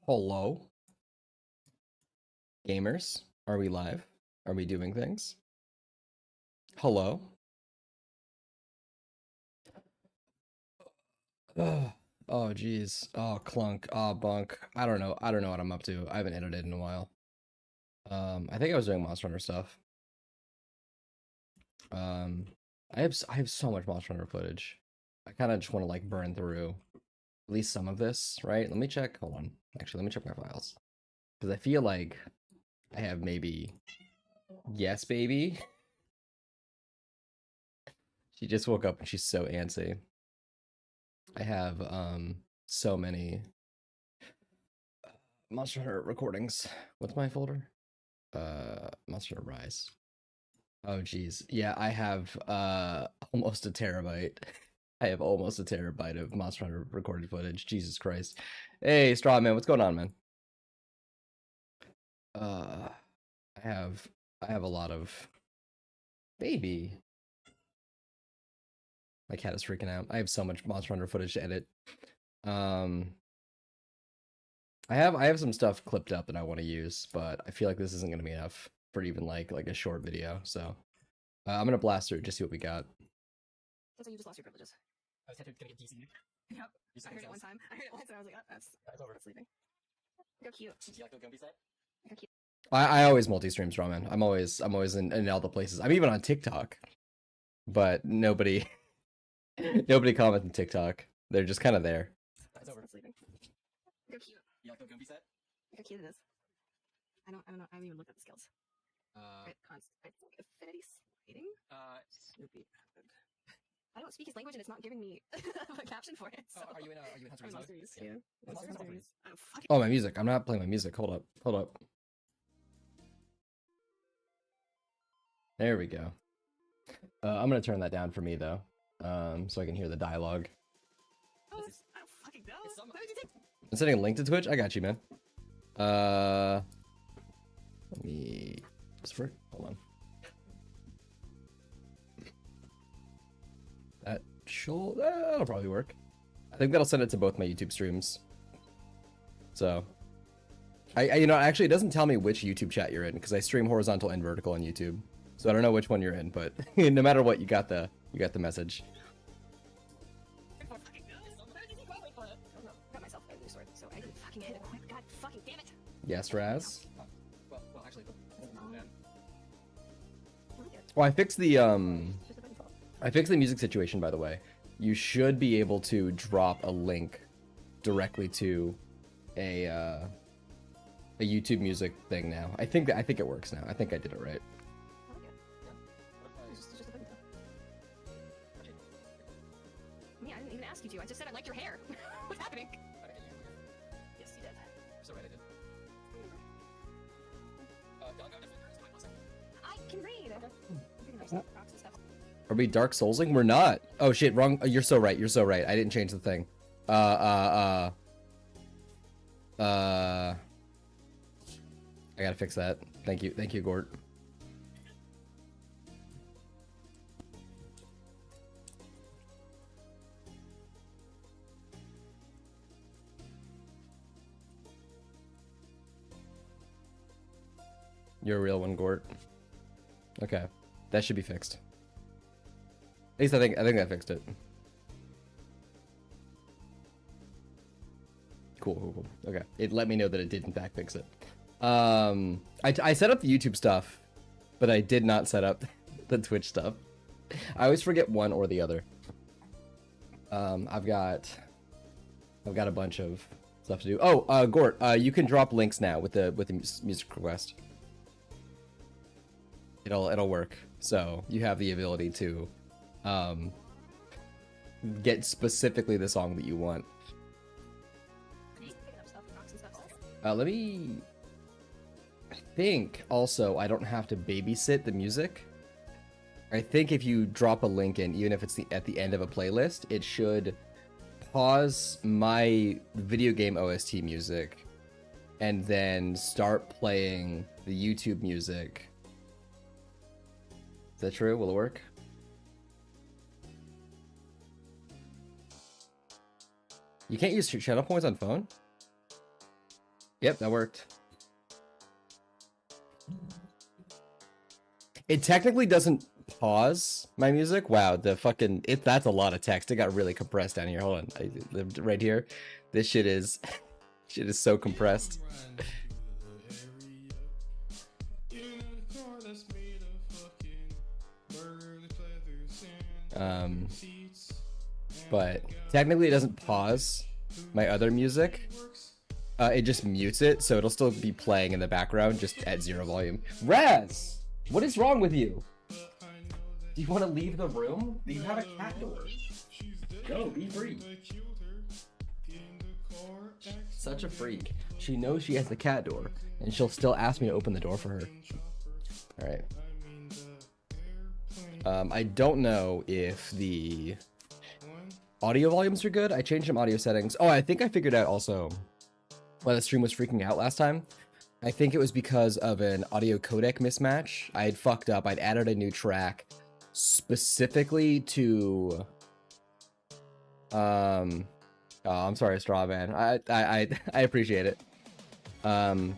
Hello, gamers. Are we live? Are we doing things? Hello. Oh, oh, geez. Oh, clunk. Oh, bunk. I don't know. I don't know what I'm up to. I haven't edited in a while. I think I was doing Monster Hunter stuff. Um, I have so much Monster Hunter footage. I kind of just want to like burn through at least some of this, right? Let me check. Hold on. Actually, let me check my files because I feel like I have maybe. Yes, baby. She just woke up and she's so antsy. I have so many Monster Hunter recordings. What's my folder? Monster Hunter Rise. Oh geez. Yeah, I have almost a terabyte. I have almost a terabyte of Monster Hunter recorded footage. Jesus Christ. Hey, Straw Man, what's going on, man? Uh I have I have a lot of baby. My cat is freaking out. I have so much Monster Hunter footage to edit. Um I have some stuff clipped up that I want to use, but I feel like this isn't going to be enough for even like a short video. So I'm gonna blast through just see what we got. That's how you just lost your privileges. I was gonna get DC. Yep. I heard it one time. I heard it once and I was like, oh, that's over. sleeping. Go cute. Do you like the Gumby set? Go cute. I always multi-stream Strawman. I'm always in all the places. I'm even on TikTok, but nobody nobody comments on TikTok. They're just kind of there. It's over. Sleeping. Go cute. You like the Gumby set? How cute it is. I don't know. I haven't even looked at the skills. Affinity sliding. Snoopy. I don't speak his language and it's not giving me a caption for it. So. Are you in Hunter I'm mode? Monster Beast, yeah. Monster Monster Beast. Beast. Oh, fuck. Oh, my music. I'm not playing my music. Hold up. There we go. I'm gonna turn that down for me though, so I can hear the dialogue. Oh, I don't fucking know. Why would you take? I'm sending a link to Twitch. I got you, man. Let me whisper. Hold on. That'll probably work. I think that'll send it to both my YouTube streams. So, actually, it doesn't tell me which YouTube chat you're in because I stream horizontal and vertical on YouTube. So I don't know which one you're in, but no matter what, you got the message. Got myself a new sword, so I can fucking hit it quick. God fucking damn it. Yes, Raz. Well, actually, Well, I fixed the music situation, by the way. You should be able to drop a link directly to a YouTube music thing now. I think it works now. I think I did it right. Me, I didn't even ask you to. I just said I liked your hair. What's happening? Yes, you did. So right, I did. I can read. Are we Dark Soulsing? We're not. Oh shit, wrong. You're so right. You're so right. I didn't change the thing. I gotta fix that. Thank you, Gort. You're a real one, Gort. Okay, that should be fixed. At least I think that fixed it. Cool. Okay, it let me know that it did in fact fix it. I set up the YouTube stuff, but I did not set up the Twitch stuff. I always forget one or the other. I've got a bunch of stuff to do. Oh, Gort, you can drop links now with the music request. It'll work. So you have the ability to get specifically the song that you want. Let me. I think also I don't have to babysit the music. I think if you drop a link in, even if it's at the end of a playlist, it should pause my video game OST music and then start playing the YouTube music. Is that true? Will it work? You can't use channel points on phone? Yep, that worked. It technically doesn't pause my music. Wow, the fucking that's a lot of text. It got really compressed down here. Hold on. Right here. This shit is shit is so compressed. But technically it doesn't pause my other music. It just mutes it, so it'll still be playing in the background, just at 0 volume. Raz! What is wrong with you? Do you want to leave the room? Do you have a cat door? Go, be free. Such a freak. She knows she has the cat door, and she'll still ask me to open the door for her. Alright. I don't know if the audio volumes are good. I changed some audio settings. Oh, I think I figured out also why the stream was freaking out last time. I think it was because of an audio codec mismatch. I had fucked up. I'd added a new track specifically to oh, I'm sorry, Strawman. I appreciate it. I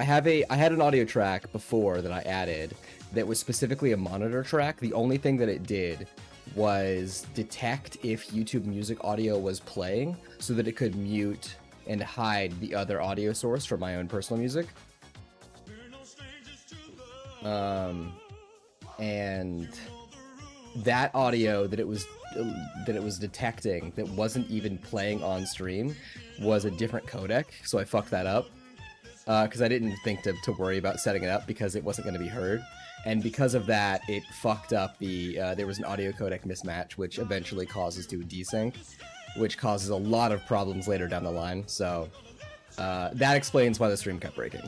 had an audio track before that I added that was specifically a monitor track. The only thing that it did was detect if YouTube Music audio was playing so that it could mute and hide the other audio source from my own personal music. And that audio that it was detecting that wasn't even playing on stream was a different codec, so I fucked that up because I didn't think to worry about setting it up because it wasn't going to be heard. And because of that, it fucked up the, there was an audio codec mismatch, which eventually causes to a desync, which causes a lot of problems later down the line. So that explains why the stream kept breaking.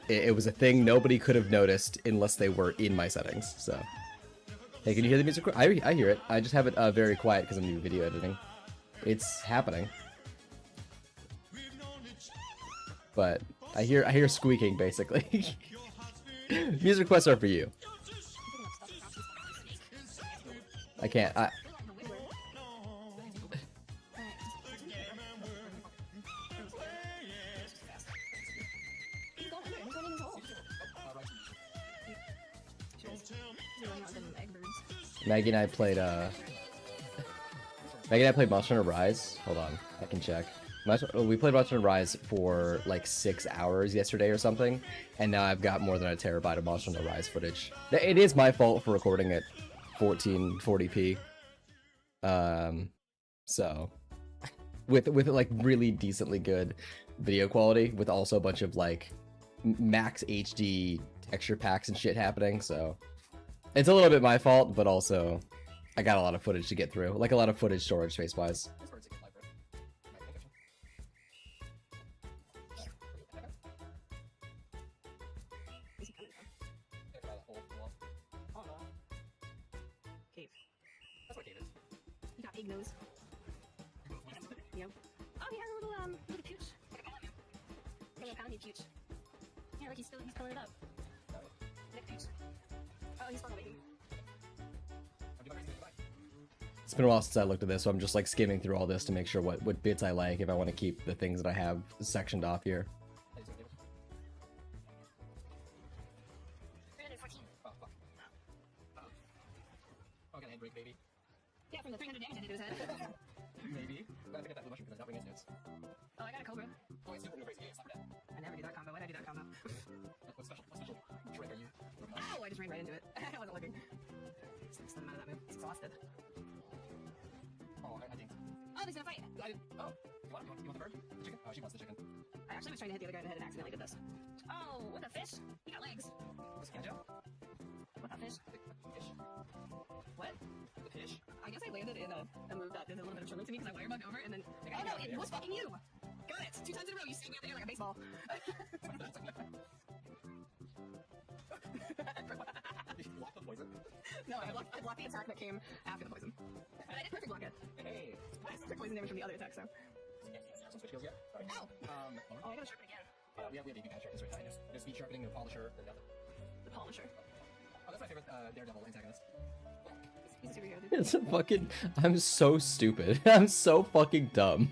It was a thing nobody could have noticed unless they were in my settings. So, hey, can you hear the music? I hear it. I just have it very quiet because I'm doing video editing. It's happening. But I hear squeaking basically. Music requests are for you. I can't. Maggie and I played Monster Hunter Rise. Hold on, I can check. We played Monster Hunter Rise for like 6 hours yesterday or something, and now I've got more than a terabyte of Monster Hunter Rise footage. It is my fault for recording at 1440p. So with like really decently good video quality, with also a bunch of like max HD texture packs and shit happening. So it's a little bit my fault, but also I got a lot of footage to get through, like a lot of footage storage space wise. Pig nose. Yep. Oh, he has a little pooch. Little poundy pooch. Yeah, like he's pulling it up. Nick pooch. Oh, he's still waiting. It's been a while since I looked at this, so I'm just like skimming through all this to make sure what bits I like if I want to keep the things that I have sectioned off here. Yeah, from the 300 damage I did to his head. Maybe. But I pick up that blue mushroom because I'm not bringing his notes. Oh, I got a cobra. Oh, it's super crazy. Stop that. I never do that combo. Why'd I do that combo? What special trick are you? Ow! I just ran right into it. I wasn't looking. Slipped them out of that move. It's exhausted. Oh, I think. Oh, there's gonna fight! I didn't. Oh, you want the bird? The chicken? Oh, she wants the chicken. I actually was trying to hit the other guy in the head and accidentally did this. Oh, what the fish? He got legs. The skin joe? What the fish? The fish. What? The fish. I guess I landed in a move that did a little bit of trimming to me because I wirebugged over and then. Oh no, it was fucking you! Got it! 2 times in a row, you see me up there like a baseball. You blocked the poison? No, I blocked the attack that came after the poison. And I did perfect block it. Hey. I took poison damage from the other attack, so. Some switch skills yet? Sorry. Ow! Oh, I gotta sharpen again. We have AP pad sharpness right now. There's speed sharpening, the polisher, the other. The polisher. Oh, that's my favorite Daredevil antagonist. He's a superhero, dude. It's a fucking. I'm so stupid. I'm so fucking dumb.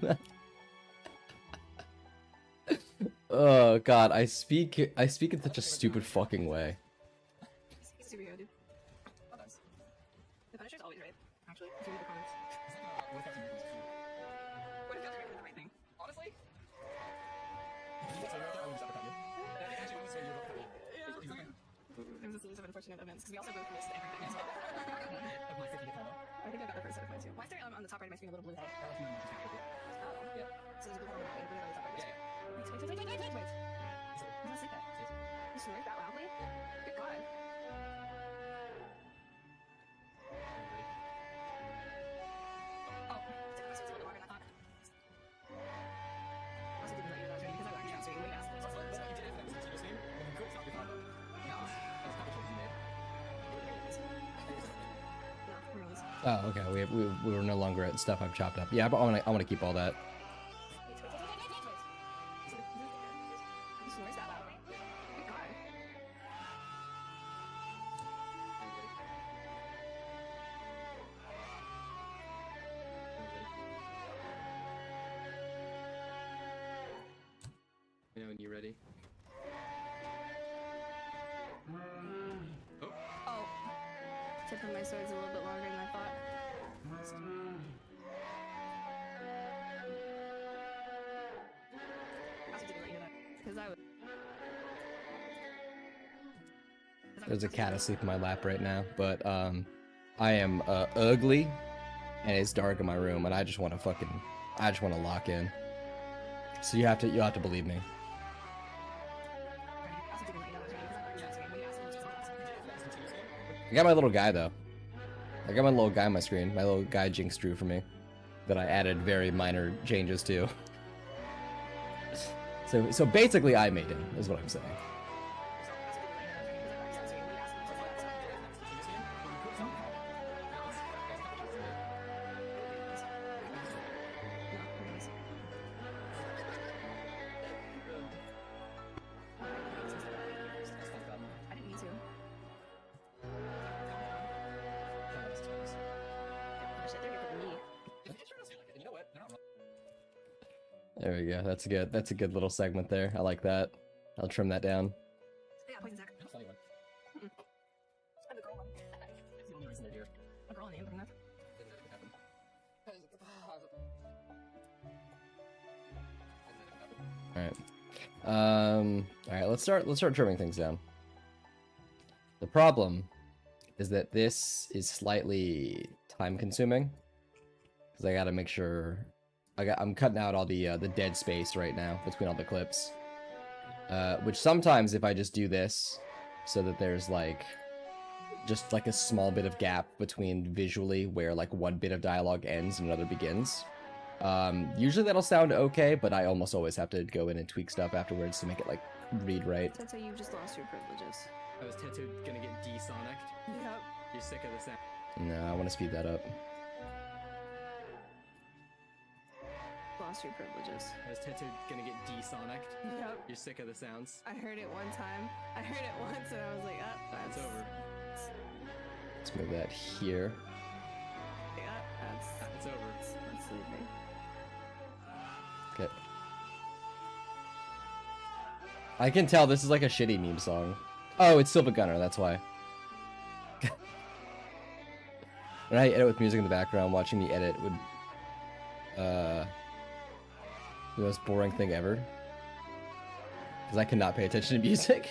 Oh god, I speak in such a stupid fucking way. He's a superhero, dude. Oh, nice. The Punisher's always right, actually. If you read the comments. What if Captain America was What if Captain America's the right thing? Honestly? So you're out there, I would just uppercut you. Actually, honestly, you're uppercut me. He's okay. It was a series of unfortunate events, because we also both missed everything. Of my 50 katana. I think I got the first set of points too. Why is there on the top right of my screen a little blue head? That was my most favorite. Oh. Yeah. So there's a blue head and a blue head on the top right. Yeah, yeah. Wait. So, I'm gonna sleep that. You snore that loudly? Good god. Oh, it's a little bit longer than I thought. I also didn't let you know that was ready because I was actually when you asked. so you did it, and since you just named, well, cool, stop your thunder. No. That was a couple choices you made. No, we're released. Oh, okay. We were no longer at stuff I've chopped up. Yeah, but I want to keep all that. You snores that loudly? Good god. You know when you're ready. Oh. Tip of my sword's a little bit longer than I thought. I also didn't let you know that. Because I would. There's a cat asleep in my lap right now, but I am ugly, and it's dark in my room, and I just want to lock in. So you'll have to believe me. I also didn't let you know that was ready because I already checked when you asked me just I got my little guy though. I got my little guy on my screen. My little guy Jinx drew for me, that I added very minor changes to. So basically, I made him, is what I'm saying. I didn't mean to. Oh shit, they're gonna put me. You know what? They're not wrong. There we go. That's good. That's a good little segment there. I like that. I'll trim that down. Yeah, poison sack. That's a funny one. I'm the girl one. It's the only reason they're here. A girl on the internet. Didn't know it could happen. All right. All right. Let's start trimming things down. The problem is that this is slightly time consuming because I got to make sure I'm cutting out all the dead space right now between all the clips. Which sometimes if I just do this so that there's just like a small bit of gap between visually where like one bit of dialogue ends and another begins. Usually that'll sound okay, but I almost always have to go in and tweak stuff afterwards to make it like read right. That's how you just lost your privileges. I was tattooed gonna get de-sonicked. Yep. You're sick of the sound. No, I want to speed that up. Lost your privileges. I was tattooed gonna get de-sonicked. Yep. You're sick of the sounds. I heard it one time. I heard it once and I was like, It's over. Let's move that here. Yeah, It's over. that's sleeping. Okay. I can tell this is like a shitty meme song. Oh, it's Silva Gunner, that's why. When I edit with music in the background, watching the edit would the most boring thing ever. Because I cannot pay attention to music.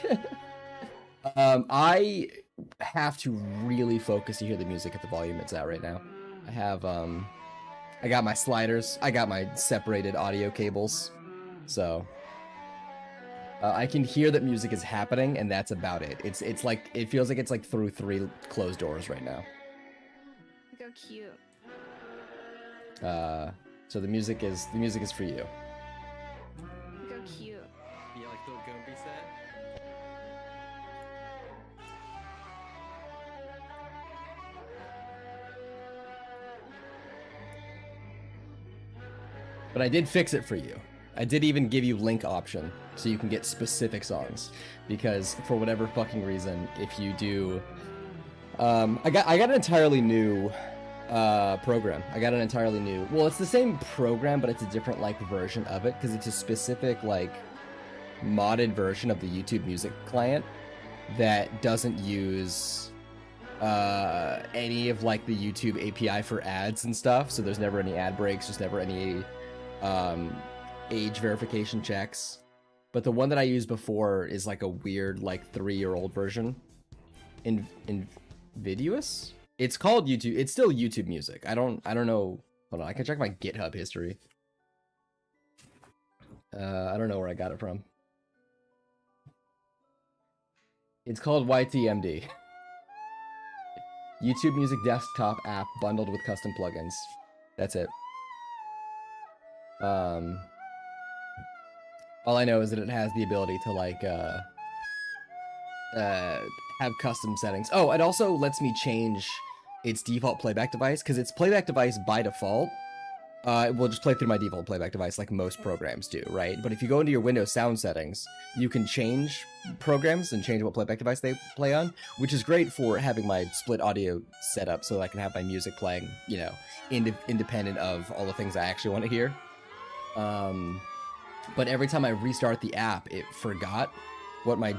I have to really focus to hear the music at the volume it's at right now. I have I got my sliders, I got my separated audio cables, so I can hear that music is happening, and that's about it. It's like it feels like it's like through 3 closed doors right now. Look how cute. So the music is for you. Look how cute. You like the Gumby set? But I did fix it for you. I did even give you link option so you can get specific songs, because for whatever fucking reason, if you do, I got an entirely new program. I got an entirely new. Well, it's the same program, but it's a different like version of it because it's a specific like modded version of the YouTube Music client that doesn't use any of like the YouTube API for ads and stuff. So there's never any ad breaks, just never any age verification checks. But the one that I used before is like a weird like 3-year-old version. Invidious? It's called YouTube. It's still YouTube Music. I don't know. Hold on, I can check my GitHub history. I don't know where I got it from. It's called YTMD. YouTube Music Desktop app bundled with custom plugins. That's it. All I know is that it has the ability to like have custom settings. Oh, it also lets me change its default playback device, because its playback device by default it will just play through my default playback device like most programs do, right? But if you go into your Windows sound settings, you can change programs and change what playback device they play on, which is great for having my split audio set up so that I can have my music playing, you know, independent of all the things I actually want to hear. But every time I restart the app, it forgot what my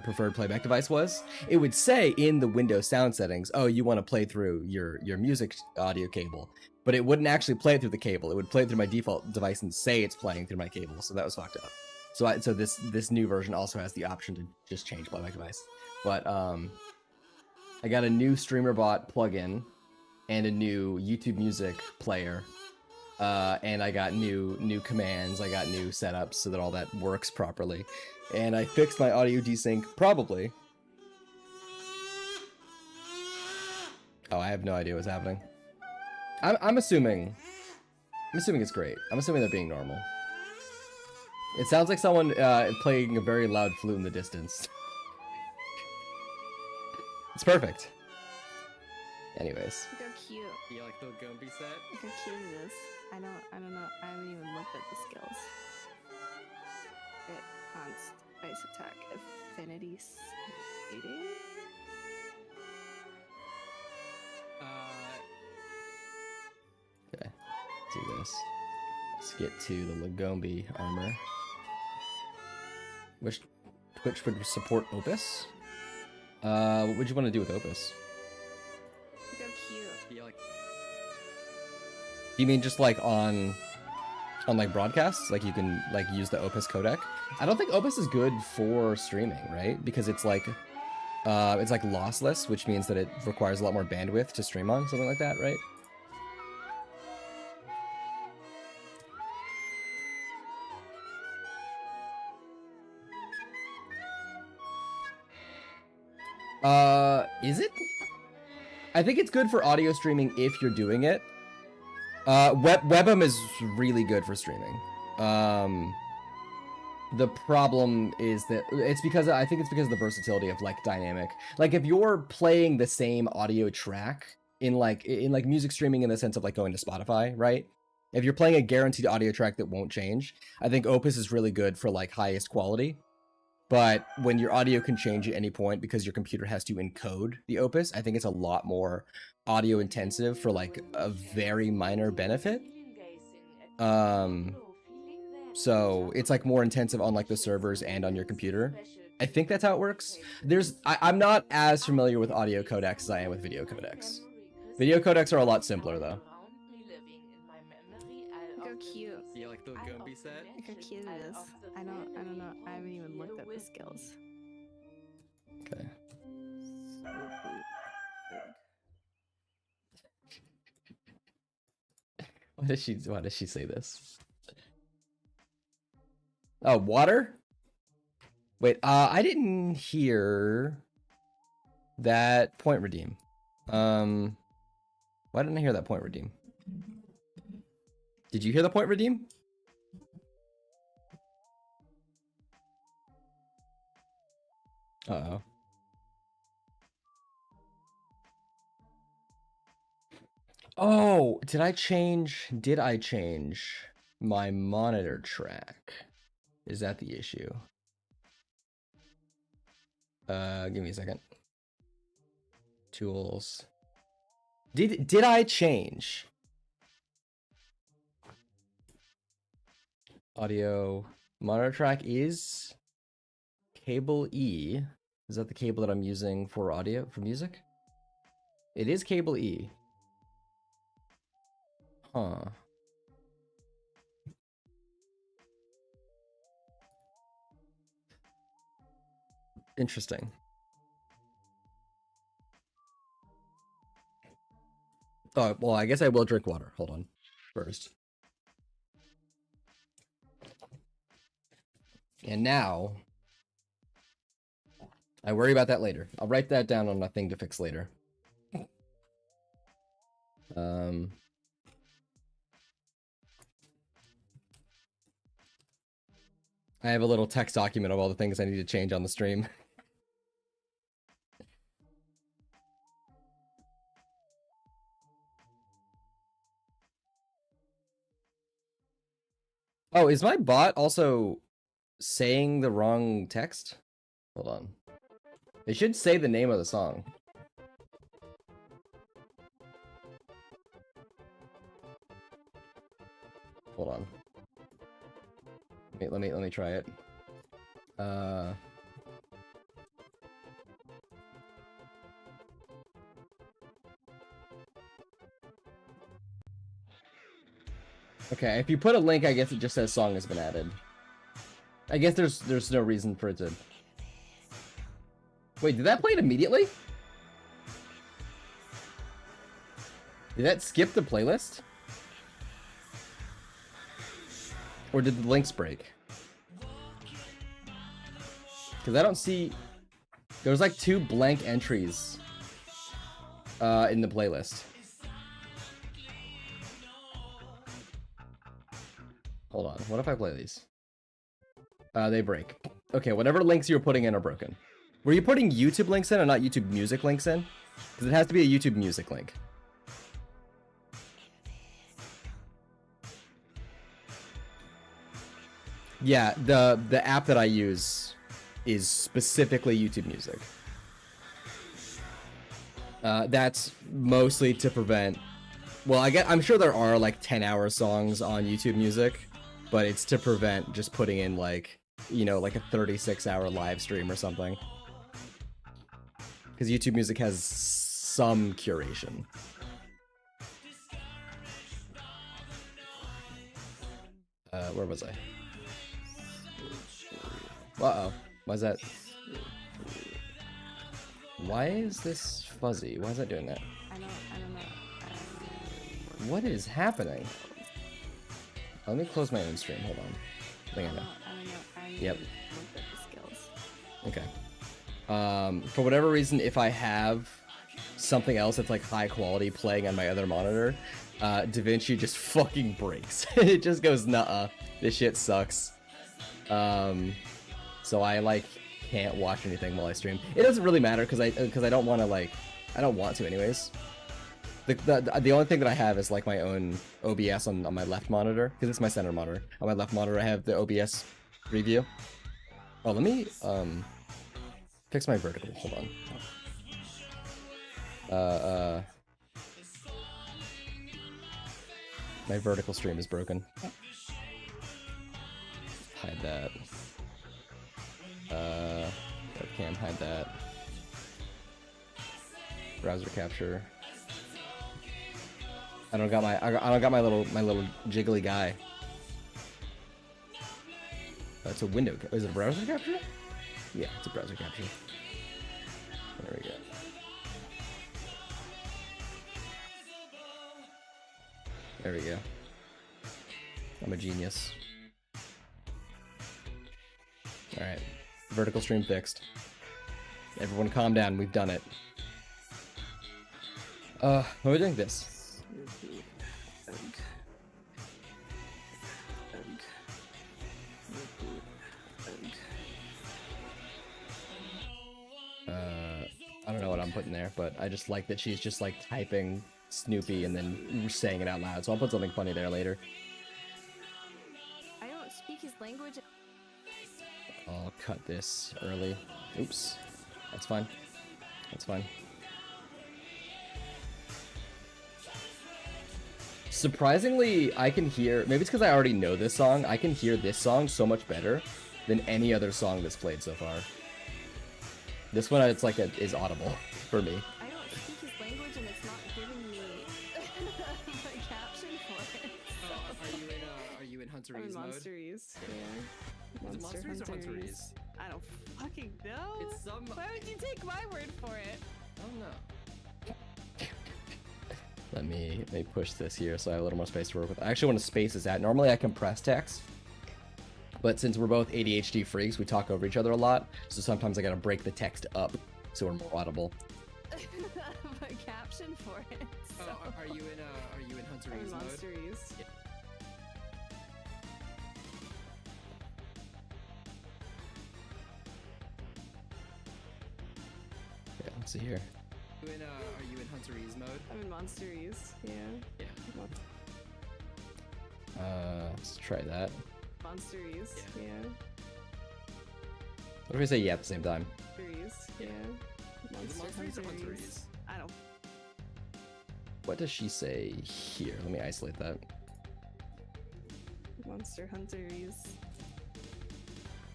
preferred playback device was. It would say in the Windows sound settings, oh, you want to play through your music audio cable, but it wouldn't actually play it through the cable. It would play it through my default device and say it's playing through my cable. So that was fucked up. So this new version also has the option to just change playback device. But I got a new StreamerBot plugin and a new YouTube Music player. And I got new commands, I got new setups so that all that works properly. And I fixed my audio desync, probably. Oh, I have no idea what's happening. I'm assuming it's great. I'm assuming they're being normal. It sounds like someone playing a very loud flute in the distance. It's perfect. Anyways. Look how cute. You like the Gumby set? Look how cute it is. I don't know. I haven't even looked at the skills. Crit, const, ice attack, affinity, speeding. Okay, do this. Let's get to the Lagombi armor. Which Twitch would support Opus? What would you want to do with Opus? Look how cute. You like Do you mean just like on like broadcasts? Like you can like use the Opus codec? I don't think Opus is good for streaming, right? Because it's like lossless, which means that it requires a lot more bandwidth to stream on, something like that, right? Is it? I think it's good for audio streaming if you're doing it. Webm is really good for streaming. The problem is that I think it's because of the versatility of like dynamic. Like if you're playing the same audio track in like music streaming in the sense of like going to Spotify, right? If you're playing a guaranteed audio track that won't change, I think Opus is really good for like highest quality. But when your audio can change at any point because your computer has to encode the Opus, I think it's a lot more audio intensive for like a very minor benefit. So it's like more intensive on like the servers and on your computer. I think that's how it works. I'm not as familiar with audio codecs as I am with video codecs. Video codecs are a lot simpler though. Look how cute. You like the Gumby set? Look how cute it is. I don't know. I haven't even looked at the skills. Okay. Why does she say this? Oh, water? Wait, I didn't hear that point redeem. Why didn't I hear that point redeem? Did you hear the point redeem? Uh-oh. Oh, did I change my monitor track? Is that the issue? Give me a second. Tools. Did I change? Audio. Monitor track is cable E. Is that the cable that I'm using for audio, for music? It is cable E. Huh. Interesting. Oh, well, I guess I will drink water. Hold on. First. And now, I worry about that later. I'll write that down on a thing to fix later. I have a little text document of all the things I need to change on the stream. Oh, is my bot also saying the wrong text? Hold on. It should say the name of the song. Hold on. Wait, let me try it. Okay, if you put a link, I guess it just says song has been added. I guess there's no reason for it to... Wait, did that play it immediately? Did that skip the playlist? Or did the links break? Because I don't see... There's like 2 blank entries in the playlist. Hold on, what if I play these? They break. Okay, whatever links you were putting in are broken. Were you putting YouTube links in or not YouTube music links in? Because it has to be a YouTube music link. Yeah, the app that I use is specifically YouTube Music. That's mostly to prevent... Well, I'm sure there are like 10-hour songs on YouTube Music, but it's to prevent just putting in like, you know, like a 36-hour live stream or something. Because YouTube Music has some curation. Where was I? Uh-oh. Why is that? Why is this fuzzy? Why is that doing that? I don't know. What is happening? Let me close my own stream. Hold on. I think I know. I don't know. I need Yep. to look at the skills. Okay. For whatever reason, if I have something else that's like high quality playing on my other monitor, DaVinci just fucking breaks. It just goes, nuh-uh. This shit sucks. So I like can't watch anything while I stream. It doesn't really matter because I don't want to like, I don't want to anyways. The only thing that I have is like my own OBS on my left monitor because it's my center monitor. On my left monitor I have the OBS preview. Oh, let me fix my vertical. Hold on. My vertical stream is broken. Hide that. Webcam, hide that. Browser capture. I don't got my little jiggly guy. It's a window. Is it a browser capture? Yeah, it's a browser capture. There we go. There we go. I'm a genius. Alright. Vertical stream fixed. Everyone calm down, we've done it. What are we doing this? I don't know what I'm putting there, but I just like that she's just like typing Snoopy and then saying it out loud, so I'll put something funny there later. I don't speak his language. I'll cut this early. Oops. That's fine. That's fine. Surprisingly, I can hear, maybe it's because I already know this song, I can hear this song so much better than any other song that's played so far. This one, it's like, is audible for me. I don't speak his language and it's not giving me a caption for it. Are you in I'm Hunterese in mode? Monsteries. Yeah. Is it Monsteries or Hunterese? I don't fucking know. It's some. Why would you take my word for it? I don't know. Let me push this here so I have a little more space to work with. I actually want to space this out. Normally I compress text, but since we're both ADHD freaks, we talk over each other a lot. So sometimes I gotta break the text up so we're more audible. A caption for it. So. Oh, are you in I'm in Hunterese mode? Monsteries. Yeah. Yeah, let's see here. Are you in Hunterese mode? I'm in Monsteries. Yeah. Yeah. Let's try that. Monsteries. Yeah. Yeah. What if we say yeah at the same time? Monsteries. Yeah. Is it Monsteries or Hunterese? I don't. What does she say here? Let me isolate that. Monster Hunteries.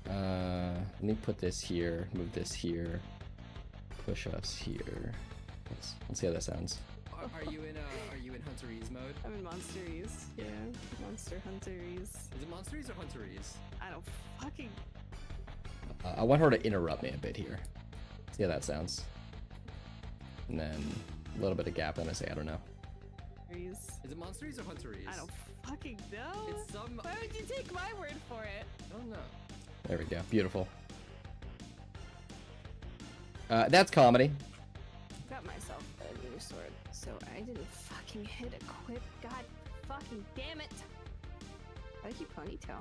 Let me put this here, move this here, push us here. Let's see how that sounds. Are you in Hunterese mode? I'm in Monsteries. Yeah. Monster Hunteries. Is it Monsteries or Hunterese? I don't fucking. I want her to interrupt me a bit here. See how that sounds. And then a little bit of gap, and I say, I don't know. Hunteries. Is it Monsteries or Hunterese? I don't fucking know. It's some. Why would you take my word for it? I don't know. There we go. Beautiful. That's comedy. Got myself a new sword, so I didn't fucking hit equip. God fucking damn it! Why do you ponytail?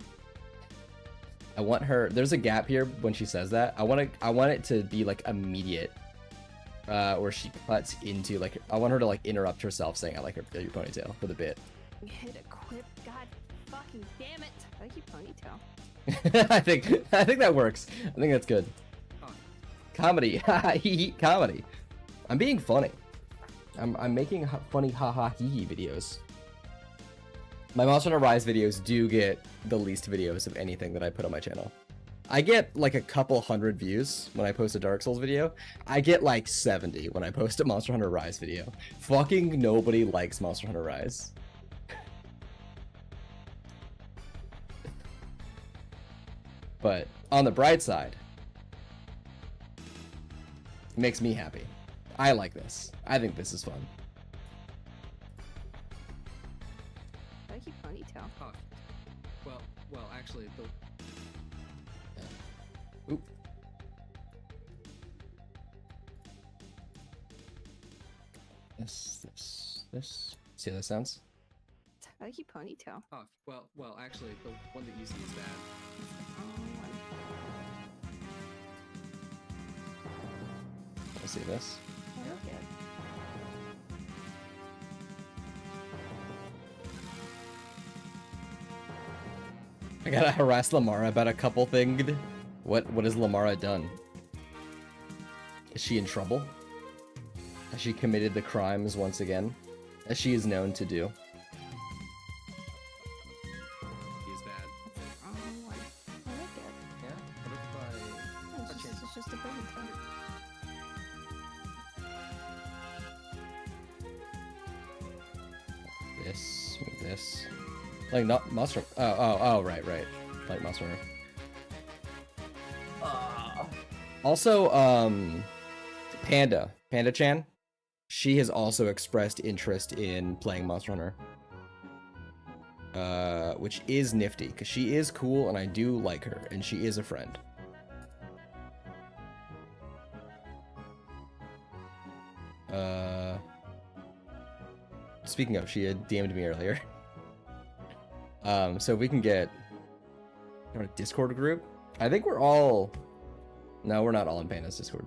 I want her. There's a gap here when she says that. I want it to be like immediate, where she cuts into like. I want her to like interrupt herself saying, "I like your ponytail" for the bit. Hit equip. God fucking damn it! Why do you ponytail? I think that works. I think that's good. Huh. Comedy, comedy. I'm being funny. I'm making funny haha hee hee videos. My Monster Hunter Rise videos do get the least videos of anything that I put on my channel. I get like a couple hundred views when I post a Dark Souls video. I get like 70 when I post a Monster Hunter Rise video. Fucking nobody likes Monster Hunter Rise. But on the bright side, it makes me happy. I like this. I think this is fun. Why do you ponytail? Huh. Well, actually, the. Oop. This. See how that sounds? Why do you ponytail? Oh, well, actually, the one that you see is bad. Let's see this. I like it. I gotta harass Lamara about a couple things. What has Lamara done? Is she in trouble? Has she committed the crimes once again, as she is known to do? He is bad. I like it. Yeah. What if I? It's just a ponytail. This. Like not Monster. Oh, right. Like Monster Hunter. Also, Panda-chan, she has also expressed interest in playing Monster Hunter. Which is nifty, because she is cool and I do like her, and she is a friend. Speaking of, she had DM'd me earlier. So if we can get a Discord group. I think we're all... No, we're not all in Panda's Discord.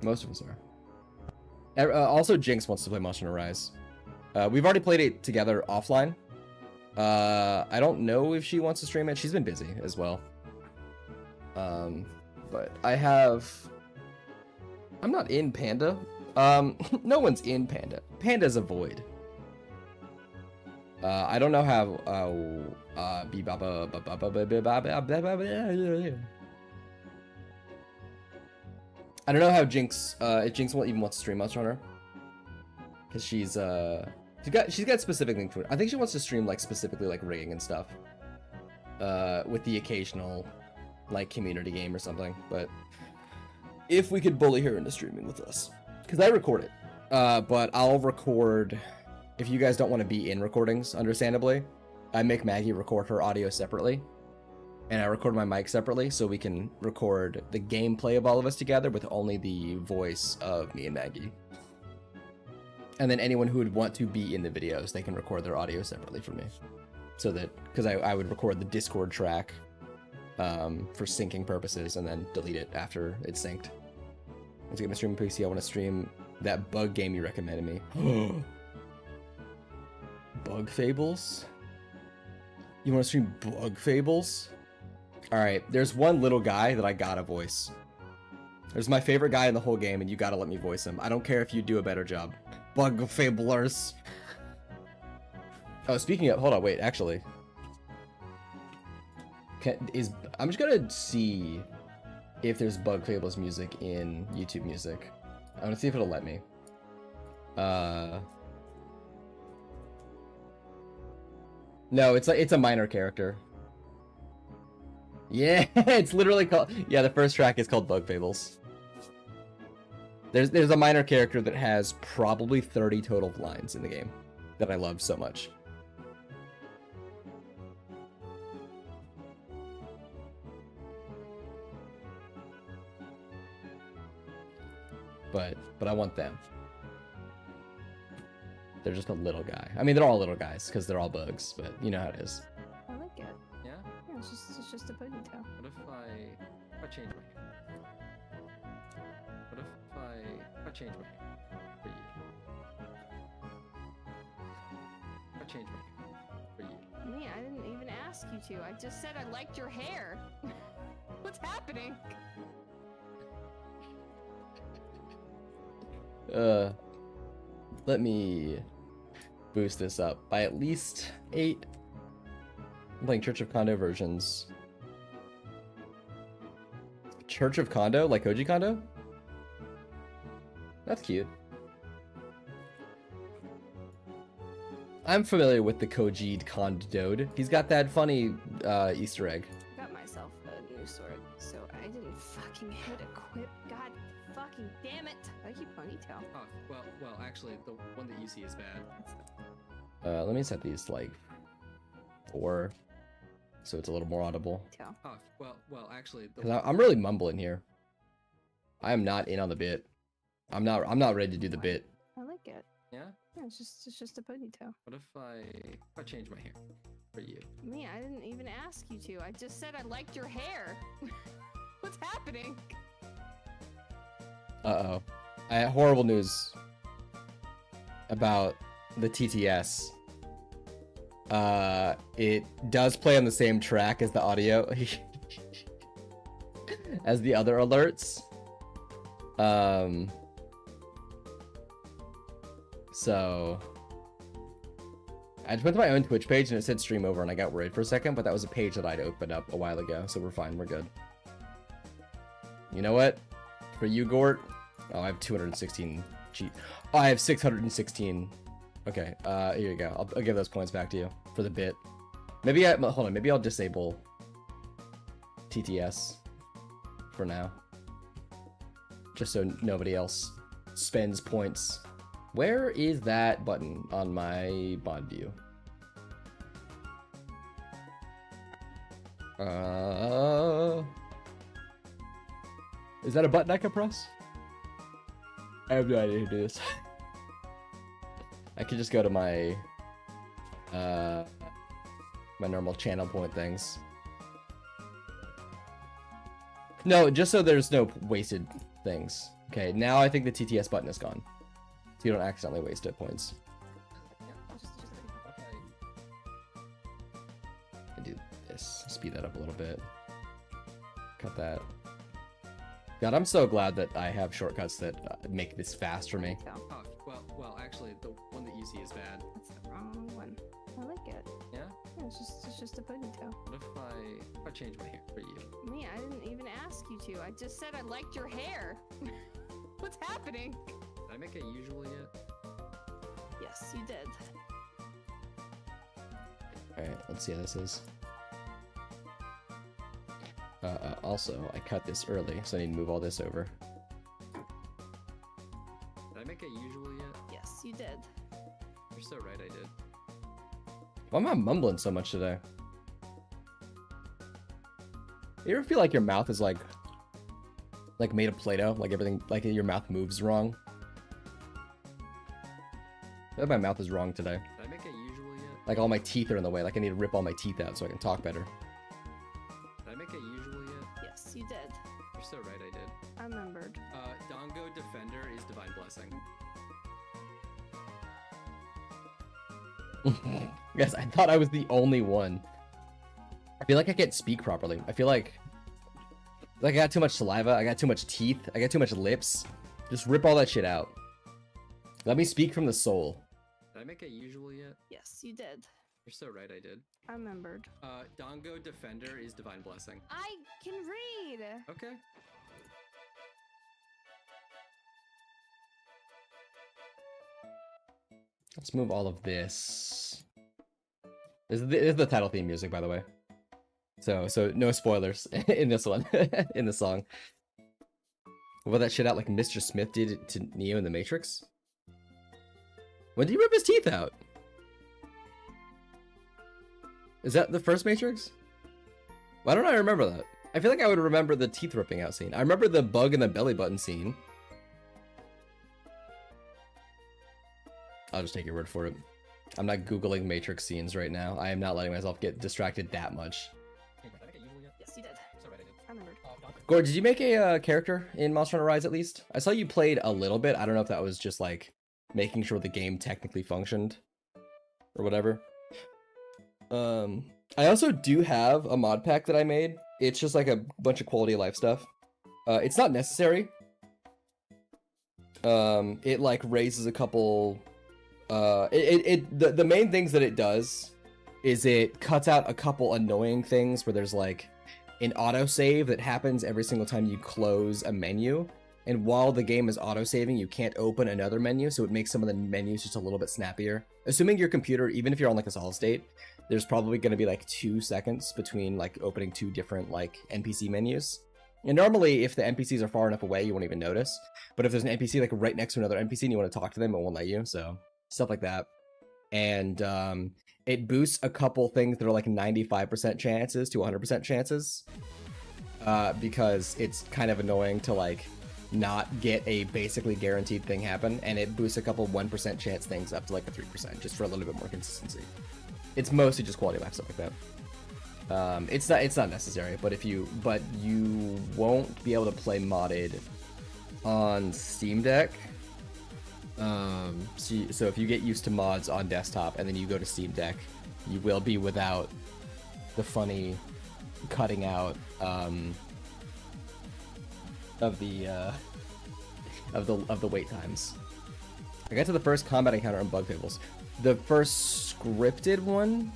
Most of us are. Also, Jinx wants to play Monster Hunter Rise. We've already played it together offline. I don't know if she wants to stream it. She's been busy as well. But I'm not in Panda. No one's in Panda. Panda's a void. I don't know how I don't know how Jinx if Jinx even wants to stream Monster Hunter. Cause she's got specific things to it. I think she wants to stream like specifically like rigging and stuff. With the occasional like community game or something. But if we could bully her into streaming with us. Cause I record it. But I'll record if you guys don't want to be in recordings, understandably. I make Maggie record her audio separately. And I record my mic separately so we can record the gameplay of all of us together with only the voice of me and Maggie. And then anyone who would want to be in the videos, they can record their audio separately from me. So that, because I would record the Discord track for syncing purposes and then delete it after it's synced. Once I get my streaming PC, I want to stream that bug game you recommended me. Bug Fables? You want to stream Bug Fables? Alright, there's one little guy that I gotta voice. There's my favorite guy in the whole game, and you gotta let me voice him. I don't care if you do a better job. Bug Fablers. Oh, speaking of, hold on, wait, actually. I'm just gonna see if there's Bug Fables music in YouTube Music. I'm gonna see if it'll let me. No, it's a minor character. Yeah, it's literally called. Yeah, the first track is called Bug Fables. There's a minor character that has probably 30 total lines in the game that I love so much. But I want them. They're just a little guy. I mean, they're all little guys because they're all bugs, but you know how it is. I like it. Yeah? Yeah, it's just a ponytail. What if I change my hair? What if I change my hair for you? I change my hair for you. Me, I didn't even ask you to. I just said I liked your hair. What's happening? Let me boost this up by at least 8. I'm playing Church of Kondo versions. Church of Kondo? Like Koji Kondo? That's cute. I'm familiar with the Koji Kondo. He's got that funny Easter egg. I got myself a new sword, so I didn't fucking hit equip. God fucking damn it. I keep ponytail. Oh, well, actually, the one that you see is bad. Let me set these to like 4, so it's a little more audible. Tail. Oh, well, actually, the 'Cause I'm really mumbling here. I am not in on the bit. I'm not ready to do the bit. I like it. yeah. Yeah, it's just a ponytail. What if I change my hair for you? Me, I didn't even ask you to. I just said I liked your hair. What's happening? Uh-oh. I have horrible news about the TTS. It does play on the same track as the audio as the other alerts. So I just went to my own Twitch page and it said stream over and I got worried for a second, but that was a page that I'd opened up a while ago, so we're fine, we're good. You know what? For you, Gort. Oh, I have 216 cheat. Oh, I have 616. Okay, here you go. I'll give those points back to you for the bit. Maybe hold on, maybe I'll disable TTS for now. Just so nobody else spends points. Where is that button on my mod view? Is that a button I can press? I have no idea how to do this. I could just go to my my normal channel point things. No, just so there's no wasted things. Okay, now I think the TTS button is gone. So you don't accidentally waste it points. I do this. Speed that up a little bit. Cut that. God, I'm so glad that I have shortcuts that make this fast for me. Tail. Oh, well, actually, the one that you see is bad. That's the wrong one. I like it's just a ponytail. What if I change my hair for you? Me, I didn't even ask you to. I just said I liked your hair. What's happening? Did I make it usual yet? Yes, you did. Alright, let's see how this is. Also, I cut this early, so I need to move all this over. Did I make it usual yet? Yes, you did. You're so right, I did. Why am I mumbling so much today? You ever feel like your mouth is like made of Play-Doh? Like everything, like your mouth moves wrong? I feel like my mouth is wrong today. Did I make it usual yet? Like all my teeth are in the way. Like I need to rip all my teeth out so I can talk better. Did I make it usual yet? Yes, you did. You're so right, I did. I remembered. Dongo Defender is Divine Blessing. Yes, I thought I was the only one. I feel like I can't speak properly. I feel like I got too much saliva, I got too much teeth, I got too much lips. Just rip all that shit out. Let me speak from the soul. Did I make it usual yet? Yes, you did. You're so right, I did. I remembered. Dongo Defender is Divine Blessing. I can read. Okay. Let's move all of this. This is the title theme music, by the way. So no spoilers in this one, in the song. What that shit out like Mr. Smith did to Neo in The Matrix? When did he rip his teeth out? Is that the first Matrix? Why don't I remember that? I feel like I would remember the teeth ripping out scene. I remember the bug in the belly button scene. I'll just take your word for it. I'm not Googling Matrix scenes right now. I am not letting myself get distracted that much. Hey, Brett, did I make it usual yet? Yes, you did. So right, I did. I remembered. Gord, did you make a character in Monster Hunter Rise at least? I saw you played a little bit. I don't know if that was just like making sure the game technically functioned or whatever. I also do have a mod pack that I made. It's just like a bunch of quality of life stuff. It's not necessary. It like raises a couple. The main things that it does is it cuts out a couple annoying things where there's like an autosave that happens every single time you close a menu. And while the game is autosaving, you can't open another menu, so it makes some of the menus just a little bit snappier. Assuming your computer, even if you're on like a solid state, there's probably going to be like 2 seconds between like opening 2 different like NPC menus. And normally, if the NPCs are far enough away, you won't even notice. But if there's an NPC like right next to another NPC and you want to talk to them, it won't let you. So stuff like that. And it boosts a couple things that are like 95% chances to 100% chances. Because it's kind of annoying to like not get a basically guaranteed thing happen, and it boosts a couple 1% chance things up to like a 3% just for a little bit more consistency. It's mostly just quality of life stuff like that. It's not necessary, but you won't be able to play modded on Steam Deck. So if you get used to mods on desktop and then you go to Steam Deck, you will be without the funny cutting out of the wait times. I got to the first combat encounter on Bug Fables. The first scripted one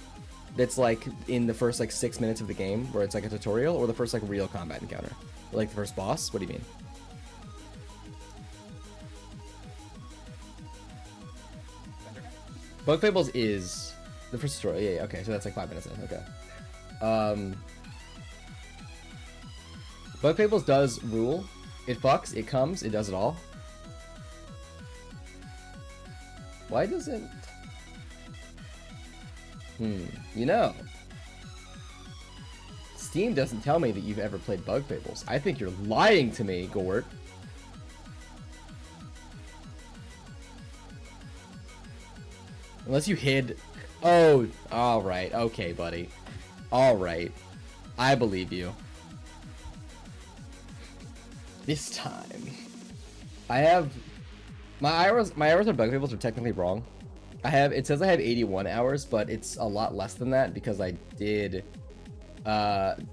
that's like in the first like 6 minutes of the game where it's like a tutorial, or the first like real combat encounter? Like the first boss? What do you mean? Bug Fables is the first tutorial. Yeah, okay, so that's like 5 minutes in. Okay. Bug Fables does rule. It fucks, it comes, it does it all. Why doesn't... you know. Steam doesn't tell me that you've ever played Bug Fables. I think you're lying to me, Gort. Unless you hid... Oh, alright. Okay, buddy. Alright. I believe you. This time. I have... My hours on Bug Fables are technically wrong. It says I have 81 hours, but it's a lot less than that because I did...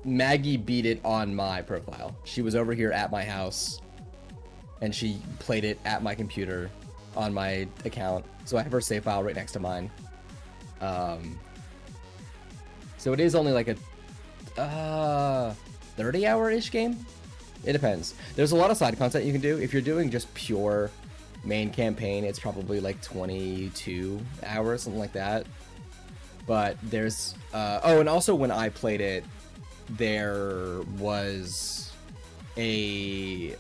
Maggie beat it on my profile. She was over here at my house, and she played it at my computer on my account. So I have her save file right next to mine. So it is only like a 30-hour-ish game. It depends. There's a lot of side content you can do. If you're doing just pure main campaign, it's probably like 22 hours, something like that. But there's oh, and also when I played it, there was a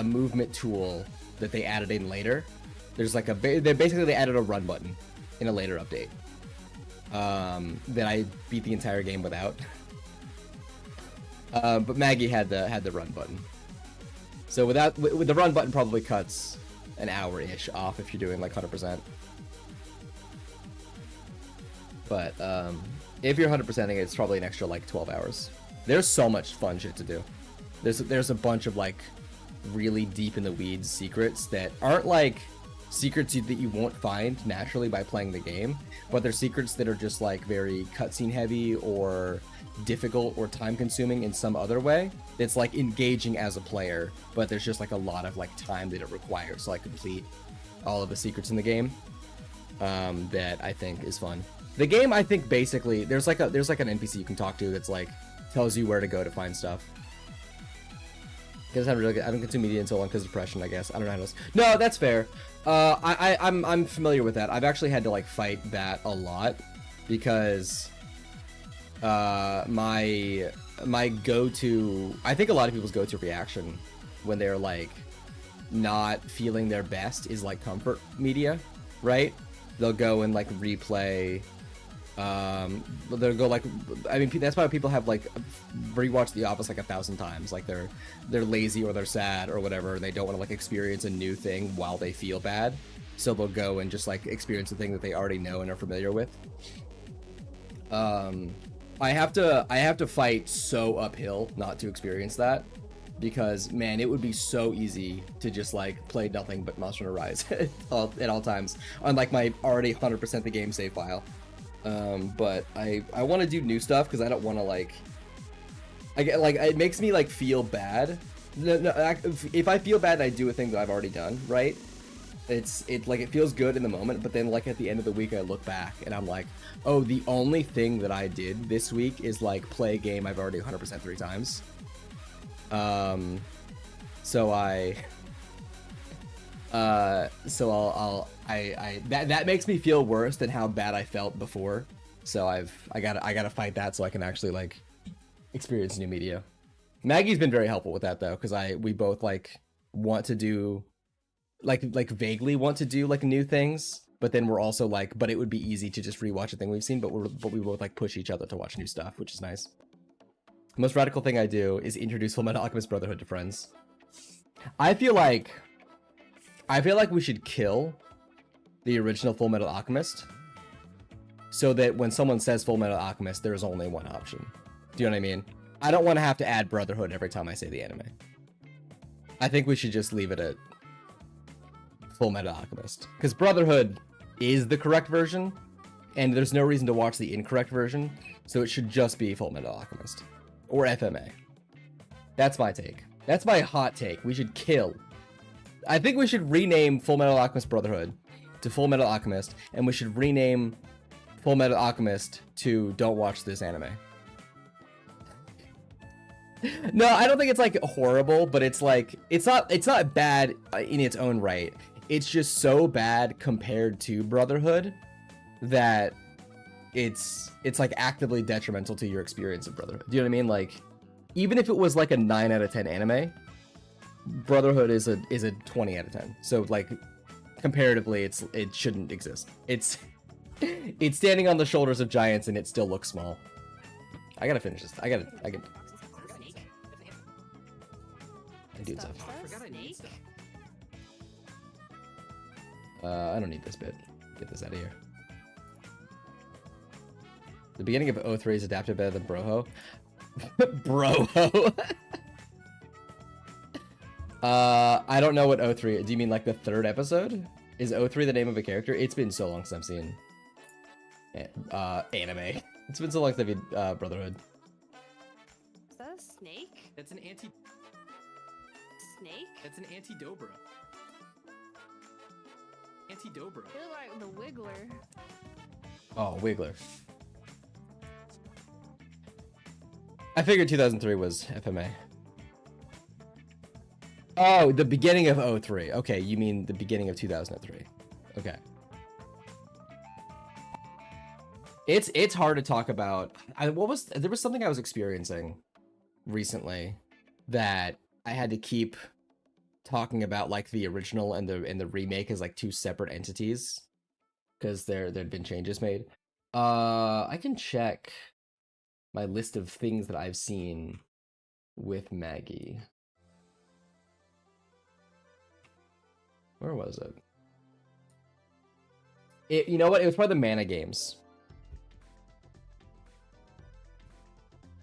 movement tool that they added in later. There's like they added a run button in a later update that I beat the entire game without. But Maggie had the run button. So with the run button probably cuts an hour-ish off if you're doing like 100%. But if you're 100%ing it, it's probably an extra like 12 hours. There's so much fun shit to do. There's a bunch of like really deep in the weeds secrets that aren't like secrets that you won't find naturally by playing the game, but they're secrets that are just like very cutscene heavy or difficult or time consuming in some other way. It's like engaging as a player, but there's just like a lot of like time that it requires to like complete all of the secrets in the game. That I think is fun. The game, I think, basically there's like an NPC you can talk to that's like tells you where to go to find stuff. Because I haven't consumed media in so long because of depression, I guess. I don't know how to. No, that's fair. I'm familiar with that. I've actually had to like fight that a lot because my go-to, I think a lot of people's go-to reaction when they're like not feeling their best is like comfort media, right? They'll go and like replay. They'll go like, I mean, that's why people have like rewatched The Office like 1,000 times. Like they're lazy or they're sad or whatever, and they don't want to like experience a new thing while they feel bad. So they'll go and just like experience a thing that they already know and are familiar with. I have to fight so uphill not to experience that, because man, it would be so easy to just like play nothing but Monster Hunter Rise at all times on like my already 100% the game save file. But I want to do new stuff because I don't want to like, I get like, it makes me like feel bad. If I feel bad, I do a thing that I've already done, right? It like, it feels good in the moment, but then like at the end of the week I look back and I'm like, oh, the only thing that I did this week is like play a game I've already 100% 3 times. So that makes me feel worse than how bad I felt before. So I gotta fight that so I can actually like experience new media. Maggie's been very helpful with that though, because we both like want to do like vaguely want to do like new things, but then we're also like, but it would be easy to just rewatch a thing we've seen, but we both like push each other to watch new stuff, which is nice. The most radical thing I do is introduce Fullmetal Alchemist Brotherhood to friends. I feel like we should kill the original Fullmetal Alchemist so that when someone says Fullmetal Alchemist, there's only one option. Do you know what I mean? I don't want to have to add Brotherhood every time I say the anime. I think we should just leave it at Fullmetal Alchemist, because Brotherhood is the correct version, and there's no reason to watch the incorrect version, so it should just be Fullmetal Alchemist. Or FMA. That's my take. That's my hot take. We should kill. I think we should rename Fullmetal Alchemist Brotherhood to Fullmetal Alchemist, and we should rename Fullmetal Alchemist to Don't Watch This Anime. No, I don't think it's like horrible, but it's like it's not bad in its own right. It's just so bad compared to Brotherhood that it's like actively detrimental to your experience of Brotherhood. Do you know what I mean? Like, even if it was like a 9 out of 10 anime, Brotherhood is a 20 out of 10. So like comparatively, it shouldn't exist. It's standing on the shoulders of giants and it still looks small. I gotta finish this. I can do stuff. I forgot I need stuff. I don't need this bit. Get this out of here. The beginning of O3 is adapted better than Broho. Broho. I don't know what O3. Do you mean like the 3rd episode? Is O3 the name of a character? It's been so long since I've seen anime. It's been so long since I've seen Brotherhood. Is that a snake? That's an Snake? That's an anti-dobra. I feel like the Wiggler. Oh, Wiggler. I figured 2003 was FMA. Oh, the beginning of 03. Okay, you mean the beginning of 2003. Okay. It's hard to talk about. There was something I was experiencing recently that I had to keep talking about, like the original and the remake as like two separate entities because there'd been changes made. I can check my list of things that I've seen with Maggie. Where was it? You know what? It was probably the Mana games.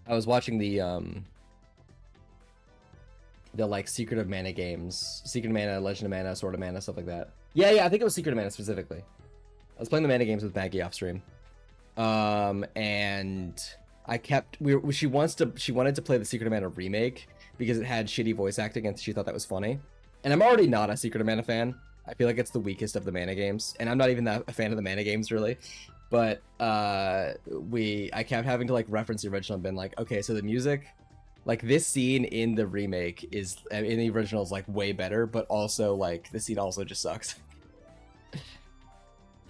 I was watching the like Secret of Mana games, Secret of Mana, Legend of Mana, Sword of Mana, stuff like that. Yeah, I think it was Secret of Mana specifically. I was playing the Mana games with Maggie off stream, and I kept she wanted to play the Secret of Mana remake because it had shitty voice acting and she thought that was funny. And I'm already not a Secret of Mana fan. I feel like it's the weakest of the Mana games, and I'm not even that a fan of the Mana games really. But I kept having to like reference the original and been like, okay, so the music, like this scene in the remake is in the original is like way better, but also like the scene also just sucks.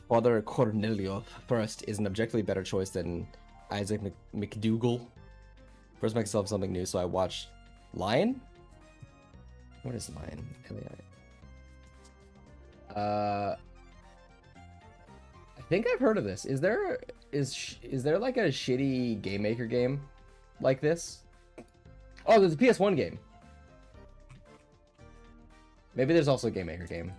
Father Cornelio first is an objectively better choice than Isaac McDougall. First myself something new, so I watched Lion. What is Lion? I think I've heard of this. Is there like a shitty Game Maker game like this? Oh, there's a PS1 game. Maybe there's also a Game Maker game.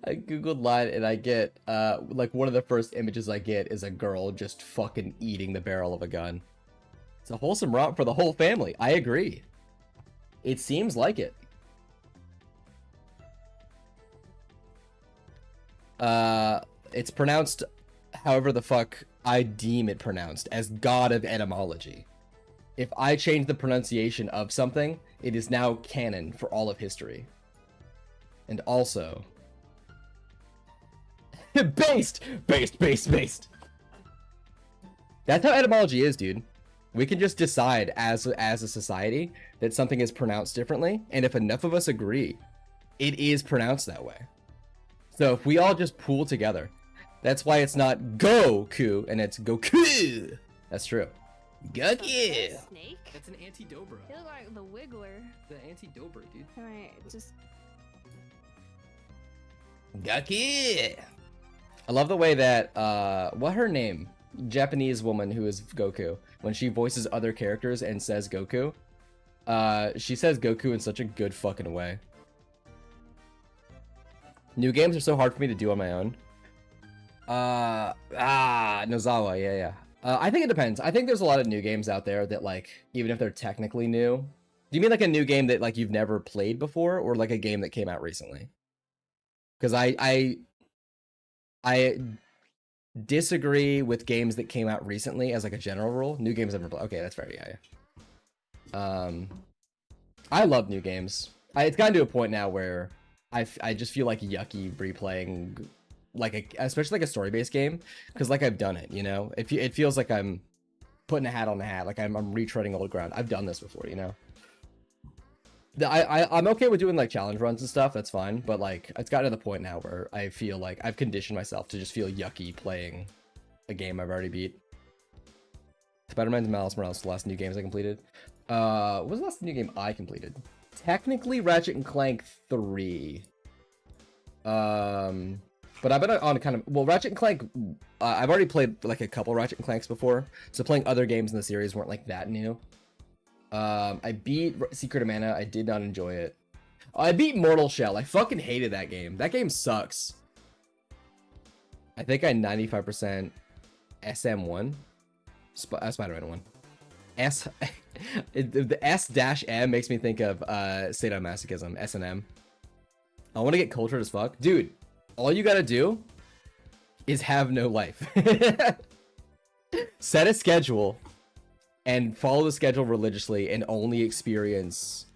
I googled Lion and I get like one of the first images I get is a girl just fucking eating the barrel of a gun. It's a wholesome romp for the whole family. I agree. It seems like it. It's pronounced however the fuck I deem it pronounced, as God of etymology. If I change the pronunciation of something, it is now canon for all of history. And also... based. That's how etymology is, dude. We can just decide as a society that something is pronounced differently, and if enough of us agree, it is pronounced that way. So if we all just pool together, that's why it's not Goku and it's Goku. That's true. Goku. Snake? That's an anti-Dobra. He look like the Wiggler. The anti-Dobra, dude. Alright, just... Goku. I love the way that, what her name? Japanese woman who is Goku. When she voices other characters and says Goku, she says Goku in such a good fucking way. New games are so hard for me to do on my own. Nozawa, yeah. I think it depends. I think there's a lot of new games out there that, like, even if they're technically new. Do you mean like a new game that, like, you've never played before, or like a game that came out recently? Because I disagree with games that came out recently as like a general rule. New games I've never played. Okay, that's fair. Yeah. I love new games. It's gotten to a point now where I just feel like yucky replaying, like especially like a story-based game, because like I've done it. You know, it feels like I'm putting a hat on a hat. Like I'm retreading old ground. I've done this before. You know. I'm okay with doing like challenge runs and stuff, that's fine, but like it's gotten to the point now where I feel like I've conditioned myself to just feel yucky playing a game I've already beat. Spider-Man and Miles Morales, the last new games I completed. What was the last new game I completed? Technically Ratchet and Clank 3. But I've been on kind of, well, Ratchet and Clank, I've already played like a couple Ratchet and Clanks before, so playing other games in the series weren't like that new. I beat Secret of Mana. I did not enjoy it. I beat Mortal Shell. I fucking hated that game. That game sucks. I think I 95% SM1. Spider-Man 1. The S-M makes me think of sadomasochism. S&M. I want to get cultured as fuck. Dude, all you gotta do is have no life. Set a schedule and follow the schedule religiously and only experience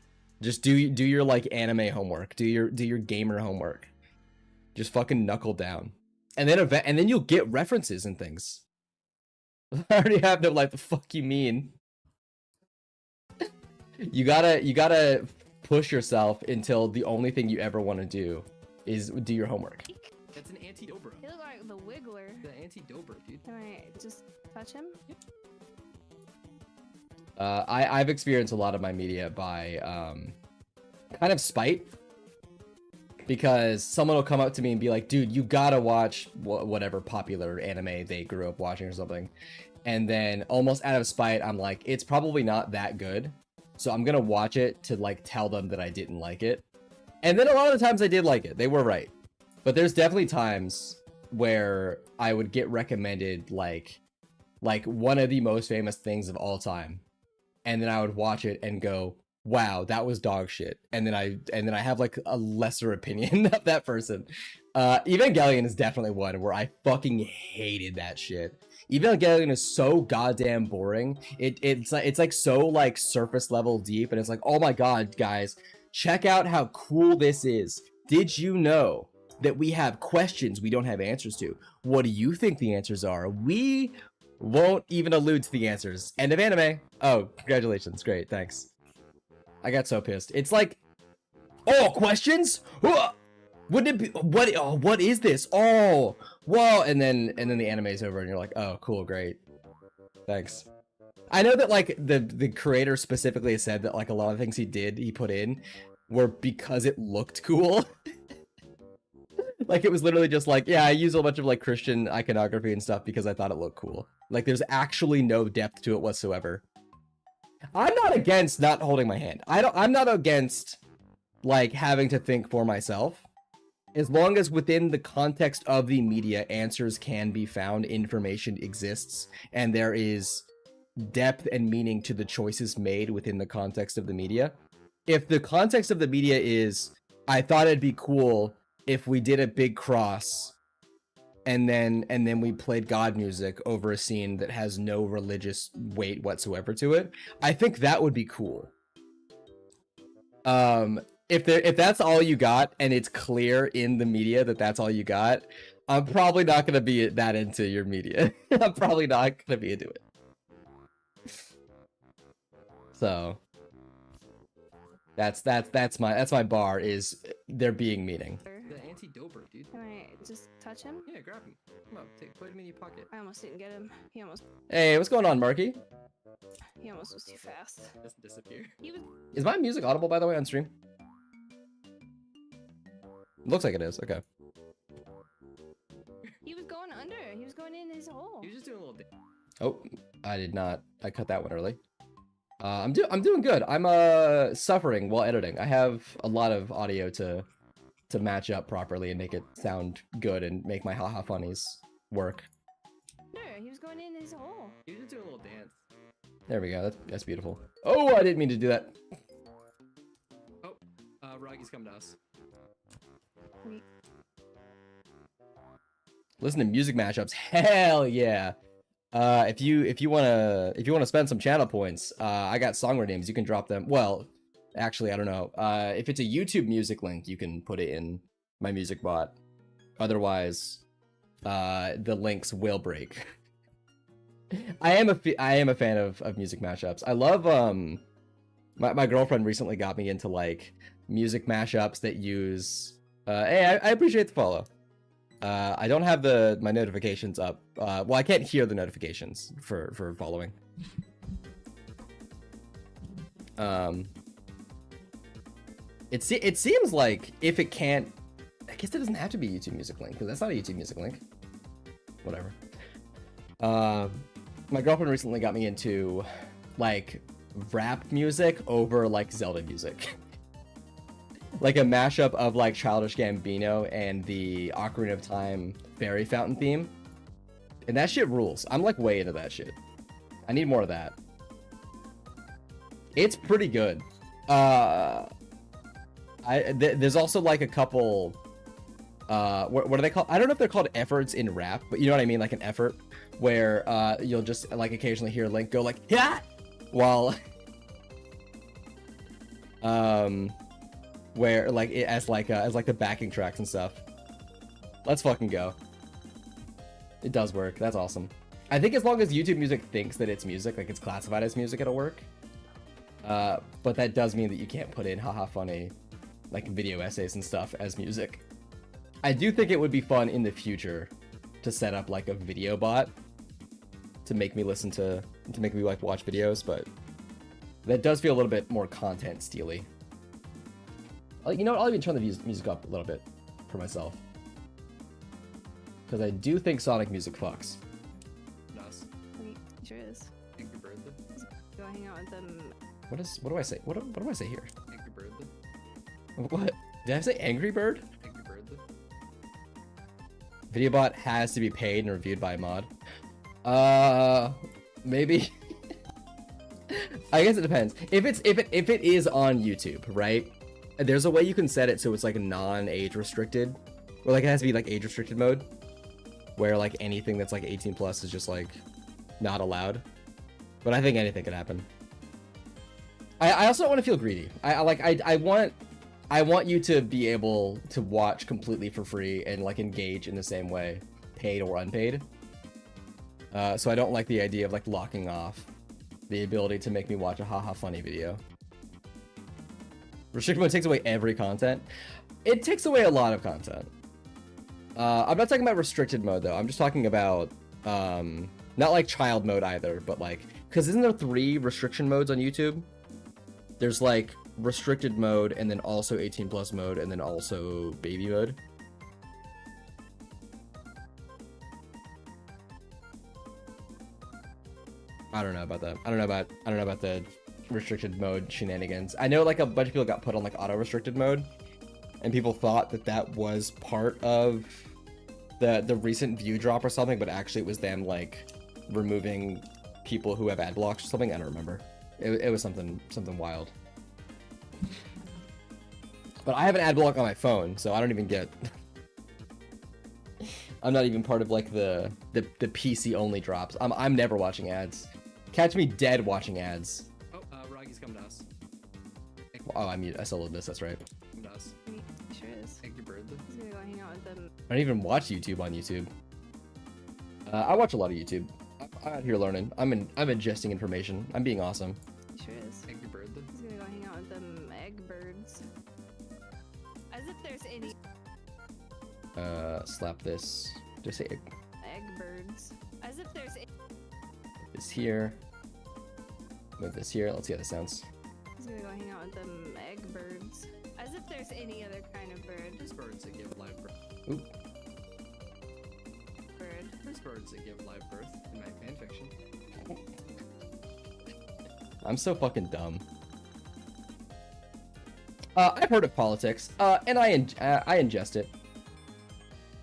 Just do your like anime homework. Do your gamer homework. Just fucking knuckle down, and then you'll get references and things. I already have no like the fuck you mean. You gotta push yourself until the only thing you ever want to do is do your homework. That's an anti-dobro. He looks like the Wiggler. The anti-dobro, dude. Can I just touch him? I've experienced a lot of my media by kind of spite, because someone will come up to me and be like, dude, you gotta watch whatever popular anime they grew up watching or something, and then almost out of spite I'm like, it's probably not that good, so I'm gonna watch it to like tell them that I didn't like it. And then a lot of the times I did like it, they were right. But there's definitely times where I would get recommended like one of the most famous things of all time, and then I would watch it and go, wow, that was dog shit. And then I have like a lesser opinion of that person. Evangelion is definitely one where I fucking hated that shit. Evangelion is so goddamn boring. It's like so like surface level deep, and it's like, oh my god, guys, check out how cool this is. Did you know that we have questions we don't have answers to? What do you think the answers are? We won't even allude to the answers. End of anime. Oh, congratulations. Great, thanks. I got so pissed. It's like, oh, questions? Wouldn't it be, what is this? Oh, whoa. And then the anime's over and you're like, oh, cool, great. Thanks. I know that like the creator specifically said that like a lot of things he put in were because it looked cool. Like it was literally just like, yeah, I use a bunch of like Christian iconography and stuff because I thought it looked cool. Like there's actually no depth to it whatsoever. I'm not against not holding my hand. I'm not against like having to think for myself. As long as within the context of the media, answers can be found, information exists, and there is depth and meaning to the choices made within the context of the media. If the context of the media is, I thought it'd be cool if we did a big cross and then we played God music over a scene that has no religious weight whatsoever to it, I think that would be cool. If that's all you got and it's clear in the media that that's all you got, I'm probably not gonna be that into your media. I'm probably not gonna be into it. So that's my bar, is there being meaning. The anti-dobro, dude. Can I just touch him? Yeah, grab him. Come on, put him in your pocket. I almost didn't get him. Hey, what's going on, Marky? He almost was too fast. Doesn't disappear. He was Is my music audible, by the way, on stream? Looks like it is. Okay. going under. He was going in his hole. He was just doing a little. Oh, I did not. I cut that one early. I'm doing good. I'm suffering while editing. I have a lot of audio to match up properly and make it sound good and make my haha funnies work. No, he was going in his hole. He was just doing a little dance. There we go. That's beautiful. Oh, I didn't mean to do that. Oh, Ragi's coming to us. Wait. Listen to music mashups. Hell yeah. If you wanna spend some channel points, I got song names. You can drop them. Well, actually, I don't know. If it's a YouTube music link, you can put it in my music bot. Otherwise, the links will break. I am a fan of music mashups. I love my girlfriend recently got me into like music mashups that use. Hey, I appreciate the follow. I don't have my notifications up. Well, I can't hear the notifications for following. It seems like if it can't, I guess it doesn't have to be YouTube Music Link, because that's not a YouTube Music Link. Whatever. My girlfriend recently got me into like rap music over like Zelda music. Like a mashup of like Childish Gambino and the Ocarina of Time Fairy Fountain theme. And that shit rules. I'm like way into that shit. I need more of that. It's pretty good. There's also like a couple what are they called? I don't know if they're called efforts in rap, but you know what I mean, like an effort where you'll just like occasionally hear Link go like yeah, while Where like it as like the backing tracks and stuff. Let's fucking go. It does work. That's awesome. I think as long as YouTube Music thinks that it's music, like it's classified as music, it'll work. But that does mean that you can't put in haha funny like video essays and stuff as music. I do think it would be fun in the future to set up like a video bot to make me listen to make me like watch videos, but that does feel a little bit more content steely. You know what? I'll even turn the music up a little bit for myself, because I do think Sonic music fucks. Nice. Wait, he sure is. Angry Bird. Go hang out with them. What do I say? What do I say here? Angry Bird. What? Did I say Angry Bird? Angry Bird. Videobot has to be paid and reviewed by a mod. Maybe. I guess it depends. If it is on YouTube, right? There's a way you can set it so it's like non-age restricted, or like it has to be like age restricted mode, where like anything that's like 18 plus is just like not allowed. But I think anything could happen. I also don't want to feel greedy. I want you to be able to watch completely for free and like engage in the same way, paid or unpaid. So I don't like the idea of like locking off the ability to make me watch a haha funny video. Restricted mode takes away every content. It takes away a lot of content. I'm not talking about restricted mode though. I'm just talking about not like child mode either, but like, because isn't there 3 restriction modes on YouTube? There's like restricted mode, and then also 18 plus mode, and then also baby mode. I don't know about that. I don't know about the restricted mode shenanigans. I know like a bunch of people got put on like auto restricted mode, and people thought that that was part of the recent view drop or something, but actually it was them like removing people who have ad blocks or something. I don't remember. It was something wild. But I have an ad block on my phone, so I don't even get. I'm not even part of like the PC only drops. I'm never watching ads. Catch me dead watching ads. Oh, Roggy's coming to us. Oh, I soloed this. That's right. Come to us. He sure is. Angry Bird. He's gonna go hang out with them. I don't even watch YouTube on YouTube. I watch a lot of YouTube. I'm out here learning. I'm ingesting information. I'm being awesome. He sure is. Angry Bird. He's gonna go hang out with them egg birds. As if there's any Slap this. Just say egg birds. As if there's this here. Move this here. Let's see how this sounds. He's gonna go hang out with them egg birds. As if there's any other kind of bird. There's birds that give live birth. Oop. Bird. There's birds that give live birth in my fanfiction. I'm so fucking dumb. I've heard of politics, and I ingest it,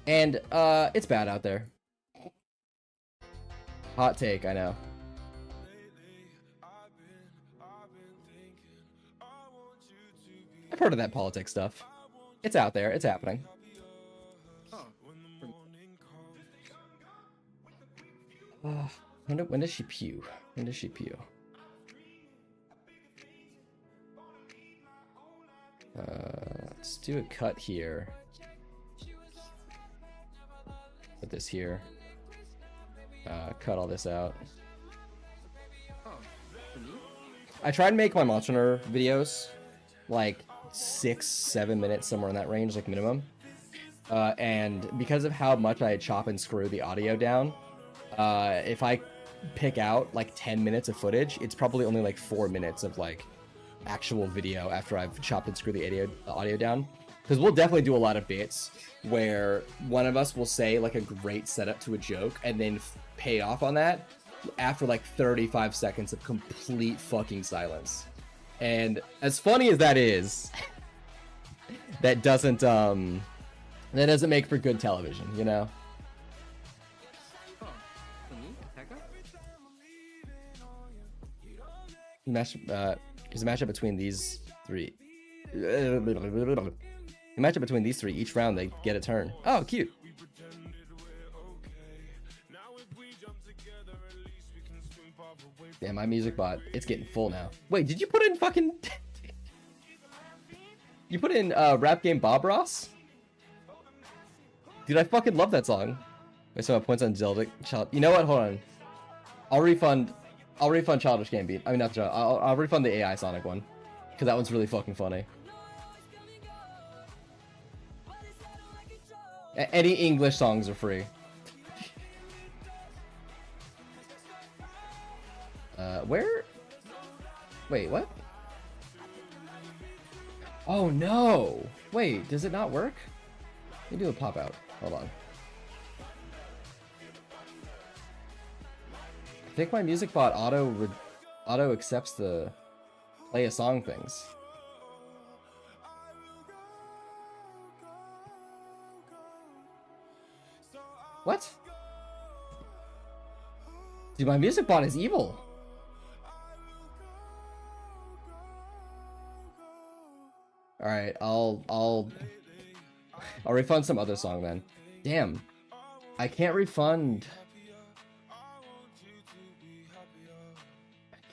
and it's bad out there. Hot take, I know. I've heard of that politics stuff. It's out there. It's happening. Oh. When does she pew? When does she pew? Let's do a cut here. Put this here. Cut all this out. Oh. For me? I try and make my Monster Hunter videos like 6-7 minutes, somewhere in that range, like minimum. And because of how much I chop and screw the audio down, if I pick out like 10 minutes of footage, it's probably only like 4 minutes of like actual video after I've chopped and screwed the audio down. Because we'll definitely do a lot of bits where one of us will say like a great setup to a joke and then pay off on that after like 35 seconds of complete fucking silence. And as funny as that is, that doesn't make for good television, you know? Oh. For me? Pekka? There's a matchup between these 3. A matchup between these 3. Each round they get a turn. Oh, cute. Yeah, my music bot, it's getting full now. Wait, did you put in fucking... You put in rap game Bob Ross? Dude, I fucking love that song. Wait, so my points on Zelda. You know what? Hold on. I'll refund Childish Gambino. I mean, not Child. I'll refund the AI Sonic one, because that one's really fucking funny. Any English songs are free. Where? Wait, what? Oh no! Wait, does it not work? Let me do a pop out. Hold on. I think my music bot auto accepts the play a song things. What? Dude, my music bot is evil. All right, I'll refund some other song then. Damn, I can't refund. I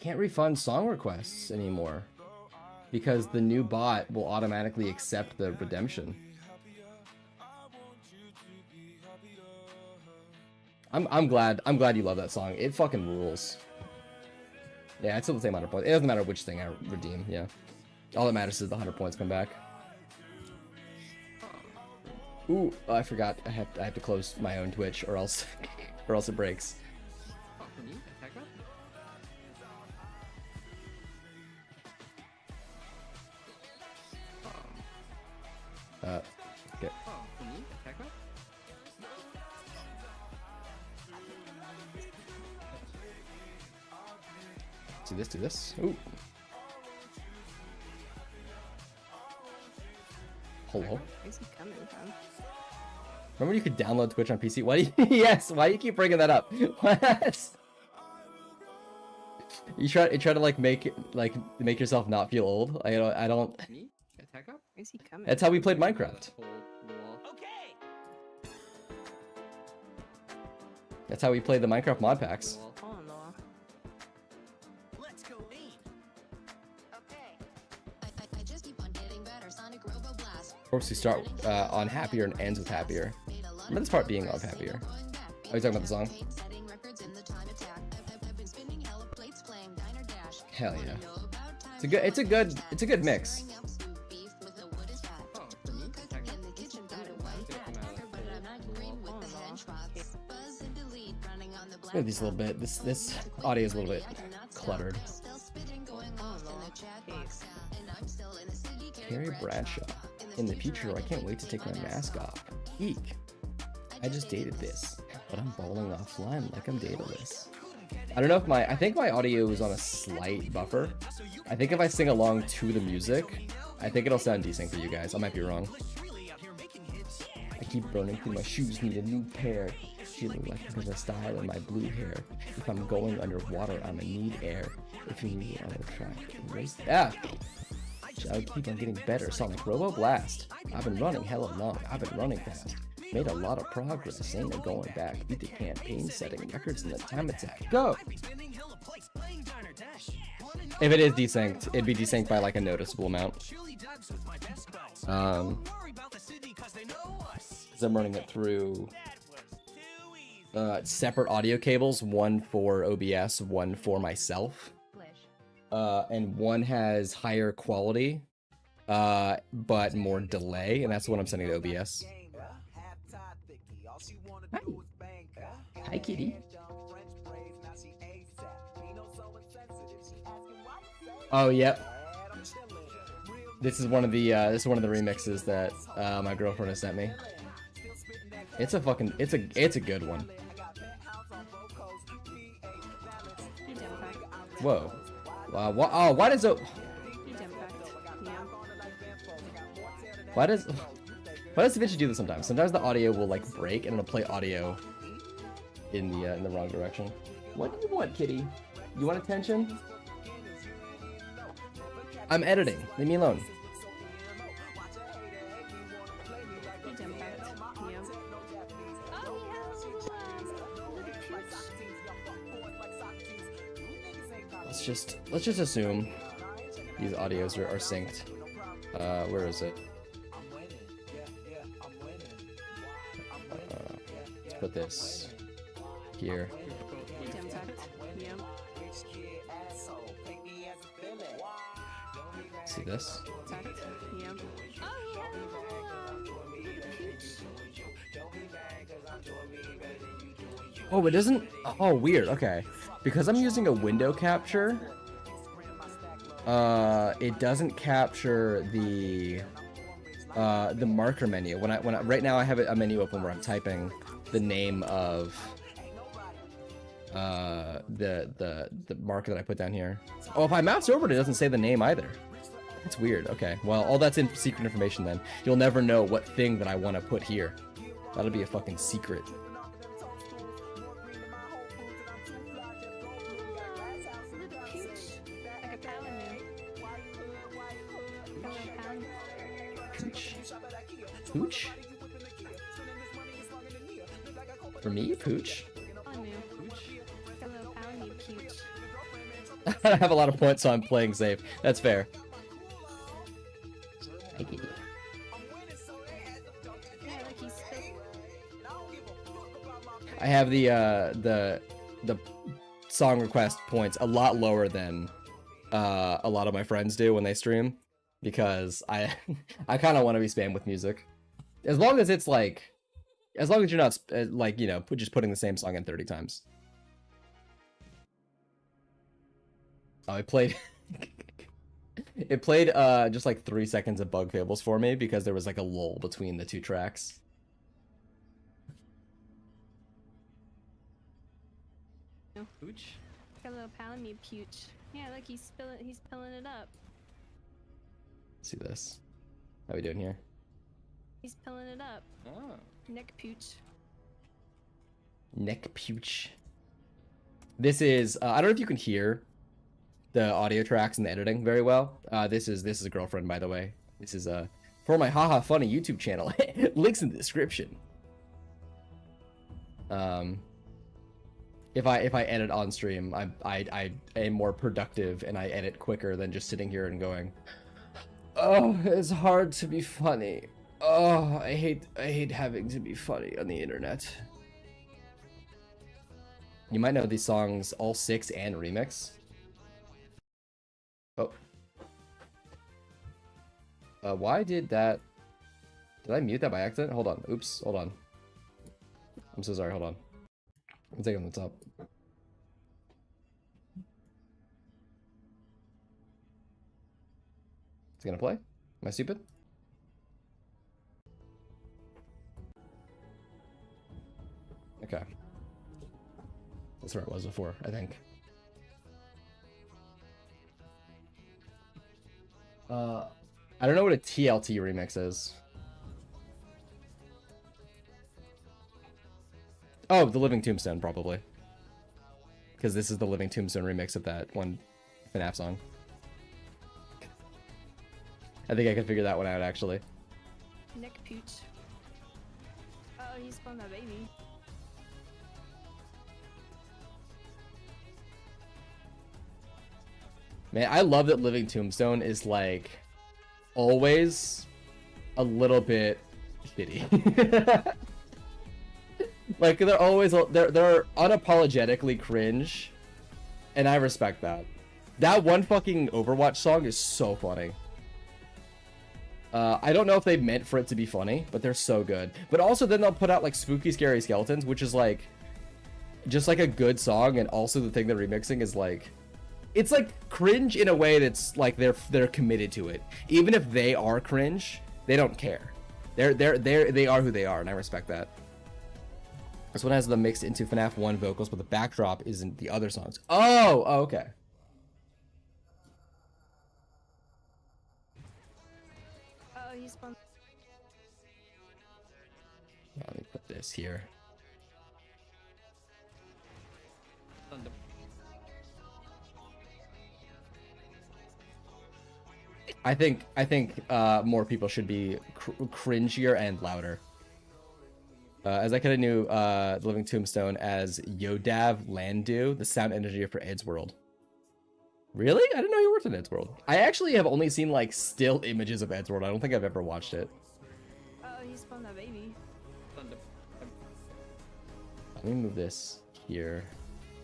can't refund song requests anymore because the new bot will automatically accept the redemption. I'm glad you love that song. It fucking rules. Yeah, it's still the same 100 points. It doesn't matter which thing I redeem. Yeah. All that matters is the 100 points come back. Ooh, oh, I forgot. I have to close my own Twitch, or else it breaks. Okay. Do this. Ooh. Hello? Where's he coming from? Remember you could download Twitch on PC? Why do you yes, why do you keep bringing that up? What? You try to like make yourself not feel old? I don't Where's he coming? That's how we played Minecraft. Okay. That's how we played the Minecraft mod packs. Hold on, Noah. Let's go eat. I just keep on getting better. Sonic Robo Blast. Of course, we start on happier and ends with happier. Remember this part being on happier. Are you talking about the song? Hell yeah. It's a good mix. Maybe these a little bit. This audio is a little bit cluttered. Carrie Bradshaw. In the future, I can't wait to take my mask off. Eek. I just dated this, but I'm balling offline like I'm dataless. I don't know if I think my audio is on a slight buffer. I think if I sing along to the music, I think it'll sound decent for you guys. I might be wrong. I keep burning through my shoes, need a new pair. Feeling like because of style and my blue hair. If I'm going underwater, I'ma need air. If you need on the track, race. Ah! I'll keep on getting better. Sonic Robo Blast. I've been running hella long. I've been running fast. Made a lot of progress. Ain't no going back. Beat the campaign, setting records in the time attack. Go! If it is desynced, it'd be desynced by like a noticeable amount. Because I'm running it through separate audio cables, one for OBS, one for myself. And one has higher quality, but more delay, and that's the one I'm sending to OBS. Hi. Hi, kitty. Oh, yep. This is one of the remixes that my girlfriend has sent me. It's a good one. Whoa. Why does it? Why does DaVinci do this sometimes? Sometimes the audio will like break and it'll play audio in the wrong direction. What do you want, kitty? You want attention? I'm editing. Leave me alone. Let's just assume these audios are synced. Where is it? Let's put this here. Jam tucked. Yep. See this? Tucked. Yep. Oh, he had a little pooch. Oh, it doesn't. Oh, weird. Okay, because I'm using a window capture. It doesn't capture the marker menu. When I right now I have a menu open where I'm typing the name of the marker that I put down here. Oh, if I mouse over it, it doesn't say the name either. That's weird. Okay, well, all that's in secret information then. You'll never know what thing that I want to put here. That'll be a fucking secret. Like a paladin. Got a little pound. Pooch. Pooch? For me, Pooch? On you. Got a little poundy pooch. I have a lot of points, so I'm playing safe. That's fair. I get you. Yeah, like he's spit. I have the song request points a lot lower than a lot of my friends do when they stream, because I I kind of want to be spammed with music, as long as it's like, as long as you're not like, you know, just putting the same song in 30 times. Oh, it played it played just like 3 seconds of Bug Fables for me because there was like a lull between the two tracks. Pooch? Got a little poundy pooch. Yeah, like he's pilling it up. Let's see this. How we doing here? He's pilling it up. Oh. Neck pooch. Neck Pooch. This is I don't know if you can hear the audio tracks and the editing very well. This is a girlfriend, by the way. This is for my Haha Funny YouTube channel. Links in the description. If I edit on stream, I am more productive and I edit quicker than just sitting here and going, oh, it's hard to be funny. Oh, I hate having to be funny on the internet. You might know these songs, all 6 and remix. Oh. Why did that... Did I mute that by accident? Hold on. Oops. Hold on. I'm so sorry. Hold on. I'll take it on the top. It's gonna play? Am I stupid? Okay. That's where it was before, I think. I don't know what a TLT remix is. Oh, the Living Tombstone, probably. Because this is the Living Tombstone remix of that one FNAF song. I think I can figure that one out, actually. Neck pooch. Oh, he spawned that baby. Man, I love that Living Tombstone is, like, always a little bit shitty. Like, they're always, they're unapologetically cringe, and I respect that. That one fucking Overwatch song is so funny. I don't know if they meant for it to be funny, but they're so good. But also then they'll put out, like, Spooky Scary Skeletons, which is, like, just, like, a good song, and also the thing they're remixing is, like, it's, like, cringe in a way that's, like, they're committed to it. Even if they are cringe, they don't care. They are who they are, and I respect that. This one has the mixed into FNAF 1 vocals, but the backdrop isn't the other songs. Oh, okay. Oh, he spawned. Let me put this here. I think more people should be cringier and louder. As I kind of knew the Living Tombstone as Yodav Landu, the sound engineer for Ed's World. Really? I didn't know you worked in Eddsworld. I actually have only seen like still images of Eddsworld. I don't think I've ever watched it. Oh, he spawned a baby. Thunder. Let me move this here.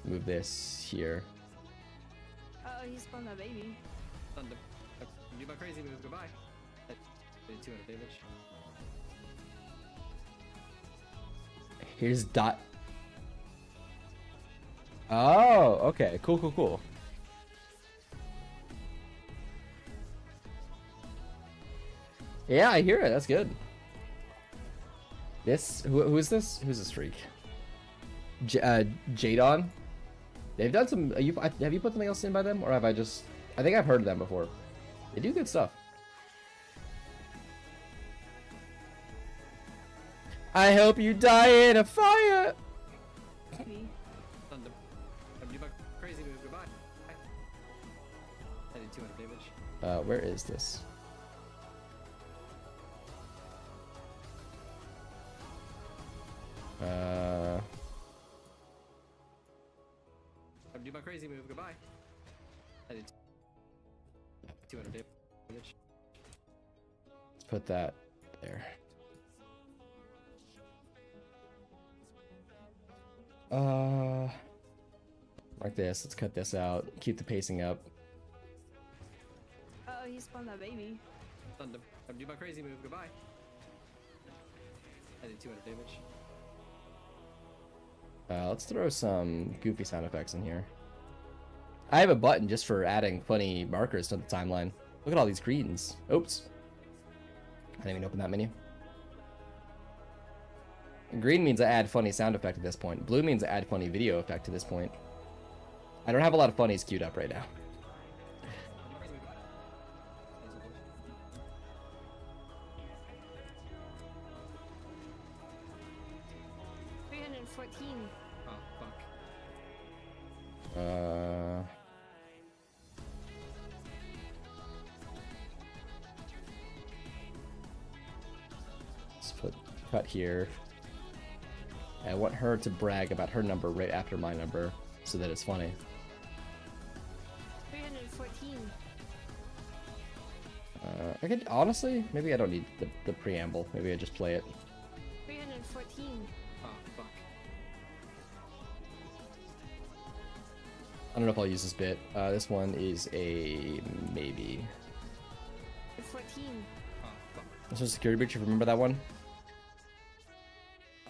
Move this here. Oh, he spawned a baby. Thunder. Do my crazy move. Goodbye. That did 200 damage. Here's dot. Oh, okay. Cool, cool, cool. Yeah, I hear it. That's good. This who is this? Who's this freak? Jadon. They've done some. Have you put something else in by them, or have I just? I think I've heard of them before. They do good stuff. I hope you die in a fire. Baby. Thunder. Do my crazy move. Goodbye. That did 200 damage. Where is this? Do my crazy move. Goodbye. That did 200 damage. Let's put that there. Like this. Let's cut this out. Keep the pacing up. Oh, he spawned a baby. Thunder. Do my crazy move. Goodbye. That did 200 damage. Let's throw some goofy sound effects in here. I have a button just for adding funny markers to the timeline. Look at all these greens. Oops. I didn't even open that menu. Green means I add funny sound effect at this point. Blue means I add funny video effect to this point. I don't have a lot of funnies queued up right now. 314. Oh, fuck. Let's put cut here. I want her to brag about her number right after my number so that it's funny. 314. I could honestly, maybe I don't need the preamble. Maybe I just play it. 314. Oh, fuck. I don't know if I'll use this bit. This one is a maybe. 14. Oh, fuck. This was Security Breach, if you remember that one.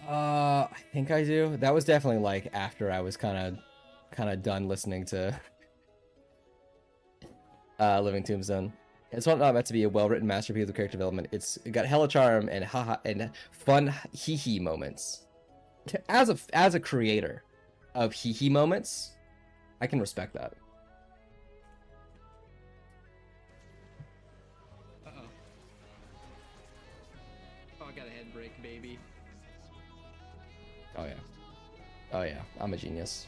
I think I do. That was definitely like after I was kind of done listening to Living Tombstone. It's not meant to be a well-written masterpiece of character development. It got hella charm and haha and fun hee-hee moments. As a creator of hee-hee moments, I can respect that. Uh-oh. Oh, I got a head break, baby. Oh yeah. Oh yeah, I'm a genius.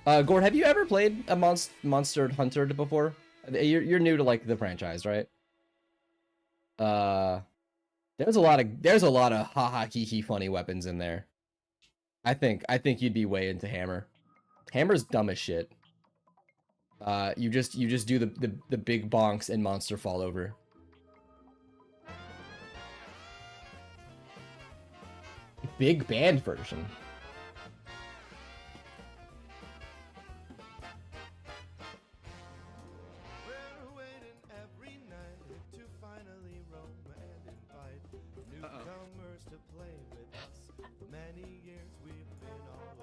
Gord, have you ever played a Monster Hunter before? You're new to like the franchise, right? There's a lot of haha hee hee funny weapons in there. I think you'd be way into Hammer. Hammer's dumb as shit. You just do the big bonks and monster fall over. Big band version. We're waiting every night to finally roam and invite newcomers to play with us. For many years we've been all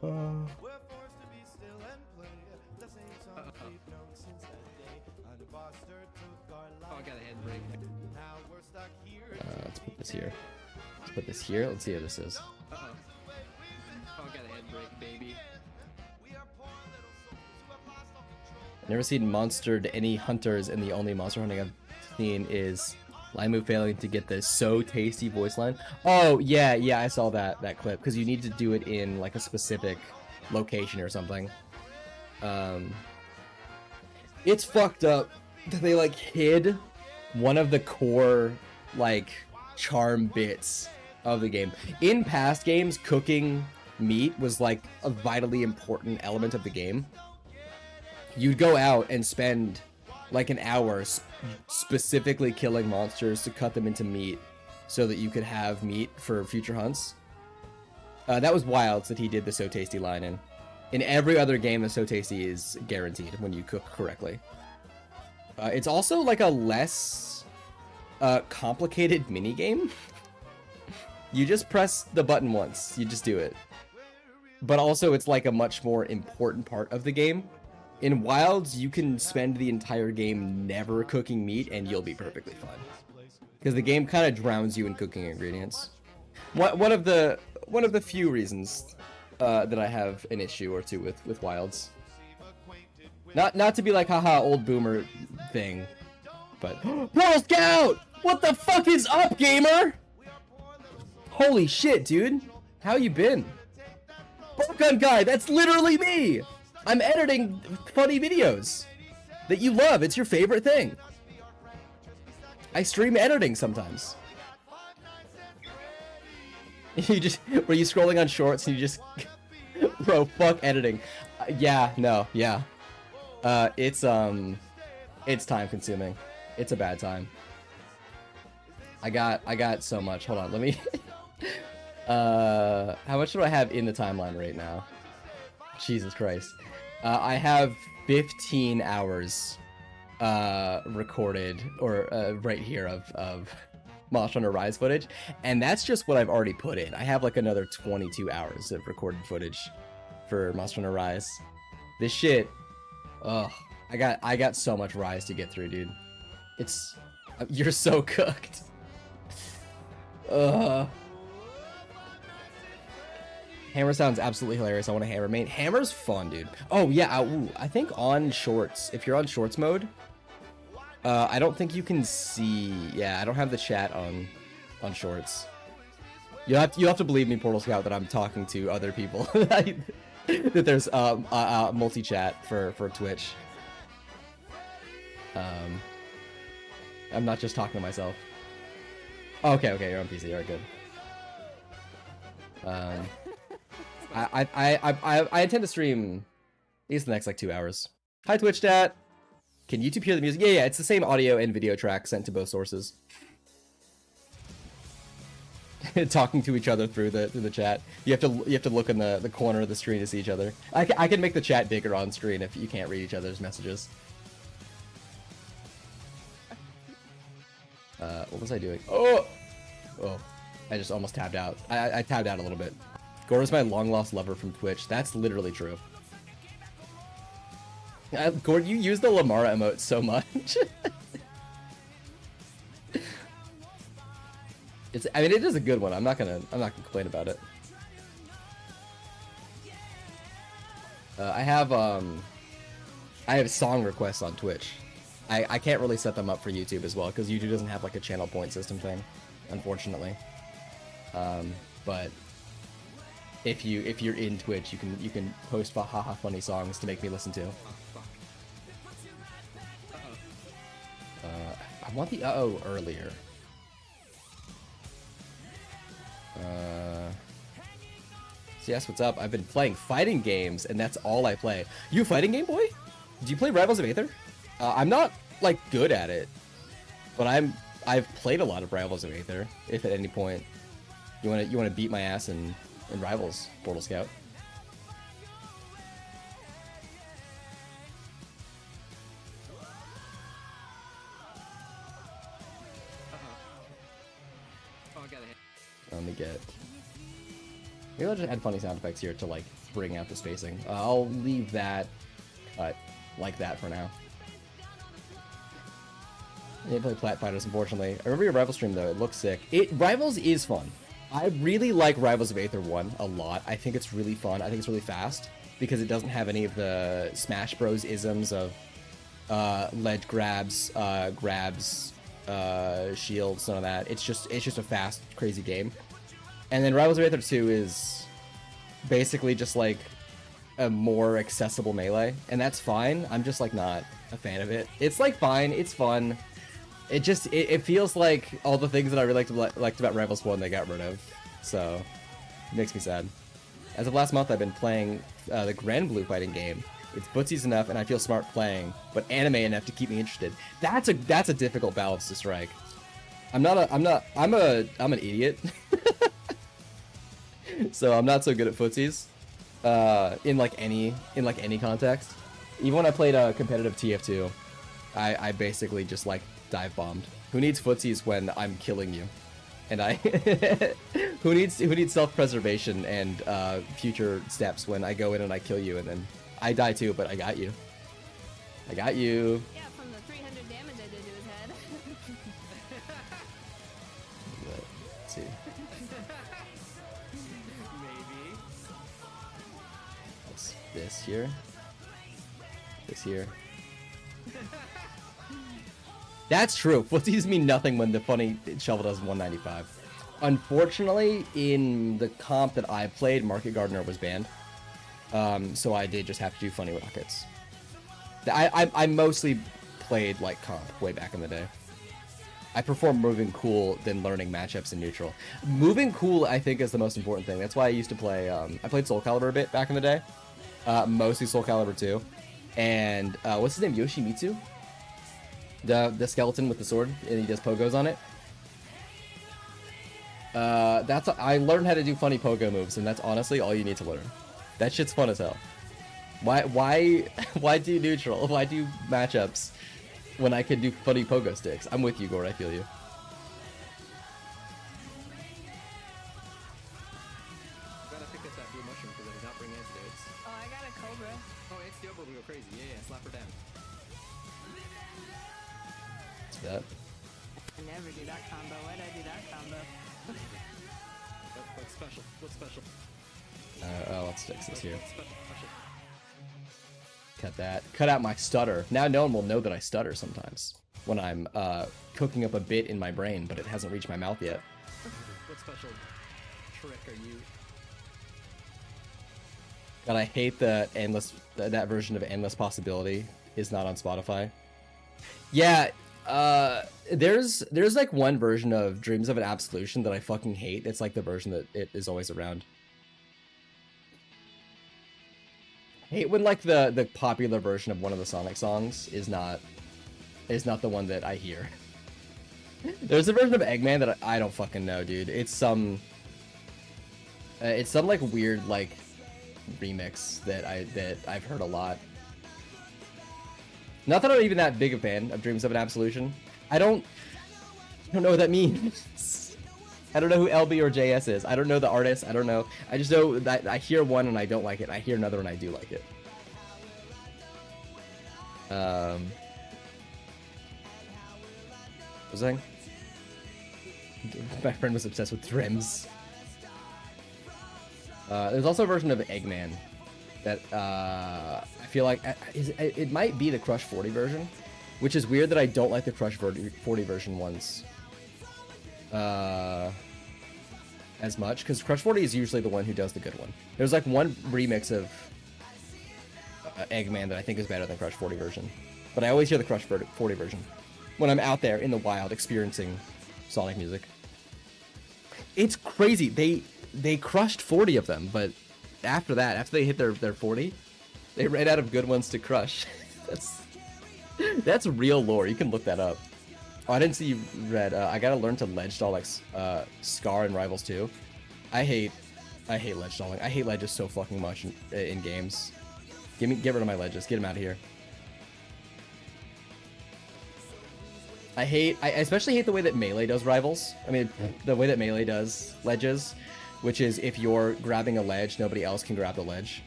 alone. We're forced to be still and play the same song we've known since that day. An imposter took our Oh, I life. got a head break. Now we're stuck here. Let's put this here. Let's put this here. Let's see how this is. Uh-oh. Oh, I got a head break, baby. We are poor little souls who have lost all control. I've never seen monstered any hunters, and the only monster hunting I've seen is Limu failing to get the so tasty voice line. Oh yeah, I saw that clip because you need to do it in like a specific location or something. It's fucked up that they like hid one of the core like charm bits of the game. In past games, cooking meat was like a vitally important element of the game, you'd go out and spend like an hour specifically killing monsters to cut them into meat so that you could have meat for future hunts. That was Wilds that he did the So Tasty line in. In every other game, the So Tasty is guaranteed when you cook correctly. It's also like a less complicated minigame. You just press the button once, you just do it. But also it's like a much more important part of the game. In Wilds, you can spend the entire game never cooking meat and you'll be perfectly fine. Because the game kind of drowns you in cooking ingredients. One of the few reasons that I have an issue or two with Wilds. Not to be like, haha, old boomer thing, but Portal Scout! What the fuck is up, gamer? Holy shit, dude. How you been? Boatgun Guy, that's literally me! I'm editing funny videos that you love. It's your favorite thing. I stream editing sometimes. You just, were you scrolling on shorts and you just, bro, fuck editing. Yeah, no, yeah. It's time consuming. It's a bad time. I got so much. Hold on, let me, how much do I have in the timeline right now? Jesus Christ. I have 15 hours recorded or right here of Monster Hunter Rise footage, and that's just what I've already put in. I have like another 22 hours of recorded footage for Monster Hunter Rise. This shit, ugh, I got so much Rise to get through, dude. It's, you're so cooked. Hammer sounds absolutely hilarious. I want to hammer main. Hammer's fun, dude. Oh yeah, I think on shorts, if you're on shorts mode, I don't think you can see. Yeah, I don't have the chat on shorts. You have to believe me, Portal Scout, that I'm talking to other people. That there's multi-chat for Twitch. I'm not just talking to myself. Okay, you're on PC. Alright, good. I intend to stream at least the next like 2 hours. Hi Twitch chat. Can YouTube hear the music? Yeah, it's the same audio and video track sent to both sources. Talking to each other through the chat. You have to look in the corner of the screen to see each other. I can make the chat bigger on screen if you can't read each other's messages. What was I doing? Oh, I just almost tabbed out. I tabbed out a little bit. Gora's my long-lost lover from Twitch. That's literally true. Gord, you use the Lamara emote so much. I mean, it is a good one. I'm not gonna complain about it. I have song requests on Twitch. I can't really set them up for YouTube as well because YouTube doesn't have like a channel point system thing, unfortunately. But if you're in Twitch, you can post haha funny songs to make me listen to. I want the earlier. CS, what's up? I've been playing fighting games, and that's all I play. You a fighting game boy? Do you play Rivals of Aether? I'm not like good at it, but I've played a lot of Rivals of Aether. If at any point you wanna beat my ass in Rivals, Portal Scout. Let me get. Maybe I'll just add funny sound effects here to like bring out the spacing. I'll leave that cut like that for now. I didn't play Plat Fighters, unfortunately. I remember your Rivals stream though. It looks sick. Rivals is fun. I really like Rivals of Aether 1 a lot. I think it's really fun. I think it's really fast because it doesn't have any of the Smash Bros isms of ledge grabs, shields, none of that. It's just a fast, crazy game. And then Rivals of Aether 2 is basically just like a more accessible melee, and that's fine. I'm just like not a fan of it. It's like fine, it's fun. It feels like all the things that I really liked about Rivals 1 they got rid of, so it makes me sad. As of last month, I've been playing the Grand Blue fighting game. It's footsies enough, and I feel smart playing, but anime enough to keep me interested. That's a difficult balance to strike. I'm an idiot. So I'm not so good at footsies. In any context. Even when I played a competitive TF2, I basically just like dive bombed. Who needs footsies when I'm killing you? And I who needs self-preservation and future steps when I go in and I kill you and then I die too, but I got you. I got you. Yeah, from the 300 damage I did to his head. Let's see. Maybe. That's this here. This here. That's true. Footsies mean nothing when the funny shovel does 195. Unfortunately, in the comp that I played, Market Gardener was banned. So I did just have to do funny rockets. I mostly played like comp way back in the day. I prefer moving cool than learning matchups in neutral. Moving cool, I think, is the most important thing. That's why I used to play. I played Soul Calibur a bit back in the day. Mostly Soul Calibur 2. And what's his name? Yoshimitsu? The skeleton with the sword, and he does pogos on it. I learned how to do funny pogo moves, and that's honestly all you need to learn. That shit's fun as hell. Why do neutral? Why do matchups when I can do funny pogo sticks? I'm with you, Gord. I feel you. Gotta pick up that blue mushroom because I did not bring antidotes. Oh, I got a cobra. Oh, antidote will go crazy. Yeah, slap her down. What's that? I never do that combo. Why'd I do that combo? What's special? What's special? Oh, let's fix this here. What's special? Cut that. Cut out my stutter. Now no one will know that I stutter sometimes when I'm cooking up a bit in my brain, but it hasn't reached my mouth yet. What special trick are you? God, I hate the endless that version of Endless Possibility is not on Spotify. Yeah, there's like one version of Dreams of an Absolution that I fucking hate. It's like the version that it is always around. I hate when like the popular version of one of the Sonic songs is not the one that I hear. There's a version of Eggman that I don't fucking know, dude. It's some like weird like remix that I've heard a lot. Not that I'm even that big a fan of Dreams of an Absolution. I don't know what that means. I don't know who LB or JS is. I don't know the artist. I don't know. I just know that I hear one and I don't like it. I hear another and I do like it. What was I saying? My friend was obsessed with Dreams. There's also a version of Eggman that I feel like it might be the Crush 40 version, which is weird that I don't like the Crush 40 version ones as much, because Crush 40 is usually the one who does the good one. There's like one remix of Eggman that I think is better than Crush 40 version, but I always hear the Crush 40 version when I'm out there in the wild experiencing Sonic music. It's crazy. They crushed 40 of them, but after that, after they hit their 40, they ran out of good ones to crush. That's real lore. You can look that up. Oh, I didn't see you read. I gotta learn to ledge stall like Scar and Rivals 2. I hate ledge stalling. I hate ledges so fucking much in games. Get rid of my ledges. Get them out of here. I especially hate the way that Melee does Rivals. I mean, the way that Melee does ledges, which is if you're grabbing a ledge, nobody else can grab the ledge.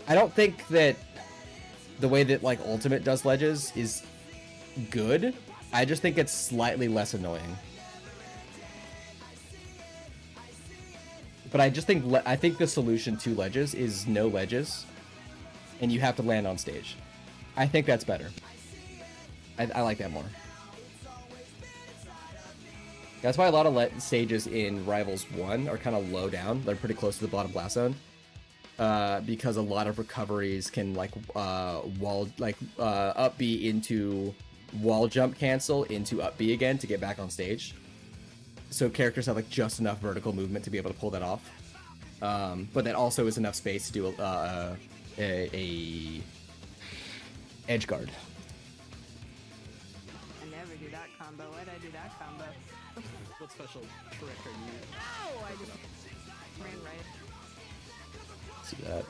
I don't think that the way that like Ultimate does ledges is good. I just think it's slightly less annoying. But I think the solution to ledges is no ledges, and you have to land on stage. I think that's better. I like that more. That's why a lot of stages in Rivals 1 are kind of low down. They're pretty close to the bottom blast zone. Because a lot of recoveries can like up B into wall jump cancel into up B again to get back on stage. So characters have like just enough vertical movement to be able to pull that off. but that also is enough space to do a edge guard. I never do that combo. Why'd I do that combo? What special trick are you? Oh, I just ran right. Let's do that.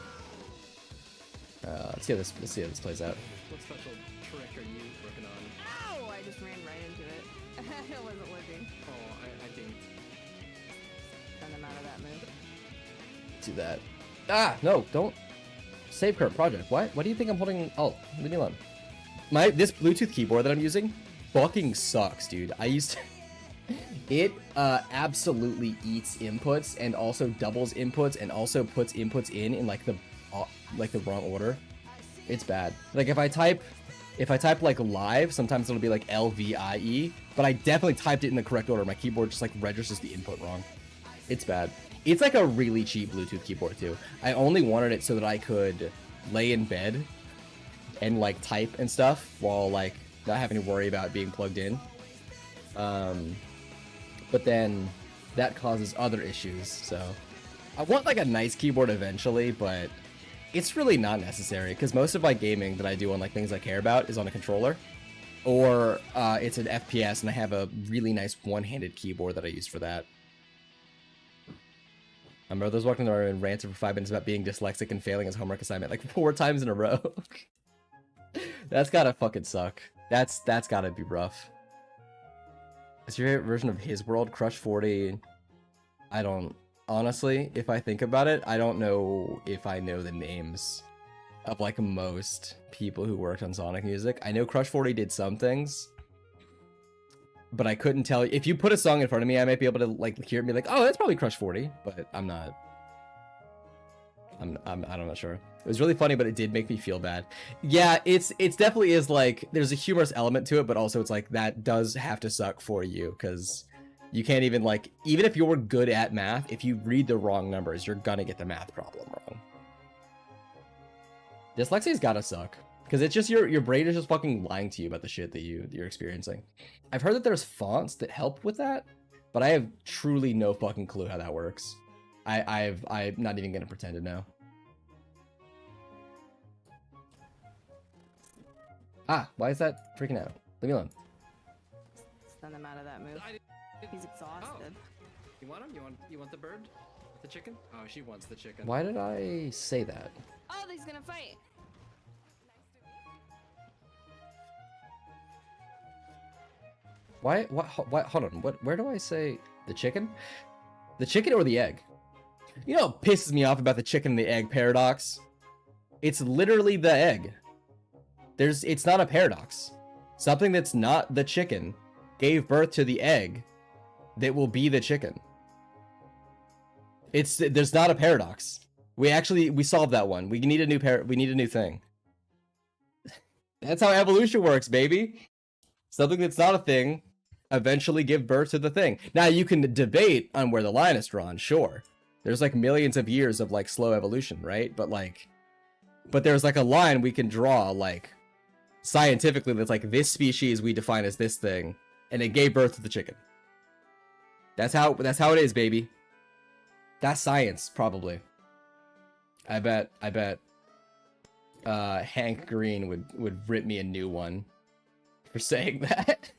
Let's see how this plays out. What special trick are you working on? Oh, I just ran right into it. I wasn't looking. Oh, I didn't. Send them out of that move. Let's do that. Ah, no, don't save current project. What do you think I'm holding? Oh, leave me alone. This Bluetooth keyboard that I'm using fucking sucks, dude. I used to... It absolutely eats inputs and also doubles inputs and also puts inputs in like the wrong order. It's bad. Like if I type like live, sometimes it'll be like LVIE, but I definitely typed it in the correct order. My keyboard just like registers the input wrong. It's bad. It's like a really cheap Bluetooth keyboard too. I only wanted it so that I could lay in bed and like type and stuff while like not having to worry about being plugged in. But then that causes other issues, so I want like a nice keyboard eventually, but it's really not necessary because most of my gaming that I do on like things I care about is on a controller, or it's an FPS and I have a really nice one-handed keyboard that I use for that. My brother's walking around and ranted for 5 minutes about being dyslexic and failing his homework assignment like 4 times in a row. That's gotta fucking suck. That's gotta be rough. Is your favorite version of His World Crush 40? I don't... Honestly, if I think about it, I don't know if I know the names of like most people who worked on Sonic music. I know Crush 40 did some things, but I couldn't tell you. If you put a song in front of me, I might be able to like hear it and be like, oh, that's probably Crush 40, but I'm not sure. It was really funny, but it did make me feel bad. Yeah, it's definitely is like, there's a humorous element to it, but also it's like, that does have to suck for you, because you can't even like, even if you're good at math, if you read the wrong numbers, you're gonna get the math problem wrong. Dyslexia's gotta suck, because it's just your brain is just fucking lying to you about the shit that you're experiencing. I've heard that there's fonts that help with that, but I have truly no fucking clue how that works. I'm not even gonna pretend to know. Ah, why is that freaking out? Leave me alone. Send them out of that move. He's exhausted. You want him? You want the bird? The chicken? Oh, she wants the chicken. Why did I say that? Oh, he's gonna fight. Why? What? Hold on. Where do I say the chicken? The chicken or the egg? You know what pisses me off about the chicken and the egg paradox? It's literally the egg. It's not a paradox. Something that's not the chicken gave birth to the egg that will be the chicken. There's not a paradox. We solved that one. We need a new thing. That's how evolution works, baby. Something that's not a thing eventually give birth to the thing. Now you can debate on where the line is drawn, sure. There's like millions of years of like slow evolution, right? But there's like a line we can draw like scientifically that's like this species we define as this thing, and it gave birth to the chicken. That's how it is, baby. That's science, probably. I bet Hank Green would rip me a new one for saying that.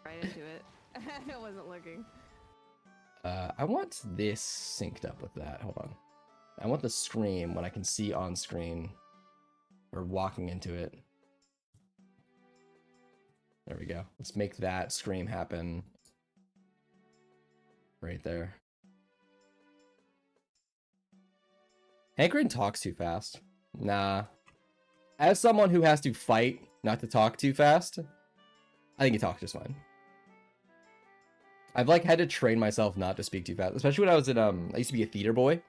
Right into it. I wasn't looking. I want this synced up with that. Hold on. I want the scream when I can see on screen or walking into it. There we go. Let's make that scream happen right there. Hank Green talks too fast. Nah. As someone who has to fight not to talk too fast, I think he talks just fine. I've like had to train myself not to speak too fast, especially when I was in I used to be a theater boy.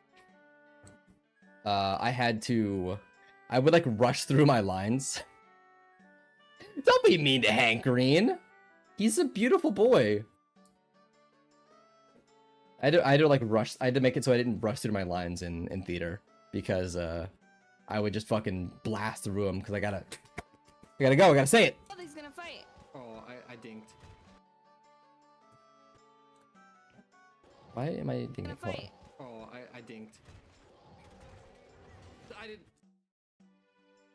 I would like rush through my lines. Don't be mean to Hank Green. He's a beautiful boy. I had to like rush. I had to make it so I didn't rush through my lines in theater because I would just fucking blast through them because I gotta go. I gotta say it. Oh, he's gonna fight. Oh, I dinked. Why am I thinking? Gonna fight. Oh, I dinked. I didn't.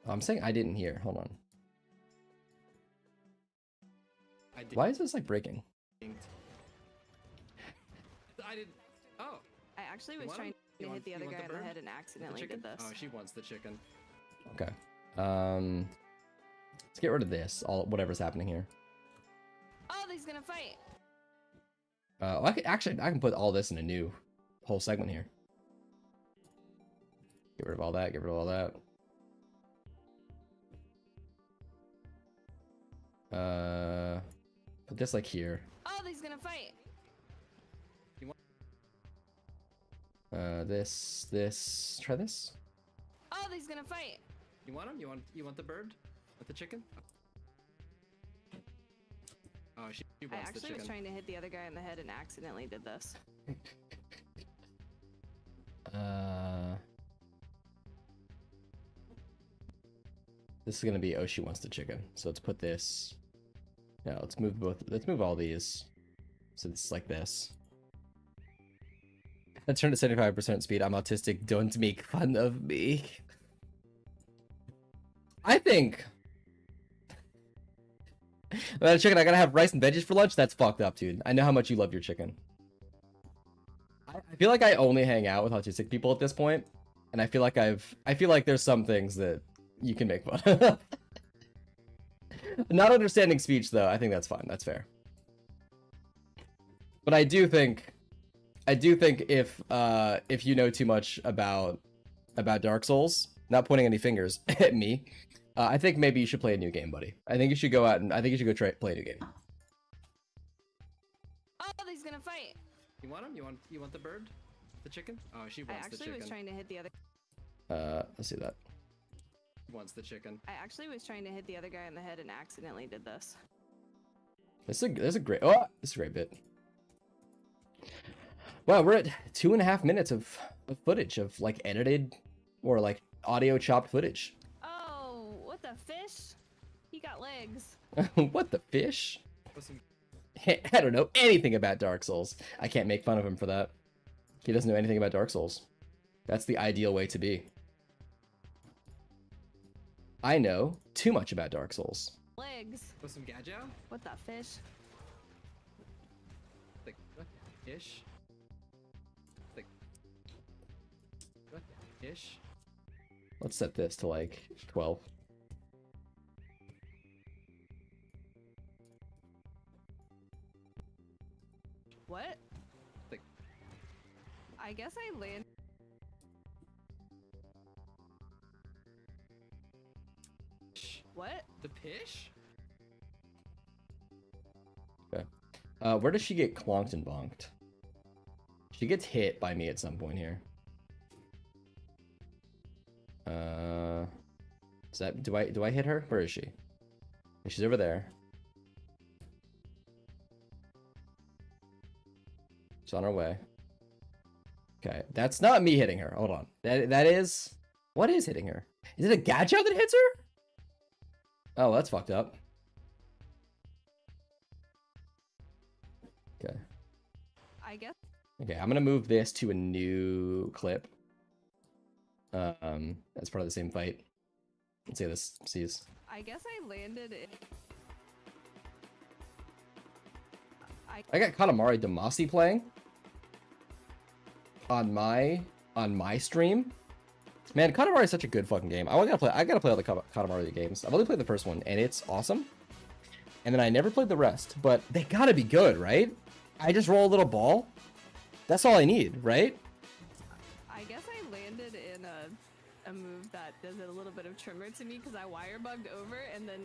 I'm saying I didn't hear. Hold on. I dinked. Why is this like breaking? I didn't. Oh. I actually was want trying him? You to want- hit the you other want guy the in the bird? head and The accidentally chicken? did this. Oh, she wants the chicken. Okay. Let's get rid of this. All whatever's happening here. Oh, he's gonna fight. Well, I can put all this in a new whole segment here. Get rid of all that. Get rid of all that. Put this like here. Oh, he's gonna fight. This. Try this. Oh, he's gonna fight. You want him? You want the bird? With the chicken? Oh, she I wants the actually chicken. was trying to hit the other guy in the head and accidentally did this. This is gonna be oh she wants the chicken. So let's put this. No, let's move both. Let's move all these. So it's like this. Let's turn to 75% speed. I'm autistic. Don't make fun of me. I think. Chicken, I gotta have rice and veggies for lunch. That's fucked up, dude. I know how much you love your chicken. I feel like I only hang out with autistic people at this point, and I feel like there's some things that you can make fun of. Not understanding speech, though, I think that's fine. That's fair. But I do think if you know too much about Dark Souls, not pointing any fingers at me, I think maybe you should play a new game, buddy. I think you should go out and play a new game. Oh, he's gonna fight. You want him? You want the bird? The chicken? Oh, she I wants the actually chicken. was trying to hit the other. Let's see that. She wants the chicken. I actually was trying to hit the other guy in the head and accidentally did this. This is a great bit. Wow, we're at 2.5 minutes of footage of like edited or like audio chopped footage. Oh, what the fish? He got legs. What the fish? With some- I don't know anything about Dark Souls. I can't make fun of him for that. He doesn't know anything about Dark Souls. That's the ideal way to be. I know too much about Dark Souls. Legs. With some gajao? What the fish? Like, what? Ish? Like, what? Ish? Let's set this to like 12. What? Like, I guess I land. Shh. What? The pish? Where does she get clonked and bonked? She gets hit by me at some point here. Is that do I hit her? Where is she? She's over there. She's on her way. Okay, that's not me hitting her. Hold on. That is what is hitting her? Is it a Gacho that hits her? Oh, that's fucked up. Okay. I guess. Okay, I'm gonna move this to a new clip. As part of the same fight. Let's see how this sees. I guess I landed in. I got Katamari Damacy playing on my stream. Man, Katamari is such a good fucking game. I gotta play all the Katamari games. I've only played the first one, and it's awesome. And then I never played the rest, but they gotta be good, right? I just roll a little ball. That's all I need, right? I guess I landed in a move that does a little bit of trimmer to me because I wire bugged over and then.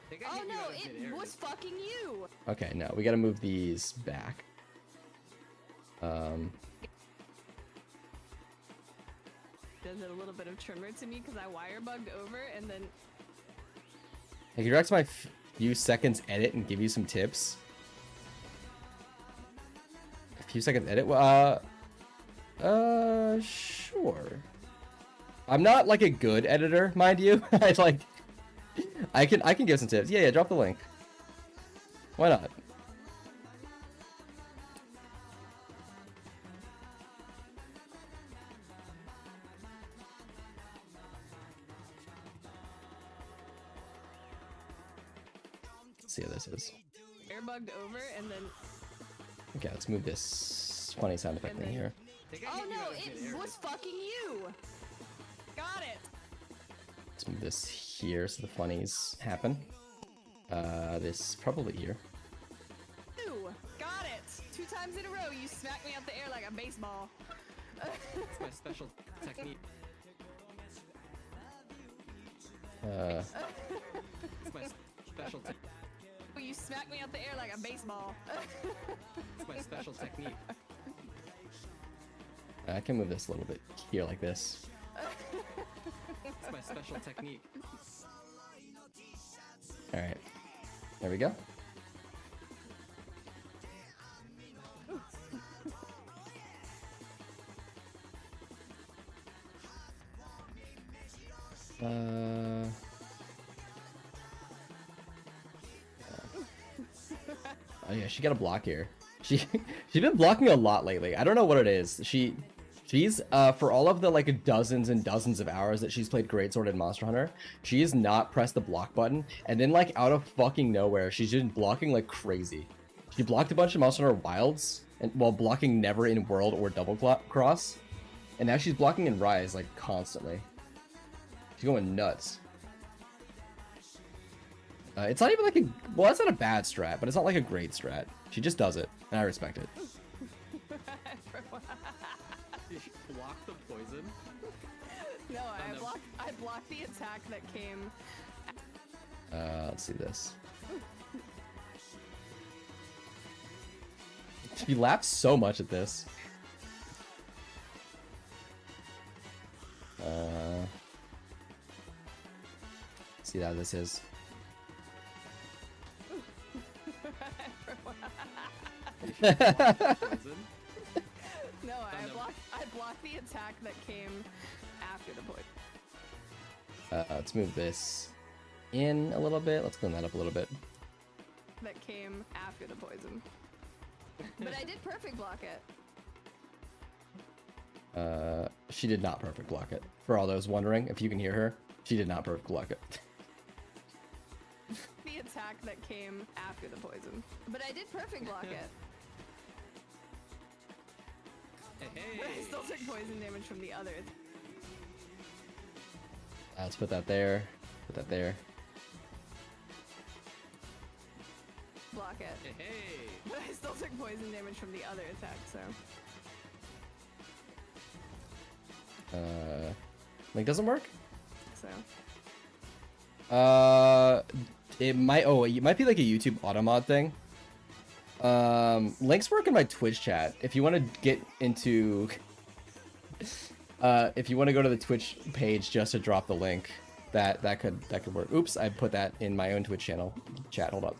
I think I Oh hit you no! out of It midair. was fucking you. Okay, no, we gotta move these back. Does a little bit of trimmer to me because I wire bugged over and then. Hey, can you direct my few seconds edit and give you some tips? A few seconds edit? Sure. I'm not like a good editor, mind you. I can give some tips. Yeah, drop the link. Why not? is. Airbugged over and then. Okay, let's move this funny sound effect And thing then- here. Think I Oh hit you no, out of it midair, was fucking you! Got it! Let's move this here so the funnies happen. This probably here. Ew, got it! 2 times in a row, you smacked me out the air like a baseball. It's my special technique. It's my special You smacked me out the air like a baseball. it's my special technique. I can move this a little bit here like this. It's my special technique. All right, there we go. Oh yeah, she got a block here. She's been blocking a lot lately. I don't know what it is. She's for all of the like dozens and dozens of hours that she's played Greatsword and Monster Hunter, she has not pressed the block button, and then like out of fucking nowhere, she's just blocking like crazy. She blocked a bunch of Monster Hunter Wilds, and while blocking never in World or Double Cross, and now she's blocking in Rise like constantly. She's going nuts. It's not even like a well, it's not a bad strat, but it's not like a great strat. She just does it, and I respect it. You block the poison. No, no. I blocked the attack that came. Let's see this. She laughs so much at this. See how this is. Poison. No, I no. blocked the attack that came after the point. Let's move this in a little bit. Let's clean that up a little bit. That came after the poison. But I did perfect block it. She did not perfect block it. For all those wondering, if you can hear her, she did not perfect block it. The attack that came after the poison. But I did perfect block it. Hey, But I hey. still took poison damage from the other. Let's put that there. Put that there. Block it. Hey, hey. But I still took poison damage from the other attack, so. Link doesn't work? So. It might. Oh, it might be like a YouTube automod thing. Links work in my Twitch chat. If you want to get into, if you want to go to the Twitch page just to drop the link, that could work. Oops, I put that in my own Twitch channel chat. Hold up.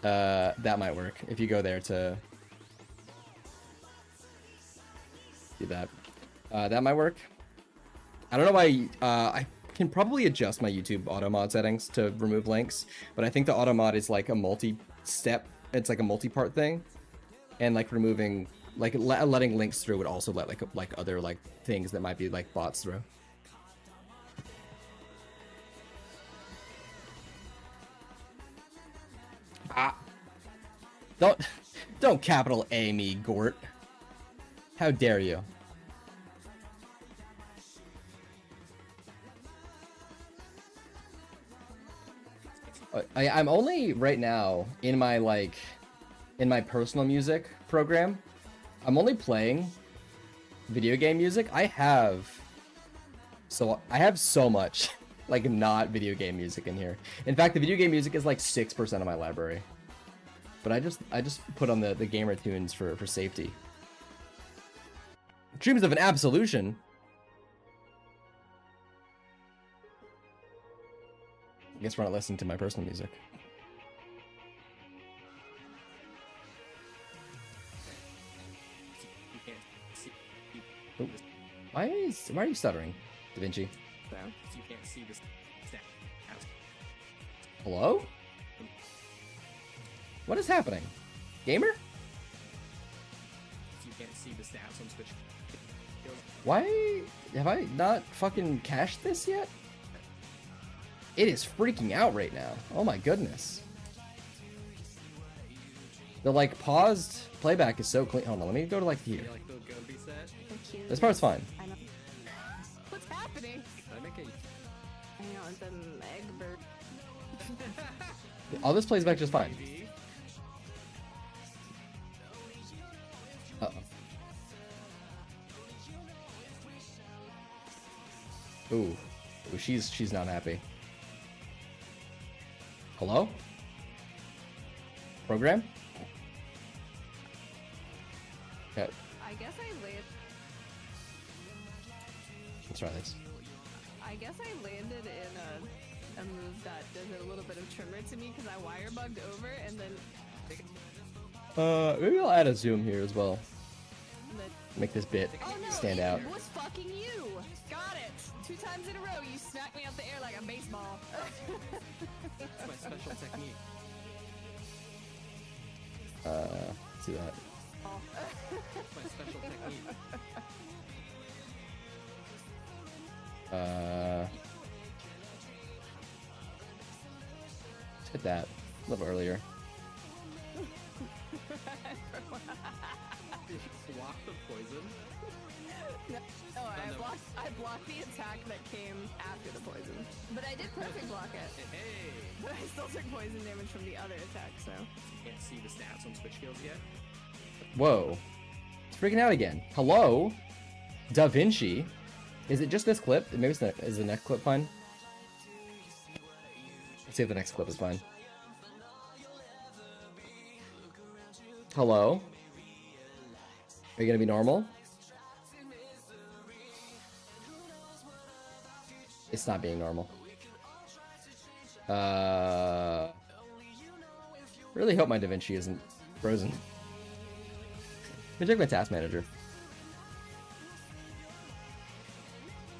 That might work if you go there to do that. That might work. I don't know why. I can probably adjust my YouTube automod settings to remove links, but I think the automod is like a multi-step. It's like a multi-part thing, and like removing, like letting links through would also let like other like things that might be like bots through. Ah! Don't capital A me, Gort. How dare you? I'm only right now in my personal music program. I'm only playing video game music. I have so much like not video game music in here. In fact, the video game music is like 6% of my library. But I just put on the gamer tunes for safety. Dreams of an Absolution. I guess we're not listening to my personal music. You can't see. Oh. Why are you stuttering, Da Vinci? So. You can't see this stat. Hello? What is happening? Gamer? You can't see the stats on Switch. Why have I not fucking cached this yet? It is freaking out right now. Oh my goodness. The like paused playback is so clean. Hold on, let me go to like here. You like the Gobi set? They're cute. This part's fine. I know. What's happening? I make a Hang on, it's an egg bird. All this plays back just fine. baby. Uh-oh. Ooh. Ooh, she's not happy. Hello? Program? Yeah, I guess I let's try this. landed in a move that does a little bit of trimmer to me because I wire bugged over and then Maybe I'll add a zoom here as well. the Make this bit oh no, stand it out. was fucking you. Got it. 2 times in a row, you smacked me out the air like a baseball. That's my special technique. Let's do that. That's my special technique. Let's hit that a little earlier. Did you block the poison? No, I blocked the attack that came after the poison. But I did perfect block it. Hey! But I still took poison damage from the other attack, so. Can't see the stats on Switch skills yet. Whoa. It's freaking out again. Hello? Da Vinci? Is it just this clip? Maybe it's is the next clip fine? Let's see if the next clip is fine. Hello? Are you gonna be normal? It's not being normal. Really hope my Da Vinci isn't frozen. Let me check my task manager.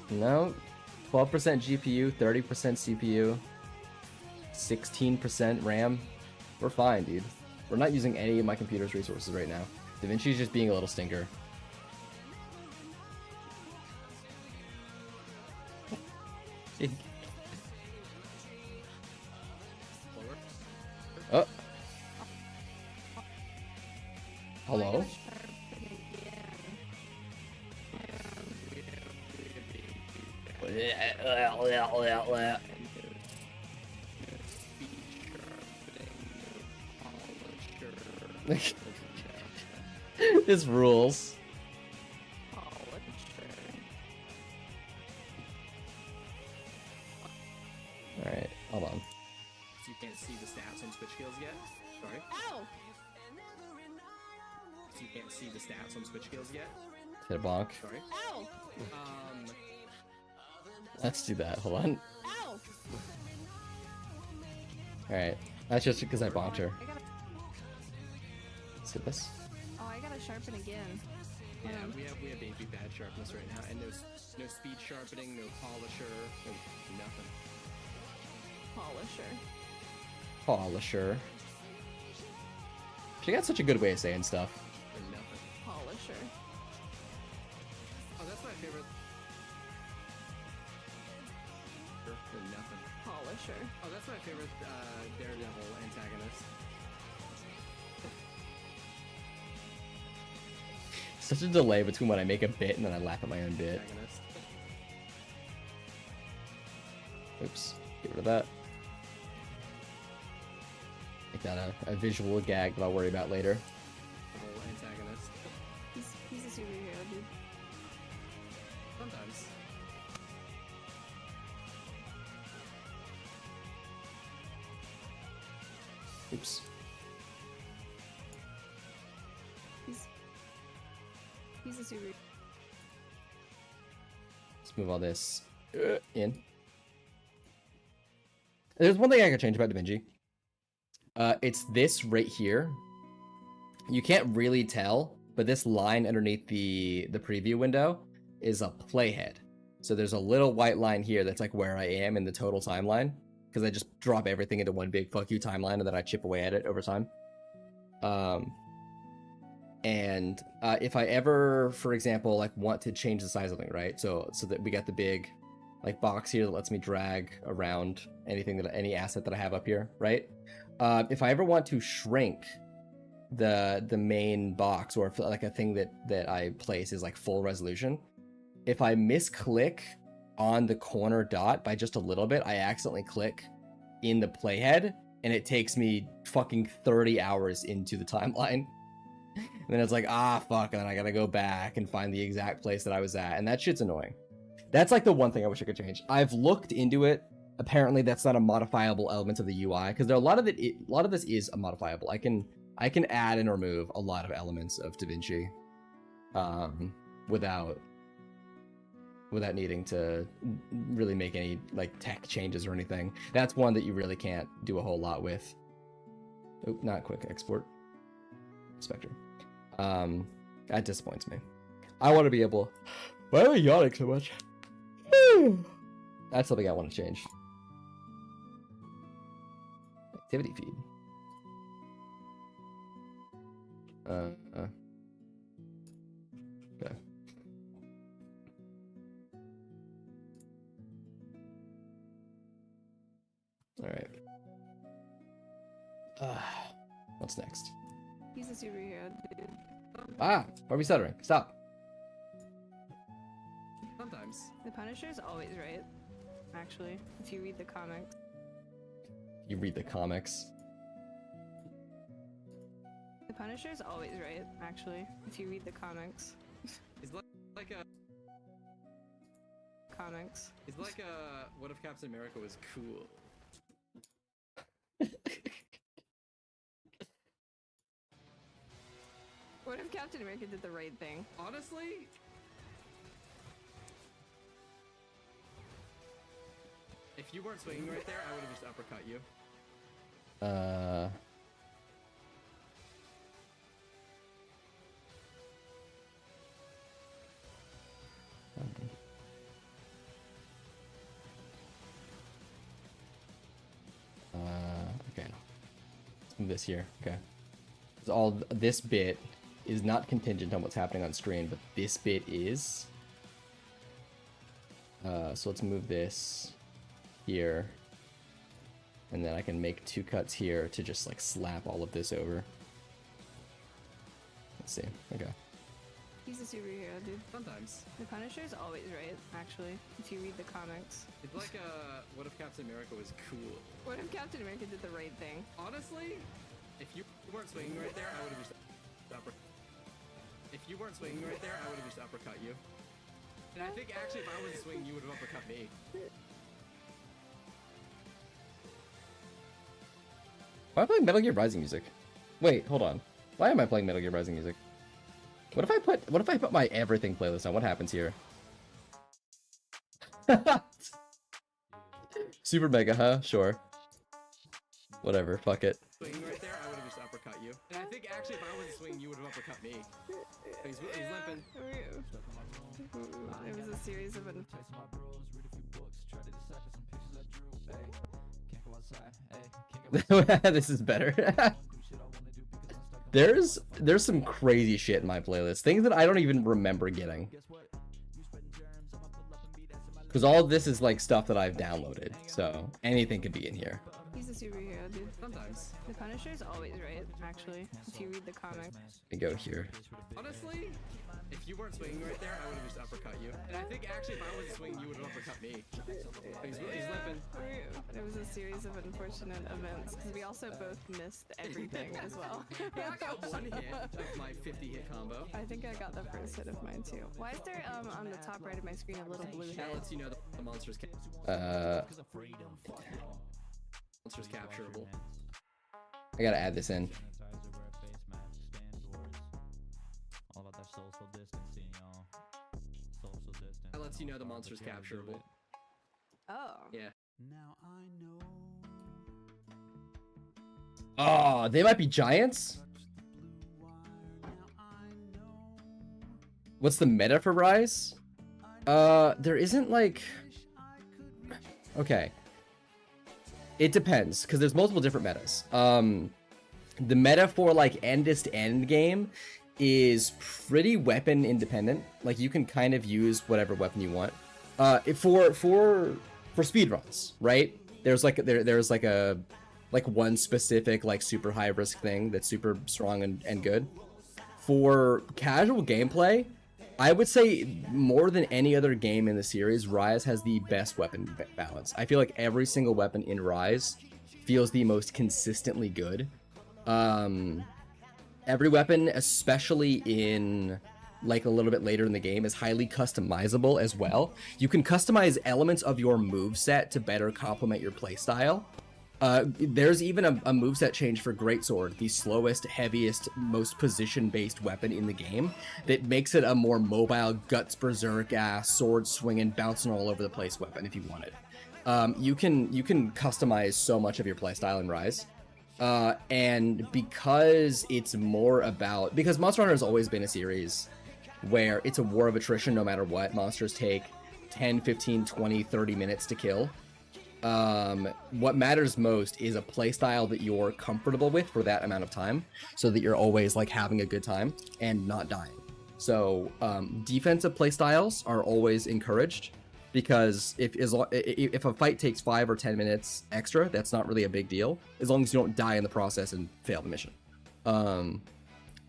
No. 12% GPU, 30% CPU, 16% RAM. We're fine, dude. We're not using any of my computer's resources right now. Da Vinci's just being a little stinker. Lower. Oh. Hello? This rules. Alright, hold on. So you can't see the stats on Switch skills yet? Sorry. Ow! So you can't see the stats on Switch skills yet? Hit a bonk. Sorry. Ow! Let's do that. Hold on. Ow! Alright. That's just because I bonked her. I gotta. Let's hit this. Oh, I gotta sharpen again. Yeah, we have baby bad sharpness right now, and no speed sharpening, no polisher, no nothing. Polisher. Polisher. She got such a good way of saying stuff. Or nothing. Polisher. Oh, that's my favorite. Or nothing. Polisher. Oh, that's my favorite Daredevil antagonist. Such a delay between when I make a bit and then I laugh at my own bit. Antagonist. Oops. Get rid of that. Make that a visual gag that I'll worry about later. Daredevil antagonist. He's a superhero, dude. Sometimes. Oops. He's a superhero. Let's move all this in. There's one thing I could change about Da Vinci. It's this right here. You can't really tell, but this line underneath the preview window is a playhead. So there's a little white line here that's like where I am in the total timeline, because I just drop everything into one big fuck you timeline and then I chip away at it over time. If I ever, for example, like want to change the size of something, right? So that we got the big like box here that lets me drag around any asset that I have up here, right? If I ever want to shrink the main box, or if like a thing that I place is like full resolution, if I misclick on the corner dot by just a little bit, I accidentally click in the playhead, and it takes me fucking 30 hours into the timeline. And then it's like, fuck, and then I gotta go back and find the exact place that I was at, and that shit's annoying. That's like the one thing I wish I could change. I've looked into it. Apparently that's not a modifiable element of the UI, because there are a lot of this is a modifiable. I can add and remove a lot of elements of DaVinci without needing to really make any like tech changes or anything. That's one that you really can't do a whole lot with. Oh, not quick export. Spectre. That disappoints me. I want to be able... Why am I yawning so much? That's something I want to change. Activity feed. Okay. All right. What's next? He's a superhero, dude. Why are we stuttering? Stop. Sometimes. The Punisher's always right, actually, if you read the comics. You read the comics. The Punisher's always right, actually, if you read the comics. He's like a... Comics. He's like a... What if Captain America was cool? What if Captain America did the right thing? Honestly? If you weren't swinging right there, I would have just uppercut you. Okay. Let's move this here. Okay. So this bit is not contingent on what's happening on screen, but this bit is. So let's move this here, and then I can make 2 cuts here to just like slap all of this over. Let's see. Okay. He's a superhero, dude. Sometimes. The Punisher's always right, actually, if you read the comics. It's like a... What if Captain America was cool? What if Captain America did the right thing? Honestly? If you weren't swinging right there, I would have just If you weren't swinging right there, I would have just uppercut you. And I think actually if I wasn't swinging, you would have uppercut me. Why am I playing Metal Gear Rising music? Wait, hold on. Why am I playing Metal Gear Rising music? What if I put my everything playlist on? What happens here? Super Mega, huh? Sure. Whatever, fuck it. Swinging right there, I would have just uppercut you. And I think actually if I wasn't swinging, you would have uppercut me. He's limping. It was a series of This is better. There's some crazy shit in my playlist. Things that I don't even remember getting. Because all of this is like stuff that I've downloaded. So anything could be in here. He's a superhero, dude. Sometimes. The Punisher's always right, actually, if you read the comics. I go here. Honestly, if you weren't swinging right there, I would have just uppercut you. And I think actually if I wasn't swinging, you would have uppercut me. He's limping. It was a series of unfortunate events, because we also both missed everything as well. I got 1 hit of my 50-hit combo. I think I got the first hit of mine too. Why is there on the top right of my screen a little blue That head? lets you know that the monster's monster's capturable. I gotta add this in. That lets you know the monster's capturable. Oh. Yeah. Oh, they might be giants? What's the meta for Rise? There isn't like... Okay. It depends, because there's multiple different metas. The meta for like endest end game is pretty weapon independent. Like you can kind of use whatever weapon you want. For speedruns, right? There's like one specific like super high risk thing that's super strong and good. For casual gameplay, I would say more than any other game in the series, Rise has the best weapon balance. I feel like every single weapon in Rise feels the most consistently good. Every weapon, especially in like a little bit later in the game, is highly customizable as well. You can customize elements of your moveset to better complement your playstyle. There's even a moveset change for Greatsword, the slowest, heaviest, most position-based weapon in the game, that makes it a more mobile, guts berserk ass, sword swinging, bouncing all over the place weapon if you want it. You can customize so much of your playstyle in Rise. And because it's more about... Because Monster Hunter has always been a series where it's a war of attrition no matter what. Monsters take 10, 15, 20, 30 minutes to kill. What matters most is a playstyle that you're comfortable with for that amount of time, so that you're always like having a good time and not dying. So defensive playstyles are always encouraged, because if a fight takes 5 or 10 minutes extra, that's not really a big deal, as long as you don't die in the process and fail the mission.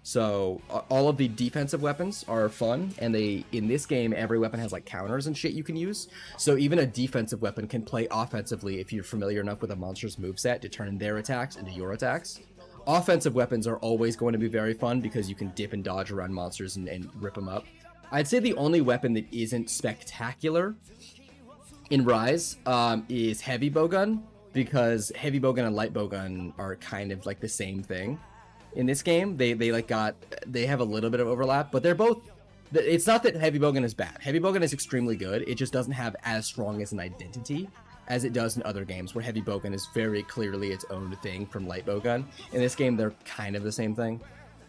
So all of the defensive weapons are fun, and in this game, every weapon has like counters and shit you can use. So even a defensive weapon can play offensively if you're familiar enough with a monster's moveset to turn their attacks into your attacks. Offensive weapons are always going to be very fun because you can dip and dodge around monsters and rip them up. I'd say the only weapon that isn't spectacular in Rise is Heavy Bowgun, because Heavy Bowgun and Light Bowgun are kind of like the same thing. In this game, they have a little bit of overlap, but they're both... It's not that Heavy Bowgun is bad. Heavy Bowgun is extremely good. It just doesn't have as strong as an identity as it does in other games, where Heavy Bowgun is very clearly its own thing from Light Bowgun. In this game, they're kind of the same thing.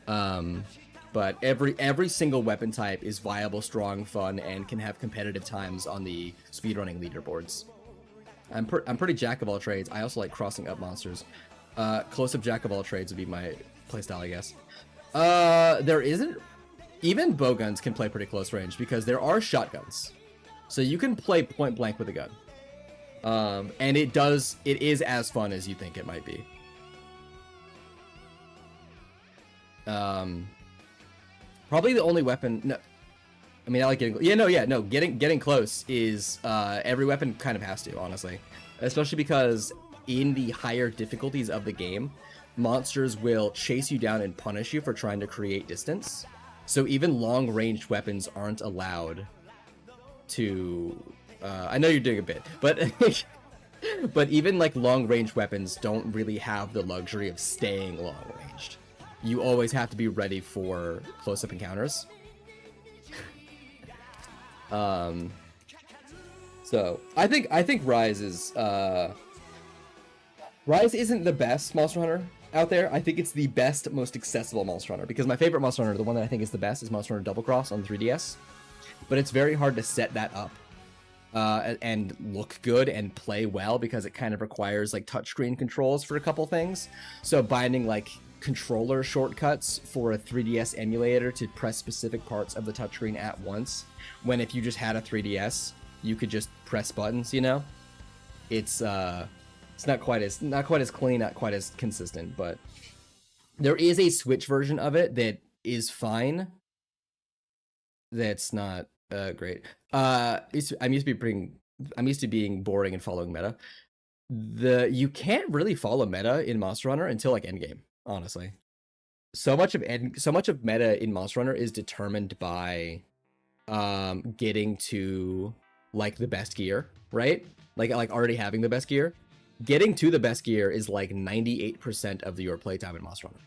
But every single weapon type is viable, strong, fun, and can have competitive times on the speedrunning leaderboards. I'm pretty jack of all trades. I also like crossing up monsters. Close-up jack of all trades would be my playstyle, I guess. There isn't... Even bowguns can play pretty close range, because there are shotguns. So you can play point blank with a gun. And it is as fun as you think it might be. Probably the only weapon... No, I mean, I like getting... Getting close is... every weapon kind of has to, honestly. Especially because in the higher difficulties of the game, monsters will chase you down and punish you for trying to create distance. So even long-ranged weapons aren't allowed to... I know you're doing a bit, but... but even like long-range weapons don't really have the luxury of staying long-ranged. You always have to be ready for close-up encounters. So I think Rise is Rise isn't the best Monster Hunter out there. I think it's the best, most accessible Monster Hunter, because my favorite Monster Hunter, the one that I think is the best, is Monster Hunter Double Cross on the 3DS. But it's very hard to set that up and look good and play well, because it kind of requires like touchscreen controls for a couple things. So binding like controller shortcuts for a 3DS emulator to press specific parts of the touchscreen at once, when if you just had a 3DS, you could just press buttons, you know? It's not quite as clean, not quite as consistent, but there is a Switch version of it that is fine. That's not great. I'm used to being boring and following meta. You can't really follow meta in Monster Hunter until like endgame, honestly. So much of meta in Monster Hunter is determined by getting to like the best gear, right? Like already having the best gear. Getting to the best gear is like 98% of your playtime in Monster Hunter.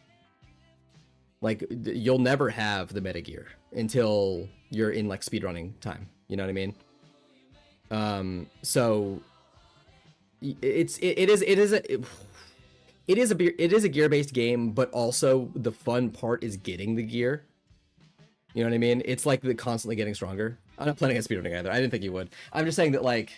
Like, you'll never have the meta gear until you're in like speedrunning time. You know what I mean? So it is a gear-based game, but also the fun part is getting the gear. You know what I mean? It's like the constantly getting stronger. I'm not planning on speedrunning either. I didn't think you would. I'm just saying that like,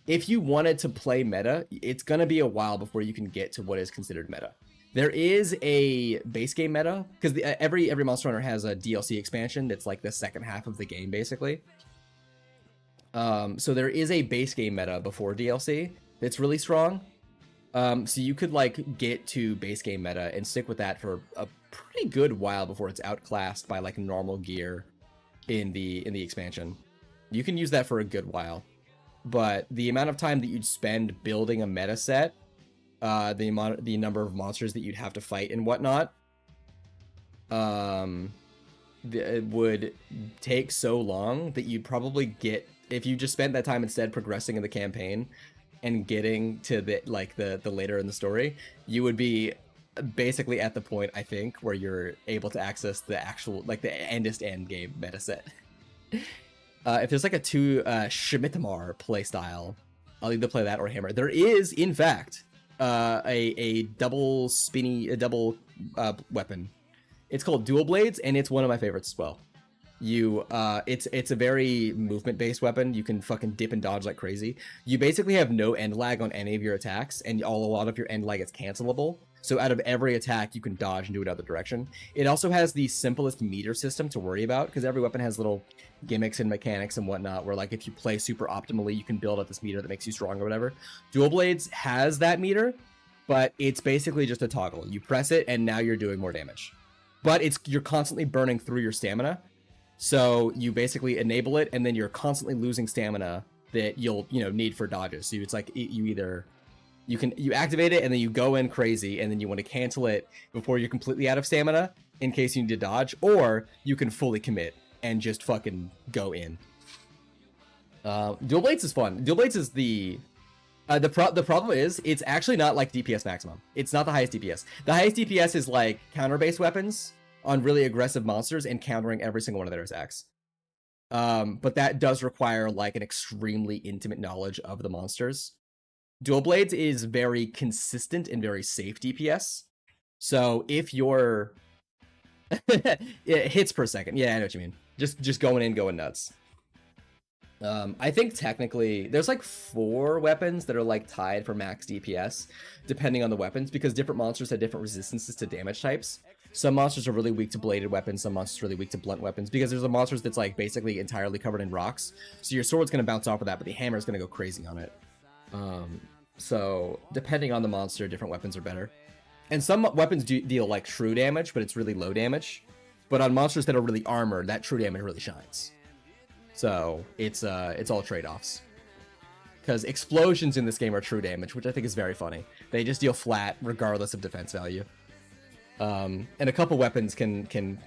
if you wanted to play meta, it's gonna be a while before you can get to what is considered meta. There is a base game meta, because every Monster Hunter has a DLC expansion that's like the second half of the game, basically. So there is a base game meta before DLC that's really strong. So you could like get to base game meta and stick with that for a pretty good while before it's outclassed by like normal gear in the expansion. You can use that for a good while, but the amount of time that you'd spend building a meta set, the number of monsters that you'd have to fight and whatnot, it would take so long that you'd probably get, if you just spent that time instead progressing in the campaign and getting to the later in the story, you would be basically at the point, I think, where you're able to access the actual like the endest end game meta set. If there's like a Shimitamar playstyle, I'll either play that or Hammer. There is, in fact, a double weapon. It's called Dual Blades, and it's one of my favorites as well. It's a very movement-based weapon. You can fucking dip and dodge like crazy. You basically have no end lag on any of your attacks, and a lot of your end lag is cancelable. So out of every attack, you can dodge and do another direction. It also has the simplest meter system to worry about, because every weapon has little gimmicks and mechanics and whatnot, where like if you play super optimally, you can build up this meter that makes you strong or whatever. Dual Blades has that meter, but it's basically just a toggle. You press it, and now you're doing more damage. But you're constantly burning through your stamina. So you basically enable it, and then you're constantly losing stamina that you'll need for dodges. So it's like you activate it, and then you go in crazy, and then you want to cancel it before you're completely out of stamina in case you need to dodge, or you can fully commit and just fucking go in. Dual Blades is fun. Dual Blades is the problem is it's actually not like DPS maximum. It's not the highest DPS. The highest DPS is like counter-based weapons on really aggressive monsters and countering every single one of their attacks. But that does require like an extremely intimate knowledge of the monsters. Dual Blades is very consistent and very safe DPS. So if you're hits per second, yeah, I know what you mean. Just going in, going nuts. I think technically there's like 4 weapons that are like tied for max DPS, depending on the weapons, because different monsters have different resistances to damage types. Some monsters are really weak to bladed weapons, some monsters are really weak to blunt weapons, because there's a monster that's like basically entirely covered in rocks. So your sword's gonna bounce off of that, but the hammer's gonna go crazy on it. So depending on the monster, different weapons are better. And some weapons do deal like true damage, but it's really low damage. But on monsters that are really armored, that true damage really shines. So it's all trade-offs. Because explosions in this game are true damage, which I think is very funny. They just deal flat regardless of defense value. And a couple weapons can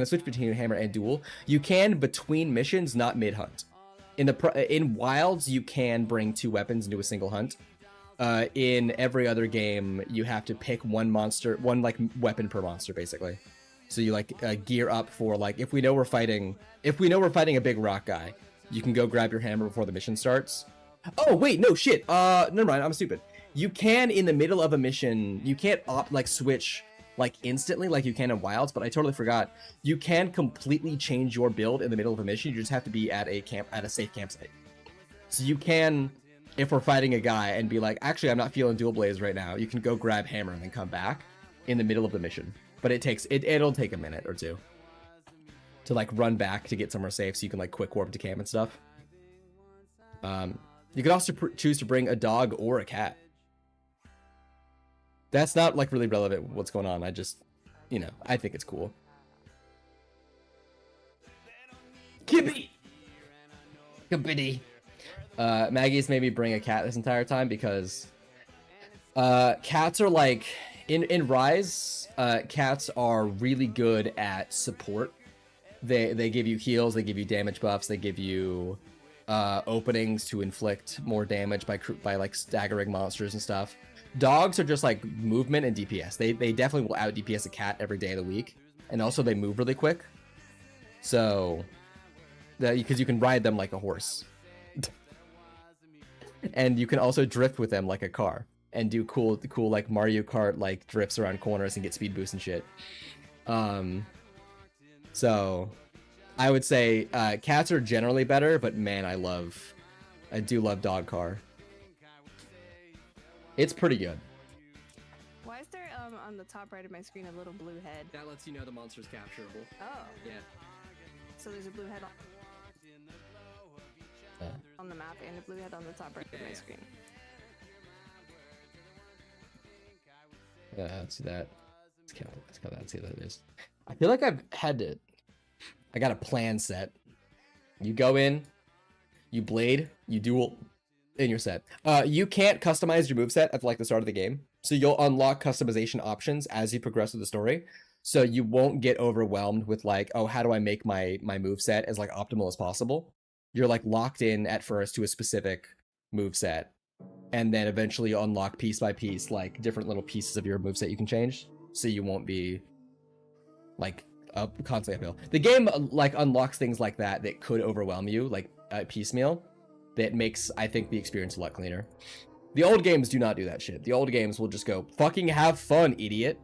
switch between hammer and dual. You can between missions, not mid-hunt. In Wilds, you can bring 2 weapons into a single hunt. In every other game, you have to pick one like weapon per monster, basically. So you like gear up for like if we know we're fighting a big rock guy, you can go grab your hammer before the mission starts. Oh wait, no shit. Never mind, I'm stupid. You can in the middle of a mission, you can't switch like instantly like you can in Wilds, but I totally forgot. You can completely change your build in the middle of a mission. You just have to be at a safe campsite. So you can, if we're fighting a guy and be like, actually I'm not feeling Dual Blades right now, you can go grab hammer and then come back in the middle of the mission. But it'll take a minute or 2 to like run back to get somewhere safe, so you can like quick warp to camp and stuff. You could also choose to bring a dog or a cat. That's not like really relevant what's going on. I just, I think it's cool. Kibbity! Maggie's made me bring a cat this entire time because cats are like in Rise, cats are really good at support. They give you heals, they give you damage buffs, they give you openings to inflict more damage by like staggering monsters and stuff. Dogs are just like movement and DPS. They definitely will out DPS a cat every day of the week, and also they move really quick. So, because you can ride them like a horse, and you can also drift with them like a car, and do cool like Mario Kart like drifts around corners and get speed boosts and shit. So, I would say cats are generally better, but man, I do love Dog Car. It's pretty good. Why is there on the top right of my screen a little blue head? That lets you know the monster's capturable. Oh. Yeah. So there's a blue head on. on the map and a blue head on the top right of my screen. Let's see that. Let's count that and see what it is. I feel like I got a plan set. You go in, you blade, you duel, and you're set. You can't customize your moveset at like the start of the game. So you'll unlock customization options as you progress through the story. So you won't get overwhelmed with like, oh, how do I make my moveset as like optimal as possible? You're like locked in at first to a specific moveset. And then eventually you unlock piece by piece, like different little pieces of your moveset you can change. So you won't be like constantly uphill. The game like unlocks things like that could overwhelm you, like piecemeal. That makes, I think, the experience a lot cleaner. The old games do not do that shit. The old games will just go, fucking have fun, idiot.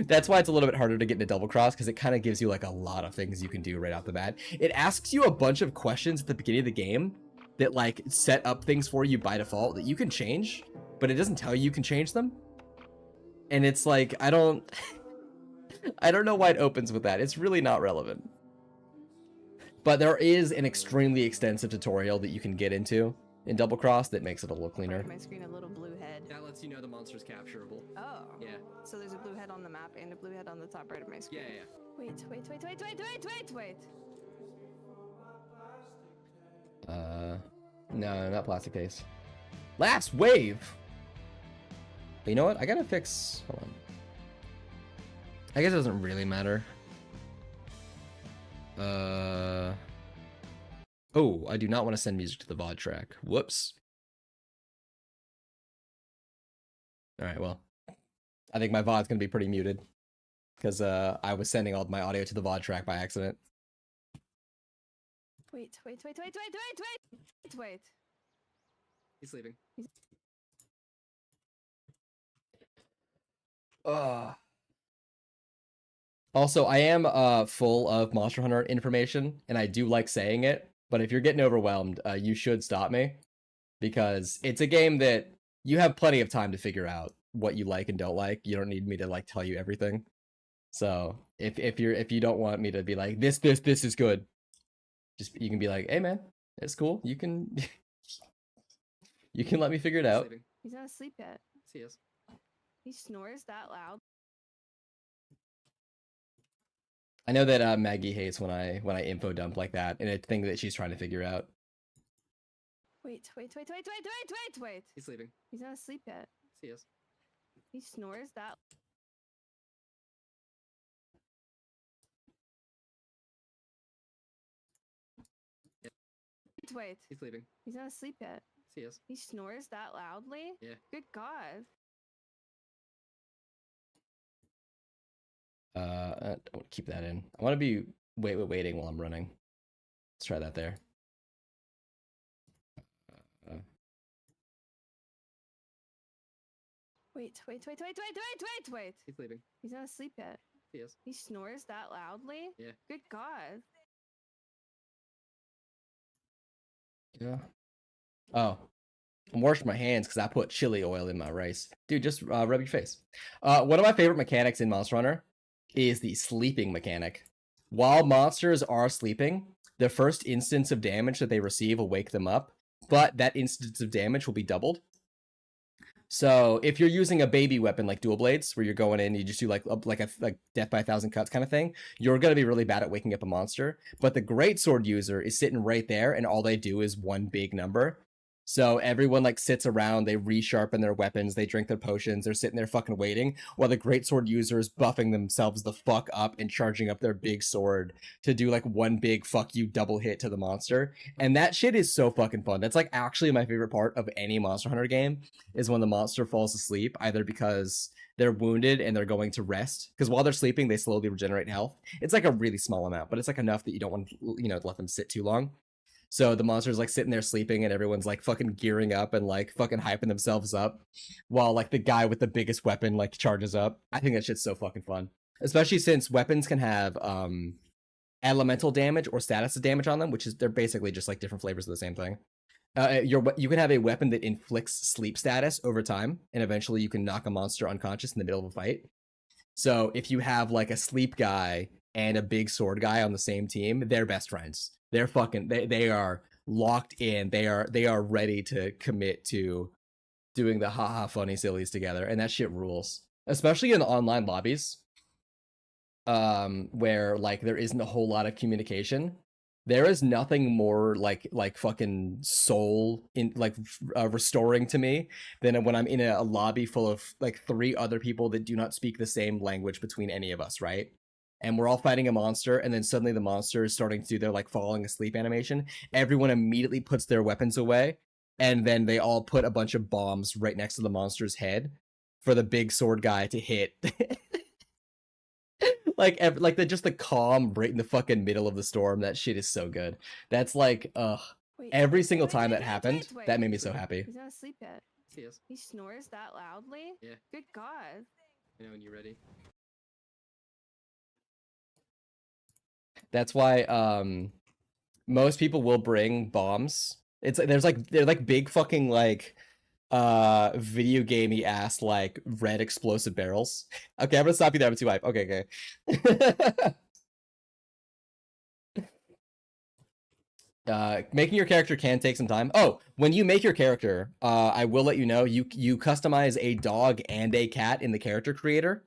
That's why it's a little bit harder to get into Double Cross, because it kind of gives you like a lot of things you can do right off the bat. It asks you a bunch of questions at the beginning of the game that like set up things for you by default that you can change, but it doesn't tell you can change them. And it's like, I don't know why it opens with that. It's really not relevant. But there is an extremely extensive tutorial that you can get into in Double Cross that makes it a little cleaner. My screen, a little blue head. That lets you know the monster's capturable. Oh. Yeah. So there's a blue head on the map and a blue head on the top right of my screen. Yeah. Wait. No, not plastic case. Last wave! But you know what? I gotta fix... Hold on. I guess it doesn't really matter. Oh, I do not want to send music to the VOD track. Whoops. Alright, well. I think my VOD's gonna be pretty muted. Because I was sending all my audio to the VOD track by accident. Wait. He's sleeping. Also, I am full of Monster Hunter information, and I do like saying it, but if you're getting overwhelmed, you should stop me, because it's a game that you have plenty of time to figure out what you like and don't like. You don't need me to like tell you everything. So if you don't want me to be like this is good, just you can be like, hey man, it's cool. You can let me figure it out. Sleeping. He's not asleep yet. Yes, he is. He snores that loud. I know that Maggie hates when I info dump like that, and it's a thing that she's trying to figure out. Wait. He's sleeping. He's not asleep yet. Yes, he is. He snores that. Wait. He's sleeping. He's not asleep yet. Yes, he is. He snores that loudly? Yeah. Good God. Don't keep that in. I want to be waiting while I'm running. Let's try that there. Wait. He's sleeping. He's not asleep yet. He is. He snores that loudly? Yeah. Good God. Yeah. Oh. I'm washing my hands because I put chili oil in my rice. Dude, just rub your face. One of my favorite mechanics in Monster Hunter is the sleeping mechanic. While monsters are sleeping, the first instance of damage that they receive will wake them up, but that instance of damage will be doubled. So if you're using a baby weapon like dual blades, where you're going in, you just do like death by 1,000 cuts kind of thing, you're gonna be really bad at waking up a monster. But the greatsword user is sitting right there, and all they do is one big number. So everyone like sits around, they resharpen their weapons, they drink their potions, they're sitting there fucking waiting, while the greatsword user is buffing themselves the fuck up and charging up their big sword to do like one big fuck you double hit to the monster. And that shit is so fucking fun. That's like actually my favorite part of any Monster Hunter game, is when the monster falls asleep, either because they're wounded and they're going to rest, because while they're sleeping they slowly regenerate health. It's like a really small amount, but it's like enough that you don't want to, let them sit too long. So the monster's like sitting there sleeping, and everyone's like fucking gearing up and like fucking hyping themselves up, while like the guy with the biggest weapon like charges up. I think that shit's so fucking fun, especially since weapons can have elemental damage or status of damage on them, which is, they're basically just like different flavors of the same thing. You can have a weapon that inflicts sleep status over time, and eventually you can knock a monster unconscious in the middle of a fight. So if you have like a sleep guy and a big sword guy on the same team, they're best friends. They're fucking, they are locked in. They are ready to commit to doing the haha funny sillies together, and that shit rules. Especially in online lobbies, where like there isn't a whole lot of communication. There is nothing more like fucking soul in like restoring to me than when I'm in a lobby full of like 3 other people that do not speak the same language between any of us, right? And we're all fighting a monster, and then suddenly the monster is starting to do their like falling asleep animation. Everyone immediately puts their weapons away, and then they all put a bunch of bombs right next to the monster's head for the big sword guy to hit. Like just the calm right in the fucking middle of the storm. That shit is so good. That's like Wait, every single wait, time wait, that wait, happened, wait. that made me so happy. He's not asleep yet. He is. He snores that loudly? Yeah. Good God. You know when you're ready. That's why most people will bring bombs. It's they're like big fucking like video gamey ass like red explosive barrels. Okay, I'm gonna stop you there. I'm too hype. Okay. Making your character can take some time. Oh, when you make your character, I will let you know you customize a dog and a cat in the character creator.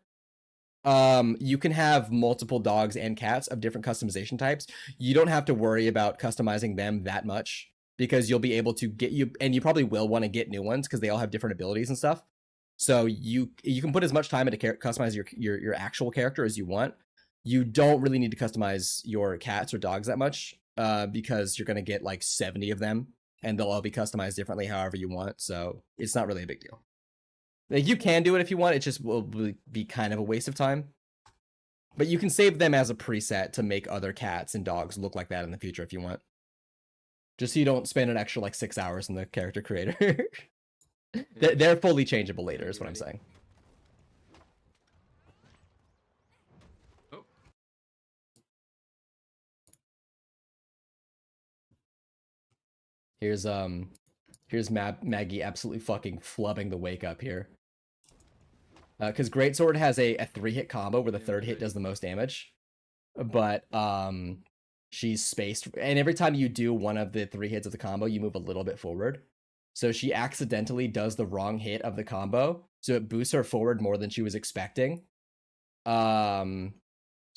You can have multiple dogs and cats of different customization types. You don't have to worry about customizing them that much because you'll be able to get and you probably will want to get new ones because they all have different abilities and stuff. So you can put as much time into customize your actual character as you want. You don't really need to customize your cats or dogs that much because you're going to get like 70 of them and they'll all be customized differently however you want. So it's not really a big deal. Like, you can do it if you want, it just will be kind of a waste of time. But you can save them as a preset to make other cats and dogs look like that in the future if you want. Just so you don't spend an extra like 6 hours in the character creator. They're fully changeable later is what I'm saying. Oh. Here's Maggie absolutely fucking flubbing the wake up here. Because Greatsword has a 3-hit combo where the 3rd hit does the most damage. But she's spaced, and every time you do one of the 3 hits of the combo, you move a little bit forward. So she accidentally does the wrong hit of the combo, so it boosts her forward more than she was expecting. So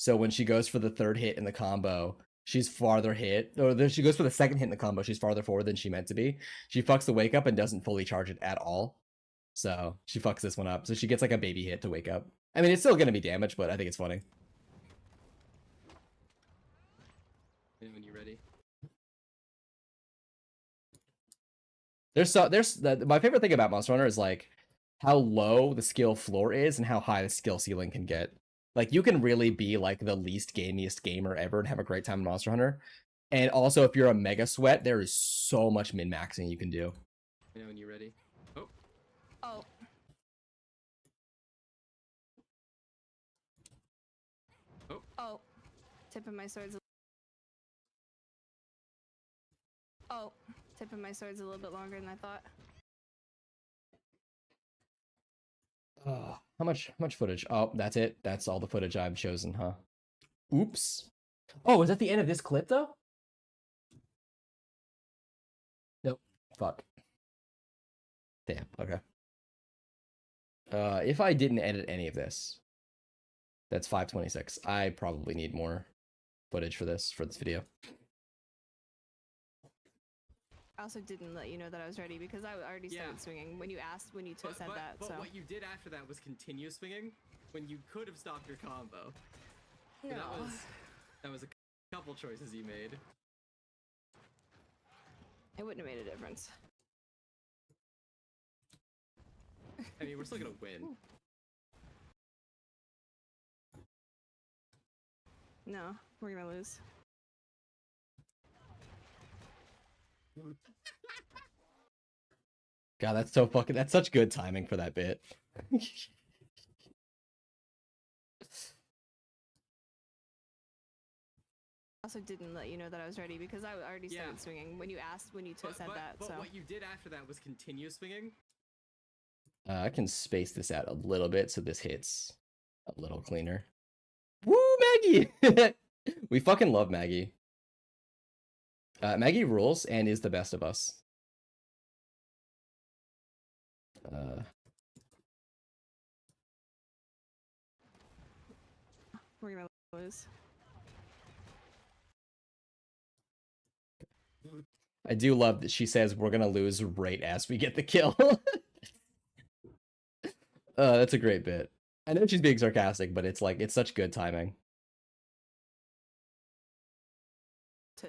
when she goes for the 3rd hit in the combo, she's farther hit, or then she goes for the 2nd hit in the combo, she's farther forward than she meant to be. She fucks the wake up and doesn't fully charge it at all. So she fucks this one up. So she gets like a baby hit to wake up. I mean, it's still gonna be damage, but I think it's funny. When you're ready. My favorite thing about Monster Hunter is like how low the skill floor is and how high the skill ceiling can get. Like, you can really be like the least gamiest gamer ever and have a great time in Monster Hunter. And also, if you're a mega sweat, there is so much min-maxing you can do. You know when you're ready. Oh. Oh. Oh. Oh. Tip of my sword's Oh. Tip of my sword's a little bit longer than I thought. How much footage? Oh, that's it. That's all the footage I've chosen, huh? Oops. Oh, is that the end of this clip though? Nope. Fuck. Damn. Okay. If I didn't edit any of this, that's 526. I probably need more footage for this video. I also didn't let you know that I was ready because I already started swinging when you asked when you said that. But so what you did after that was continue swinging when you could have stopped your combo. no. That was a couple choices you made. It wouldn't have made a difference. I mean, we're still gonna win. No, we're gonna lose. God, that's such good timing for that bit. Also didn't let you know that I was ready because I already started swinging when you asked when you said that. But so what you did after that was continue swinging. I can space this out a little bit so this hits a little cleaner. Woo, Maggie! We fucking love Maggie. Maggie rules and is the best of us. We're gonna lose. I do love that she says we're gonna lose right as we get the kill. That's a great bit. I know she's being sarcastic, but it's like it's such good timing.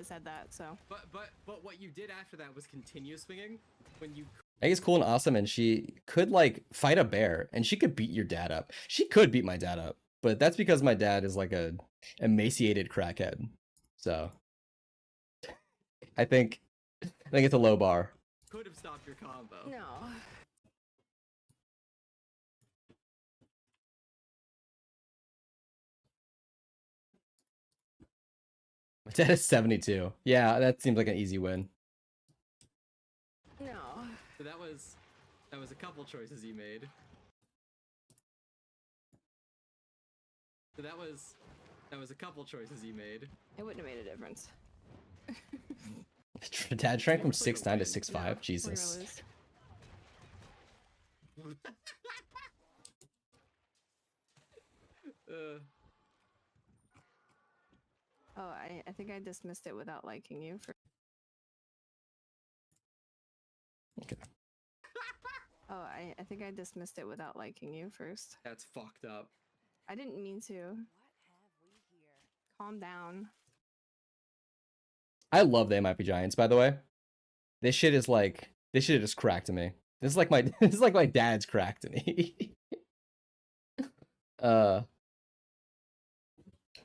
Said that, so. But what you did after that was continue swinging when you. Maggie's cool and awesome, and she could like fight a bear, and she could beat your dad up. She could beat my dad up, but that's because my dad is like a emaciated crackhead. So I think it's a low bar. Could have stopped your combo. No. My dad is 72. Yeah, that seems like an easy win. No. So that was a couple choices you made. So that was a couple choices you made. It wouldn't have made a difference. Dad shrank from Looks like a 6'9" to win. 6'5". We're gonna Jesus. lose. Oh, I think I dismissed it without liking you for. Okay. Oh, I think I dismissed it without liking you first. That's fucked up. I didn't mean to. Calm down. I love They Might Be Giants, by the way. This shit is just crack to me. This is like my this is like my dad's crack to me.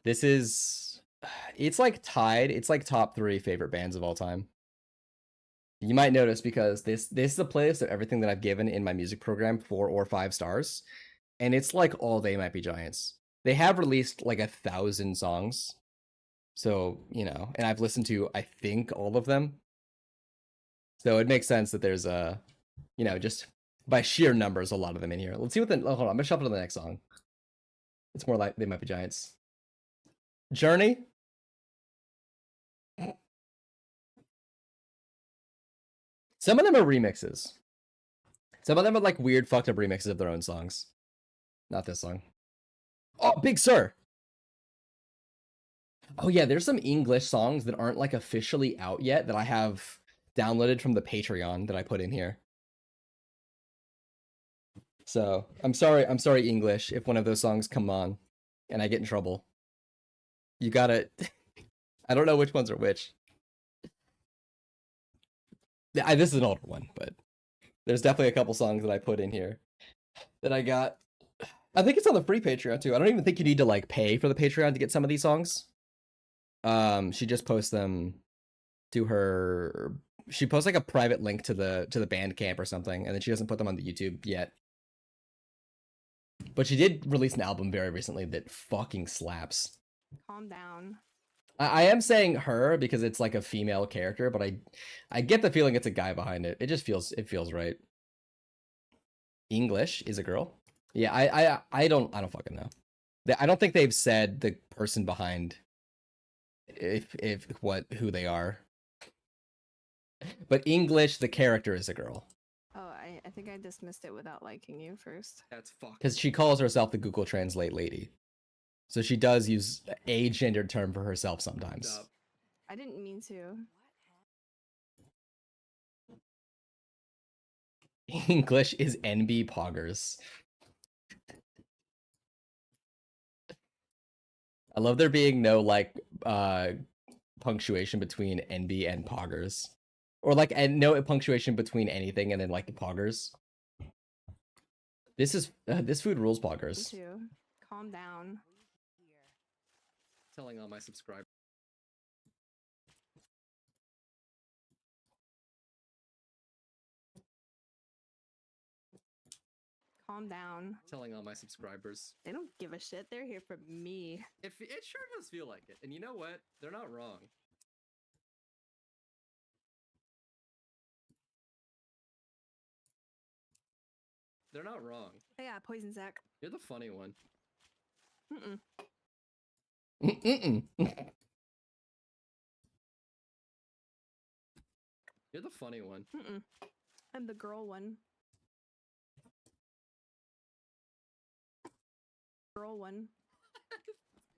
This is it's like tied. It's like top 3 favorite bands of all time. You might notice because this is a playlist of everything that I've given in my music program 4 or 5 stars, and it's like all They Might Be Giants. They have released like 1,000 songs, so you know, and I've listened to I think all of them. So it makes sense that there's a, you know, just by sheer numbers, a lot of them in here. Let's see what the hold on. I'm gonna shuffle to the next song. It's more like They Might Be Giants. Journey. Some of them are remixes. Some of them are like weird, fucked up remixes of their own songs. Not this song. Oh, Big Sur. Oh yeah, there's some English songs that aren't like officially out yet that I have downloaded from the Patreon that I put in here. So I'm sorry English if one of those songs come on and I get in trouble. You gotta I don't know which ones are which. Yeah, this is an older one, but there's definitely a couple songs that I put in here that I got. I think it's on the free Patreon too. I don't even think you need to like pay for the Patreon to get some of these songs. She just posts them to her. She posts like a private link to the Bandcamp or something, and then she doesn't put them on the YouTube yet. But she did release an album very recently that fucking slaps. Calm down. I am saying her because it's like a female character, but I get the feeling it's a guy behind it. It just feels right. English is a girl. Yeah, I don't fucking know. I don't think they've said the person behind who they are. But English, the character is a girl. Oh, I think I dismissed it without liking you first. That's fucked. Because she calls herself the Google Translate lady. So she does use a gendered term for herself sometimes. I didn't mean to. English is NB Poggers. I love there being no like punctuation between NB and Poggers. Or like and no punctuation between anything and then like Poggers. This food rules Me Poggers. too. Calm down. Telling all my subscribers. Calm down. Telling all my subscribers. They don't give a shit. They're here for me. It sure does feel like it. And you know what? They're not wrong. They're not wrong. Oh, yeah, Poison Zach. You're the funny one. Mm-mm. Mm-mm. You're the funny one. Mm-mm. I'm the girl one. Girl one.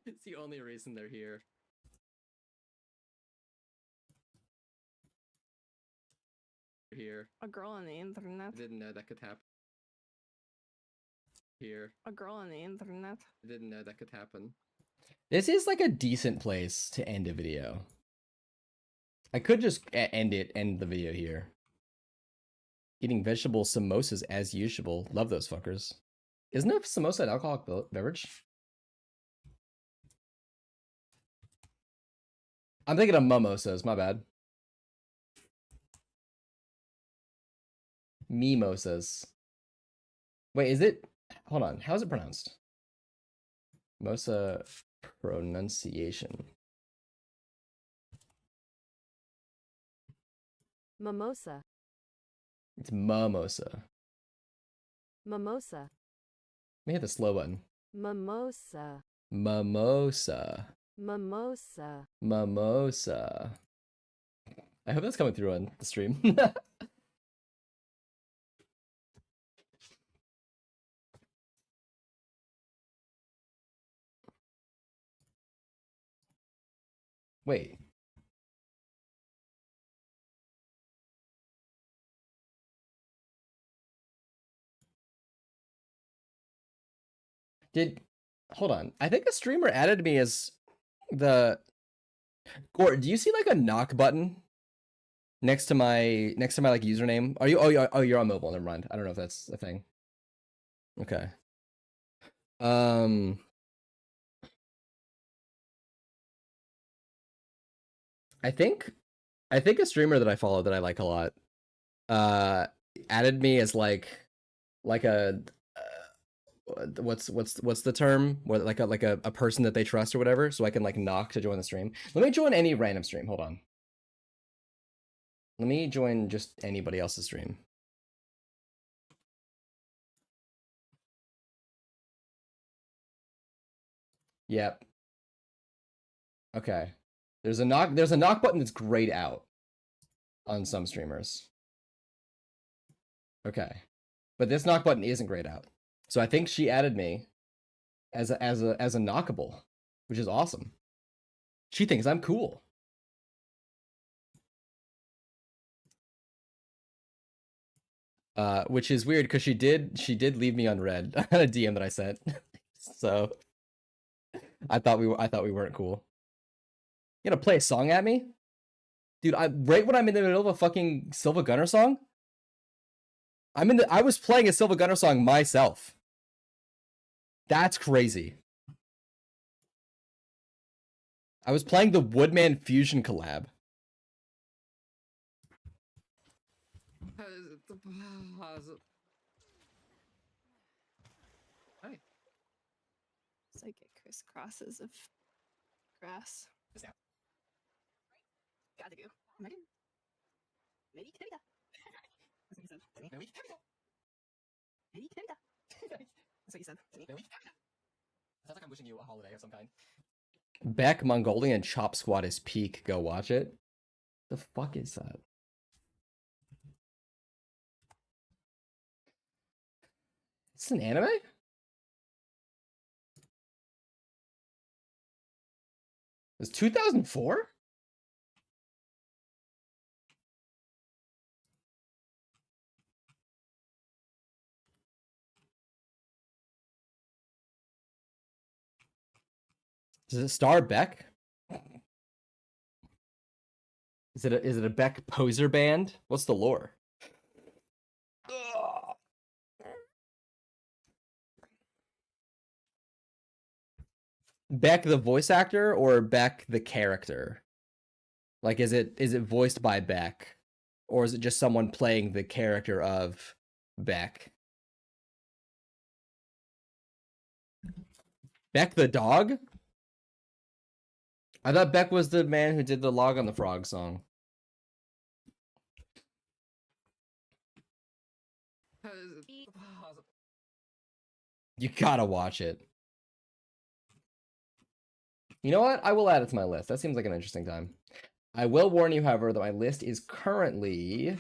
It's the only reason they're here. Here. A girl on the internet. I didn't know that could happen. Here. A girl on the internet. I didn't know that could happen. This is like a decent place to end a video. I could just end the video here. Eating vegetable samosas as usual. Love those fuckers. Isn't a samosa an alcoholic beverage? I'm thinking of mimosas, my bad. Mimosas. Wait, is it? Hold on. How is it pronounced? Mimosa pronunciation. Mimosa. It's mimosa. Mimosa. Let me hit the slow button. Mimosa. Mimosa. Mimosa. Mimosa. I hope that's coming through on the stream. Wait. Hold on. I think a streamer added me as the Gort, do you see like a knock button next to my like username? Are you you're on mobile, never mind. I don't know if that's a thing. Okay. I think a streamer that I follow that I like a lot added me as like a what's the term, where like a person that they trust or whatever, so I can like knock to join the stream. Let me join any random stream. Hold on. Let me join just anybody else's stream. Yep. Okay. There's a knock button that's grayed out on some streamers. Okay. But this knock button isn't grayed out. So I think she added me as a knockable, which is awesome. She thinks I'm cool. Which is weird because she did leave me on red on a DM that I sent. So I thought we weren't cool. You gonna play a song at me? Dude, right when I'm in the middle of a fucking Silva Gunner song? I was playing a Silva Gunner song myself. That's crazy. I was playing the Woodman Fusion collab. Hi. Psychic crisscrosses of grass. Just now. Gotta go. Maybe. Maybe. That's what you said. Maybe. Maybe. That's what you said. Maybe. Sounds like I'm wishing you a holiday of some kind. Beck, Mongolian Chop Squad is peak. Go watch it. The fuck is that? It's an anime? It's 2004? Does it star Beck? Is it a Beck poser band? What's the lore? Beck the voice actor or Beck the character? Like is it voiced by Beck? Or is it just someone playing the character of Beck? Beck the dog? I thought Beck was the man who did the Log on the Frog song. You gotta watch it. You know what? I will add it to my list. That seems like an interesting time. I will warn you, however, that my list is currently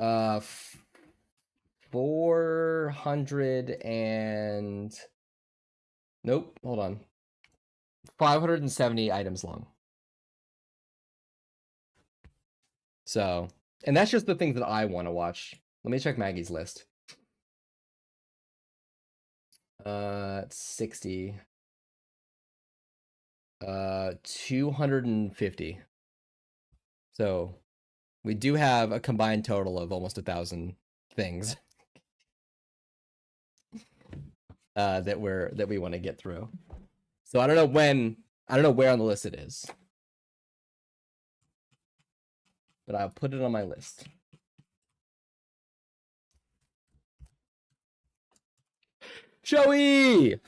400 and nope, hold on. 570 items long. So, and that's just the things that I want to watch. Let me check Maggie's list. 60. 250. So we do have a combined total of almost 1,000 things that we want to get through. So I don't know where on the list it is, but I'll put it on my list. Joey!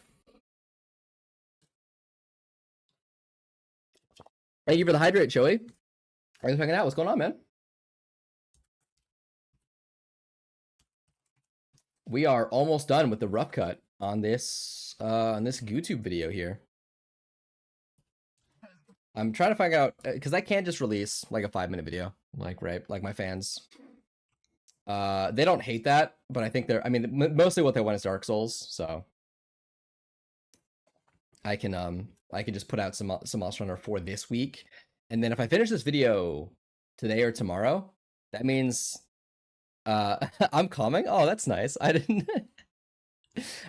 Thank you for the hydrate, Joey. Thanks for hanging out. What's going on, man? We are almost done with the rough cut on this YouTube video here. I'm trying to find out because I can't just release like a 5-minute video, like my fans. They don't hate that, but I think I mean, mostly what they want is Dark Souls, so I can just put out some Monster Hunter for this week, and then if I finish this video today or tomorrow, that means I'm calming. Oh, that's nice. I didn't.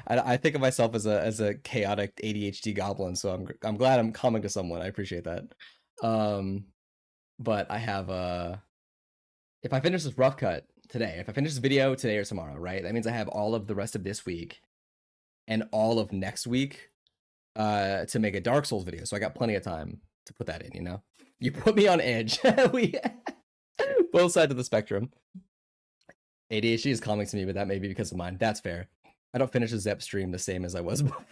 I think of myself as a chaotic ADHD goblin, so I'm glad I'm calming to someone. I appreciate that. But I have if I finish this rough cut today, if I finish this video today or tomorrow, right? That means I have all of the rest of this week and all of next week to make a Dark Souls video. So I got plenty of time to put that in, you know? You put me on edge. We both sides of the spectrum. ADHD is calming to me, but that may be because of mine. That's fair. I don't finish a Zep stream the same as I was before.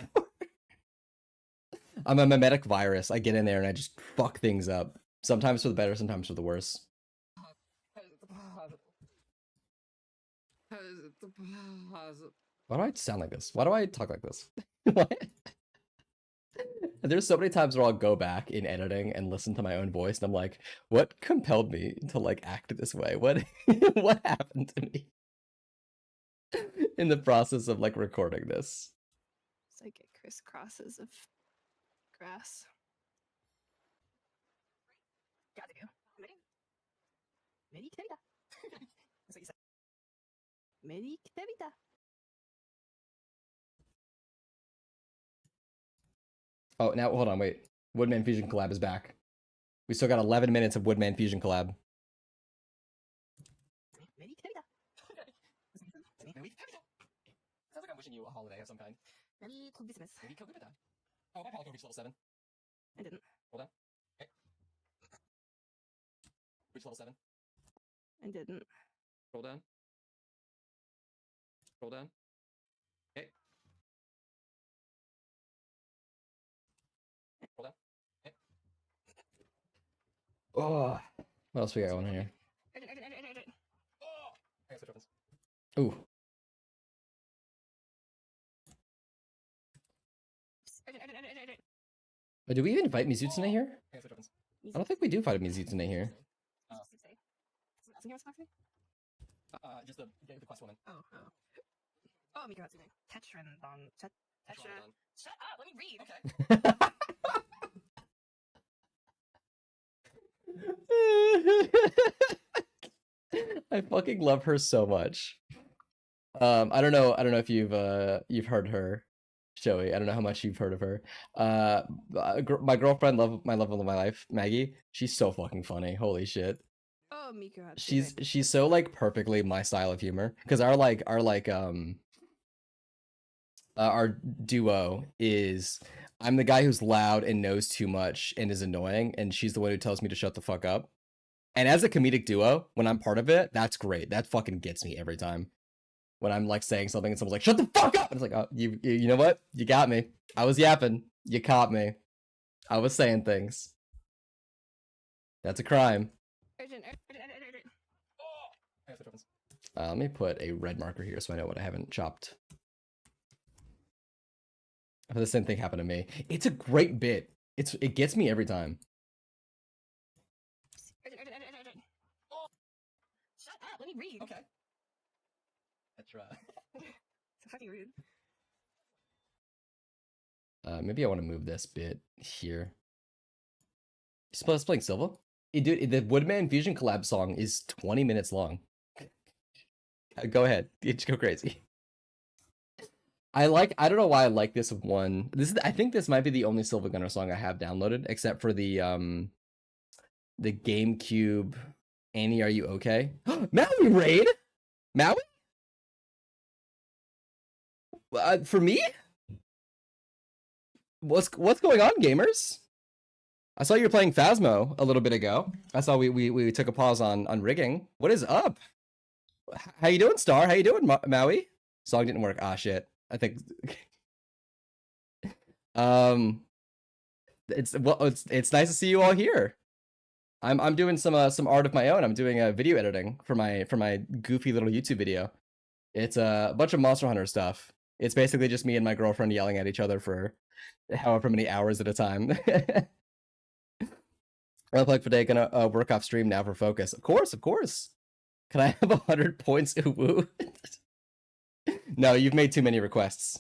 I'm a mimetic virus. I get in there and I just fuck things up. Sometimes for the better, sometimes for the worse. Why do I sound like this? Why do I talk like this? What? There's so many times where I'll go back in editing and listen to my own voice and I'm like, what compelled me to like act this way? What what happened to me in the process of like recording this? It's like it crisscrosses of grass. Gotta go. Meri Kitavita. That's what you said. Meri Kitavita. Oh, now hold on, wait. Woodman Fusion collab is back. We still got 11 minutes of Woodman Fusion collab. Meri Kitavita. Sounds like I'm wishing you a holiday of some kind. Meri Christmas. Maybe Kokubita. Oh, my Polycode reached level 7. I didn't. Hold on. Okay. Reach level 7. I didn't. Scroll down. Scroll down. Okay. Hold on. Okay. Oh, what else we got on here? Urgent. Oh! I gotta switch weapons. Ooh, Urgent. but do we even invite Mizutsune here? I gotta switch weapons. I don't think we do fight Mizutsune here. Just the quest woman. Oh, Mika Hatsune. Tetran Don. Tetra. Done. Shut up, let me read. Okay. I fucking love her so much. I don't know if you've heard her, Joey. I don't know how much you've heard of her. My girlfriend, my love of my life, Maggie. She's so fucking funny. Holy shit. Oh, Mika Hatsune. She's so like perfectly my style of humor. Because our duo is I'm the guy who's loud and knows too much and is annoying, and she's the one who tells me to shut the fuck up. And as a comedic duo, when I'm part of it, that's great. That fucking gets me every time. When I'm like saying something and someone's like, "Shut the fuck up!" And it's like, "Oh, you know what? You got me. I was yapping. You caught me. I was saying things. That's a crime." Urgent. Oh! I gotta switch weapons. Let me put a red marker here so I know what I haven't chopped. The same thing happened to me. It's a great bit. It gets me every time. me read. Okay. I try. So fucking rude. Maybe I want to move this bit here. It's playing Silva? Dude, the Woodman Fusion collab song is 20 minutes long. Go ahead. Just go crazy. I don't know why I like this one. I think this might be the only Silva Gunner song I have downloaded, except for the GameCube Annie, Are You Okay? Maui raid? Maui? For me? What's going on, gamers? I saw you were playing Phasmo a little bit ago. I saw we took a pause on rigging. What is up? How you doing, Star? How you doing, Maui? Song didn't work. Ah, shit. I think it's nice to see you all here. I'm doing some art of my own. I'm doing video editing for my goofy little YouTube video. It's a bunch of Monster Hunter stuff. It's basically just me and my girlfriend yelling at each other for however many hours at a time. Well, like today, gonna work off stream now for focus. Of course. Can I have 100 points? Ooh. No, you've made too many requests.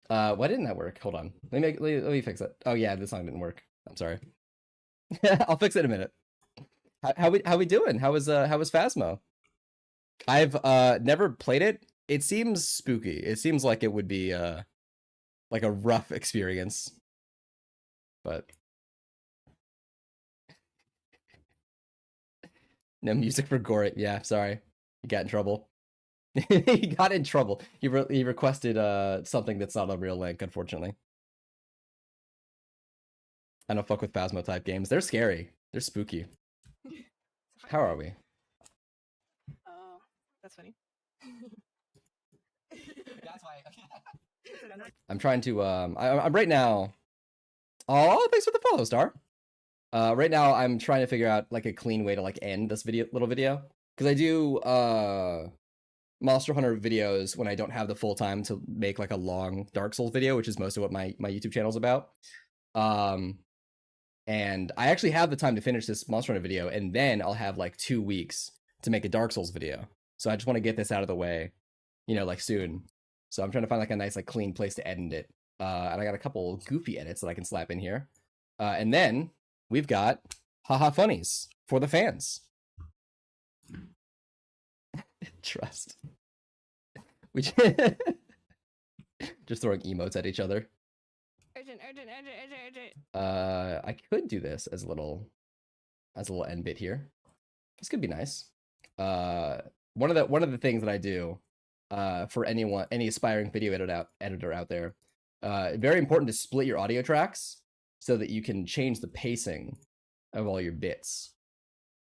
Why didn't that work? Hold on. Let me fix it. Oh yeah, this song didn't work. I'm sorry. I'll fix it in a minute. How we doing? How was Phasmo? I've never played it. It seems spooky. It seems like it would be like a rough experience. But no music for Gore. Yeah, sorry. You got in trouble. He got in trouble. He requested something that's not a real link, unfortunately. I don't fuck with Phasmo type games. They're scary. They're spooky. How are we? Oh, that's funny. That's why. I'm trying to I'm right now. Oh, thanks for the follow, Star. Right now I'm trying to figure out like a clean way to like end this little video, because I do Monster Hunter videos when I don't have the full time to make like a long Dark Souls video, which is most of what my YouTube channel is about. And I actually have the time to finish this Monster Hunter video, and then I'll have like 2 weeks to make a Dark Souls video. So I just want to get this out of the way, you know, like soon. So I'm trying to find like a nice like clean place to end it. And I got a couple goofy edits that I can slap in here. And then we've got haha funnies for the fans. Trust. We just throwing emotes at each other. Urgent. I could do this as a little end bit here. This could be nice. One of the things that I do for any aspiring video editor out there, very important to split your audio tracks so that you can change the pacing of all your bits.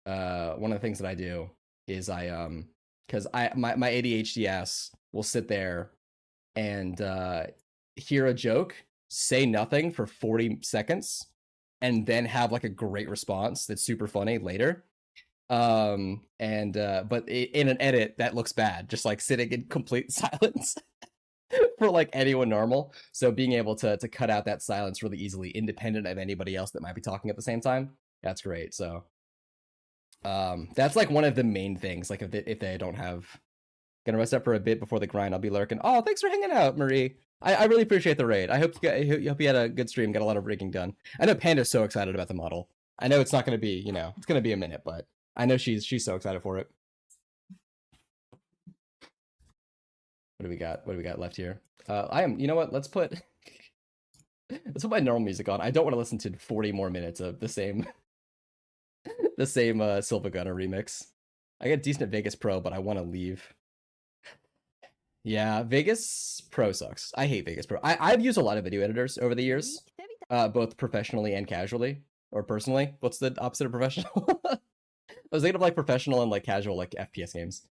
One of the things that I do is because my ADHD ass will sit there and hear a joke, say nothing for 40 seconds, and then have like a great response that's super funny later. But in an edit that looks bad, just like sitting in complete silence for like anyone normal. So being able to cut out that silence really easily, independent of anybody else that might be talking at the same time, that's great. So that's like one of the main things. Like if they don't have, gonna rest up for a bit before the grind, I'll be lurking. Oh, thanks for hanging out, Marie. I really appreciate the raid. I hope you had a good stream, got a lot of rigging done. I know Panda's so excited about the model. I know it's not gonna be, it's gonna be a minute, but I know she's so excited for it. What do we got? What do we got left here? you know what? Let's put my normal music on. I don't want to listen to 40 more minutes of the same Silva Gunner remix. I get decent at Vegas Pro, but I want to leave. Yeah, Vegas Pro sucks. I hate Vegas Pro. I've used a lot of video editors over the years, both professionally and casually, or personally. What's the opposite of professional? I was thinking of like professional and like casual, like FPS games.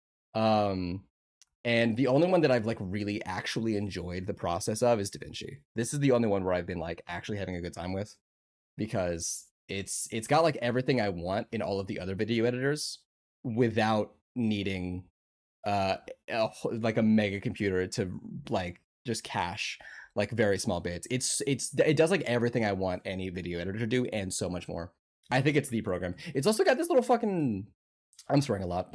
And the only one that I've like really actually enjoyed the process of is DaVinci. This is the only one where I've been like actually having a good time with, because it's got like everything I want in all of the other video editors without needing like a mega computer to like just cache like very small bits. It does like everything I want any video editor to do and so much more. I think it's the program. It's also got this little fucking I'm swearing a lot.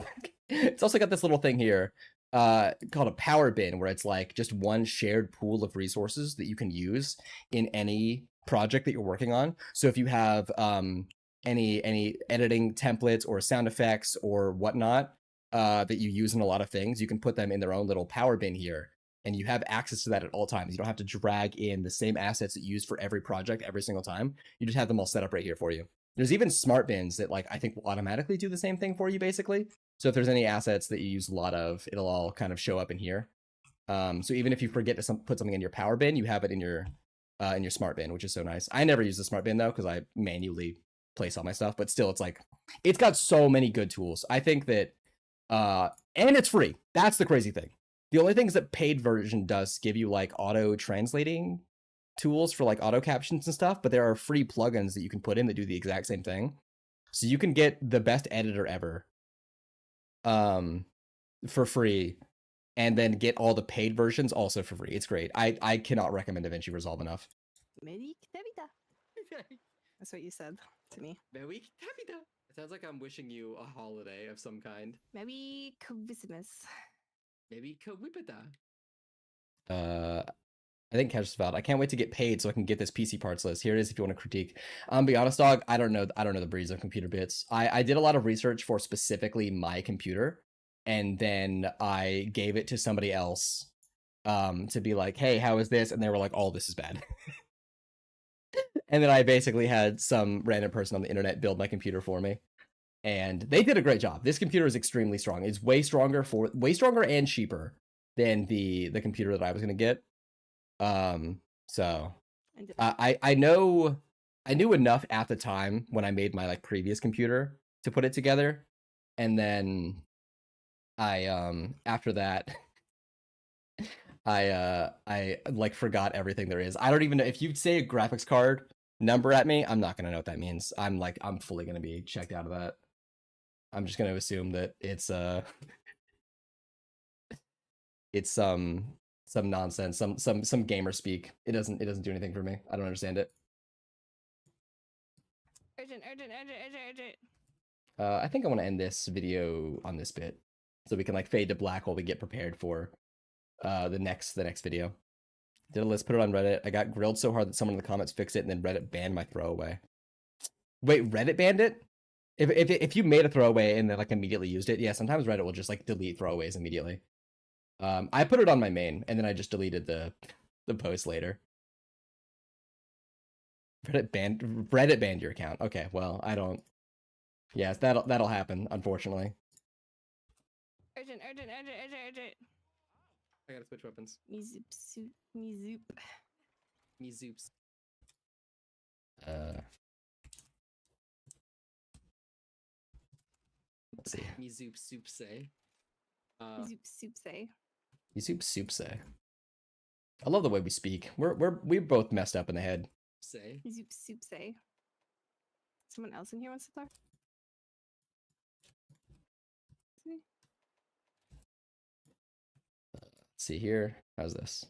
It's also got this little thing here called a power bin, where it's like just one shared pool of resources that you can use in any project that you're working on. So if you have any editing templates or sound effects or whatnot that you use in a lot of things, you can put them in their own little power bin here, and you have access to that at all times. You don't have to drag in the same assets that you use for every project every single time. You just have them all set up right here for you. There's even smart bins that like I think will automatically do the same thing for you basically. So if there's any assets that you use a lot of, it'll all kind of show up in here. So even if you forget to put something in your power bin, you have it in your smart bin, which is so nice. I never use the smart bin though, because I manually place all my stuff, but still it's like, it's got so many good tools. I think that, and it's free. That's the crazy thing. The only things that paid version does give you like auto translating tools for like auto captions and stuff, but there are free plugins that you can put in that do the exact same thing. So you can get the best editor ever for free, and then get all the paid versions also for free. It's great. I cannot recommend DaVinci Resolve enough. Merry Navidad. That's what you said to me. Merry Navidad. It sounds like I'm wishing you a holiday of some kind. Merry Christmas. Maybe Kawipita. I think Cash Valid. I can't wait to get paid so I can get this PC parts list. Here it is if you want to critique. Be honest, dog, I don't know the breeds of computer bits. I did a lot of research for specifically my computer, and then I gave it to somebody else to be like, hey, how is this? And they were like, oh, this is bad. And then I basically had some random person on the internet build my computer for me. And they did a great job. This computer is extremely strong. It's way stronger and cheaper than the computer that I was gonna get. So I knew enough at the time when I made my like previous computer to put it together, and then I after that I like forgot everything there is. I don't even know if you say a graphics card number at me, I'm not gonna know what that means. I'm fully gonna be checked out of that. I'm just gonna assume that it's it's some nonsense, some gamer speak. It doesn't do anything for me. I don't understand it. Urgent. I think I want to end this video on this bit so we can like fade to black while we get prepared for the next video. Did a list, put it on Reddit. I got grilled so hard that someone in the comments fixed it, and then Reddit banned my throwaway. Wait, Reddit banned it? If you made a throwaway and then like immediately used it, yeah, sometimes Reddit will just like delete throwaways immediately. I put it on my main, and then I just deleted the post later. Reddit banned your account. Okay, well, I don't. Yes, that'll happen, unfortunately. Urgent. I gotta switch weapons. Me zoop. Me zoops. Let's see. Me zoop soup say. Zoop say. You soup say. I love the way we speak. We're both messed up in the head. Say. Zoop say. Someone else in here wants to talk? Let's see here. How's this?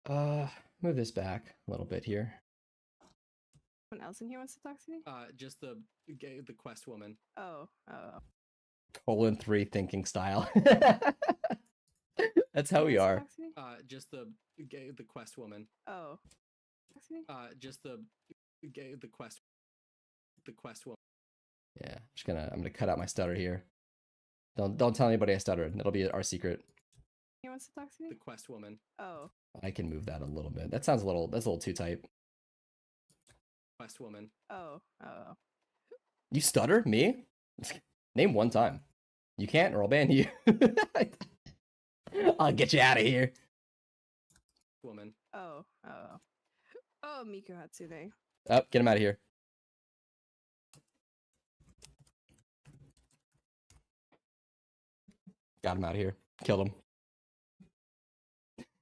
Move this back a little bit here. Someone else in here wants to talk to me? Just the quest woman. Oh. :3 thinking style. That's how we are. Just the quest woman. Oh. Just the quest woman. Yeah, I'm gonna cut out my stutter here. Don't tell anybody I stuttered. That'll be our secret. He wants to talk to me? The quest woman. Oh. I can move that a little bit. That's a little too tight. Quest woman. Oh. You stutter? Me? Name one time. You can't, or I'll ban you. I'll get you out of here. Woman. Oh. Oh, Miku Hatsune. Oh, get him out of here. Got him out of here. Killed him.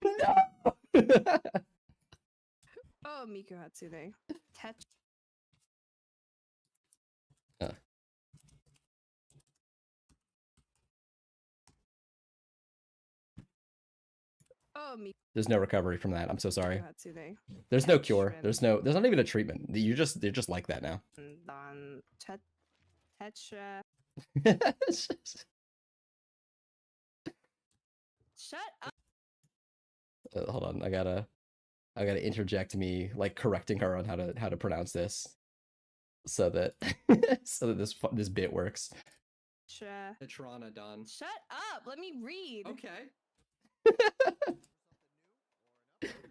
No! Oh, Miku Hatsune. Touch. Oh, Miku There's no recovery from that. I'm so sorry. Hatsune. There's no cure. Shrimp. There's not even a treatment. They're just like that now. Dan chat. Tetra. Shut up. Hold on, I gotta interject me like correcting her on how to pronounce this, so that this bit works. Tetra. Tetranodon. Shut up. Let me read. Okay.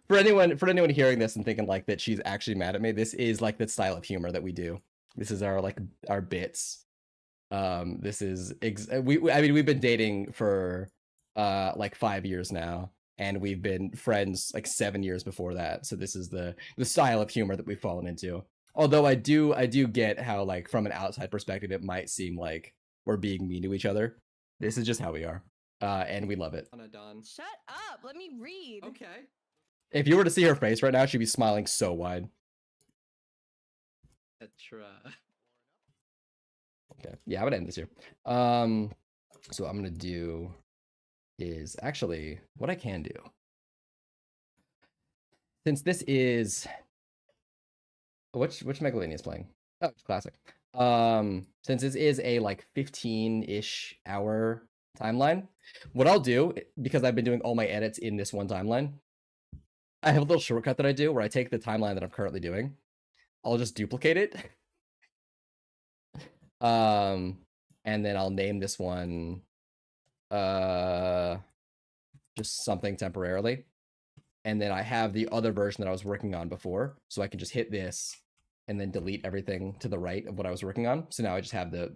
For anyone hearing this and thinking like that she's actually mad at me, this is like the style of humor that we do. This is our our bits. This is I mean we've been dating for like 5 years now, and we've been friends like 7 years before that. So this is the style of humor that we've fallen into. Although I do get how like from an outside perspective it might seem like we're being mean to each other. This is just how we are. And we love it. Tetranodon. Shut up. Let me read. Okay. If you were to see her face right now, she'd be smiling so wide. Tetra. Okay. Yeah, I'm gonna end this here. So what I'm gonna do is actually what I can do. Since this is which Megalania is playing? Oh, it's classic. Since this is a like 15-ish hour timeline, what I'll do, because I've been doing all my edits in this one timeline, I have a little shortcut that I do where I take the timeline that I'm currently doing. I'll just duplicate it. And then I'll name this one just something temporarily. And then I have the other version that I was working on before, so I can just hit this and then delete everything to the right of what I was working on. So now I just have the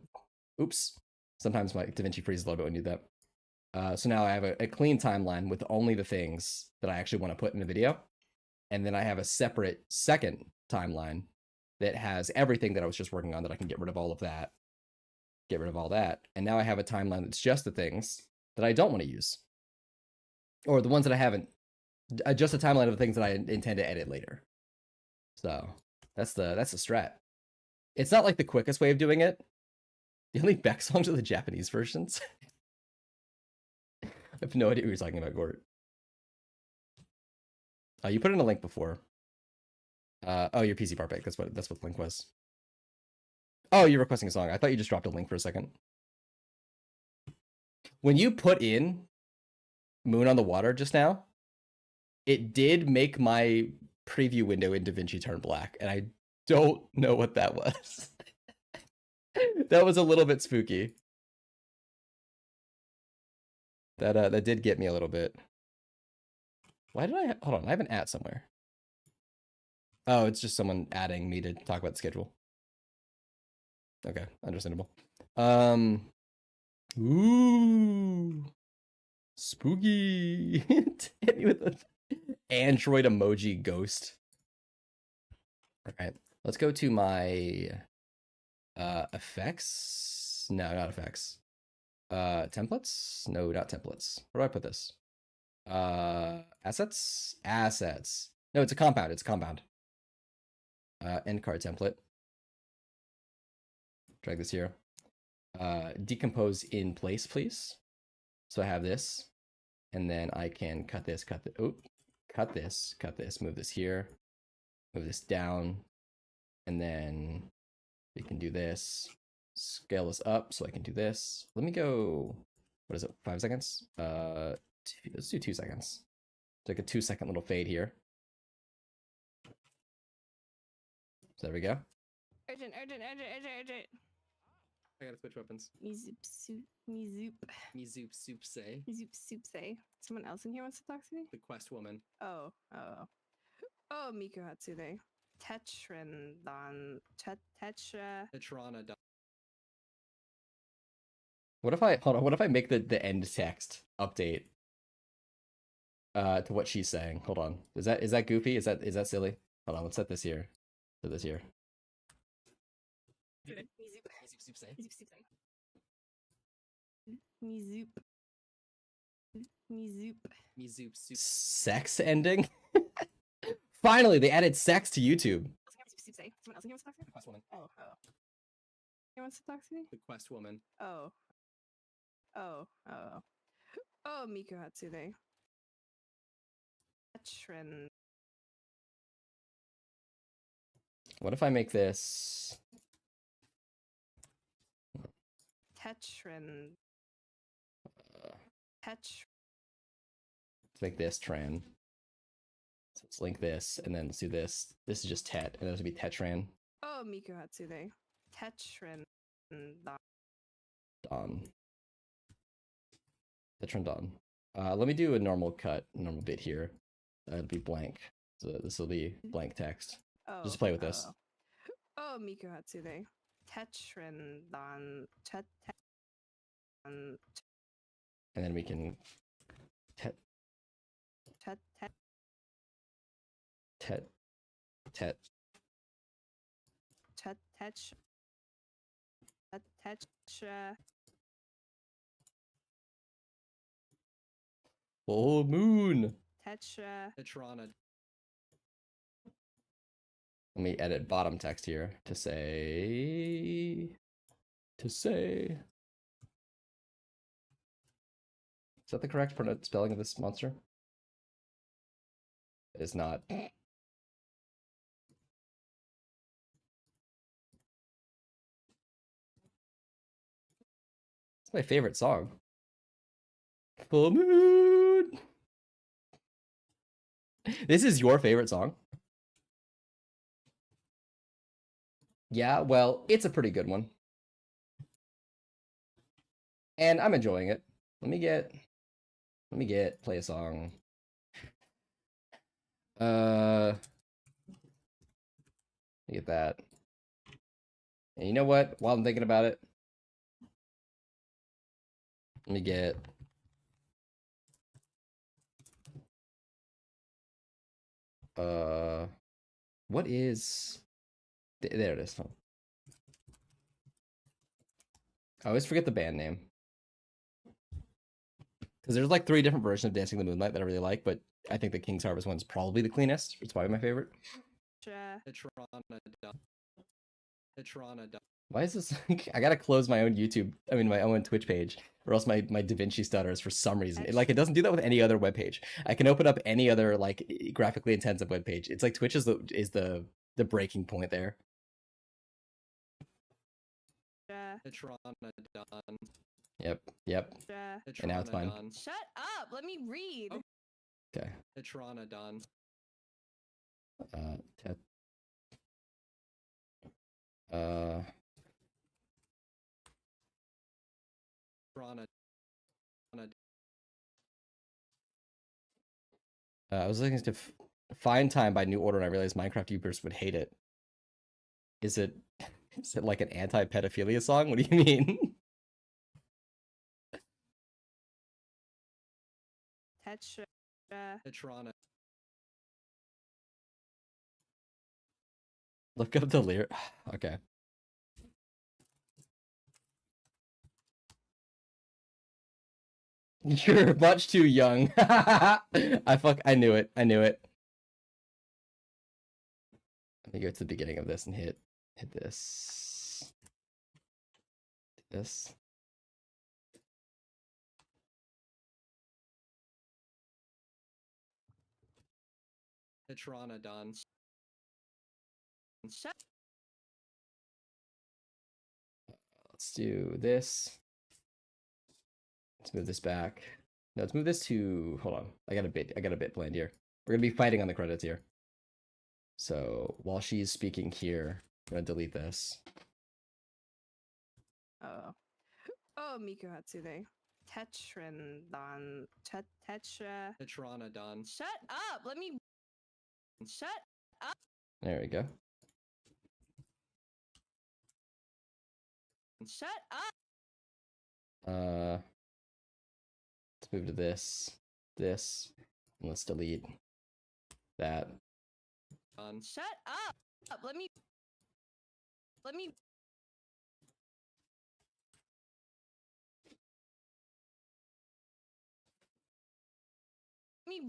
oops. Sometimes my DaVinci freezes a little bit when you do that. So now I have a clean timeline with only the things that I actually want to put in the video. And then I have a separate second timeline that has everything that I was just working on that I can get rid of all of that. Get rid of all that. And now I have a timeline that's just the things that I don't want to use. Or the ones that I haven't. Just a timeline of the things that I intend to edit later. So that's the strat. It's not like the quickest way of doing it. The only Beck songs are the Japanese versions. I have no idea what you're talking about, Gort. You put in a link before. Oh, your PC part pick. That's what the link was. Oh, you're requesting a song. I thought you just dropped a link for a second. When you put in Moon on the Water just now, it did make my preview window in DaVinci turn black, and I don't know what that was. That was a little bit spooky. That did get me a little bit. Why did I hold on? I have an at somewhere. Oh, it's just someone adding me to talk about the schedule. Okay, understandable. Ooh, spooky. Hit me with an Android emoji ghost. All right, let's go to my effects. No, not effects. Templates? No, not templates. Where do I put this? Assets? Assets. No, it's a compound. It's a compound. End card template. Drag this here. Decompose in place, please. So I have this, and then I can cut this, cut this, move this here, move this down, and then we can do this. Scale this up so I can do this. Let me go, what is it, 5 seconds? Let's do 2 seconds. Take a 2-second little fade here. So there we go. Urgent. I gotta switch weapons. Me zoop soup say. say. Someone else in here wants to talk to me? The quest woman. Oh, Miku Hatsune. Tetranodon. Tetra. Tetranodon. What if I hold on? What if I make the end text update to what she's saying? Hold on. Is that goofy? Is that silly? Hold on. Let's set this here. Set this here. Me Soup say. Me zoop soup. Sex ending. Finally, they added sex to YouTube. Soup say. Someone else in here wants to talk to me? The quest woman. Oh. Who wants to talk to me? The quest woman. Oh, Miku Hatsune. Tetran. What if I make this Tetrin. Tetr. Let's make this Tran. So let's link this, and then let's do this. This is just Tet, and this would be Tetran. Oh, Miku Hatsude. Tetrin. Don. Tetran Don. Let me do a normal cut, normal bit here. It'll be blank. So this will be blank text. Oh. Just play with this. Oh, Miku Hatsude. Tetrin. Don. And then we can Tet. Tet. Tet. Tet. Full moon. Tetra. Tetrana. Let me edit bottom text here to say. Is that the correct spelling of this monster? It is not. It's my favorite song. Full moon. This is your favorite song? Yeah, well, it's a pretty good one. And I'm enjoying it. Let me play a song. Let me get that. And you know what? While I'm thinking about it, let me get what is there it is. I always forget the band name. Because there's like 3 different versions of Dancing in the Moonlight that I really like, but I think the King's Harvest one's probably the cleanest. It's probably my favorite. Tetrana. Why is this? I gotta close my own my own Twitch page, or else my DaVinci stutters for some reason. It doesn't do that with any other web page. I can open up any other like graphically intensive web page. It's like Twitch is the breaking point there. Tetrana. Yep. And now it's fine. Shut up! Let me read. Okay. Tetranodon. Tet. I was looking to find time by New Order, and I realized Minecraft YouTubers would hate it. Is it like an anti-pedophilia song? What do you mean? Tetrana. Look up the lyric. Okay. You're much too young. I knew it. Let me go to the beginning of this and hit this. This. Tetranodon. Let's do this. Let's move this back. No, let's move this to. Hold on. I got a bit planned here. We're gonna be fighting on the credits here. So while she's speaking here, I'm gonna delete this. Oh, Miku Hatsude. Tetranodon. Tetra. Tetranodon. Shut up! Let me. Shut up! There we go. Shut up! Let's move to this, and let's delete that. Shut up! Let me. Let me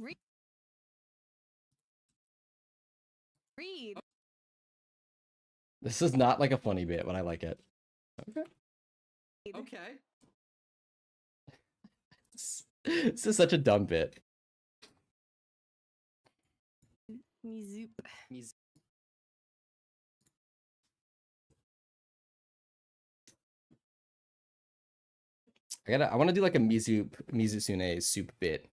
read. Read. This is not like a funny bit, but I like it. Okay. This is such a dumb bit. Mizoop. I want to do like a Mizusune soup bit.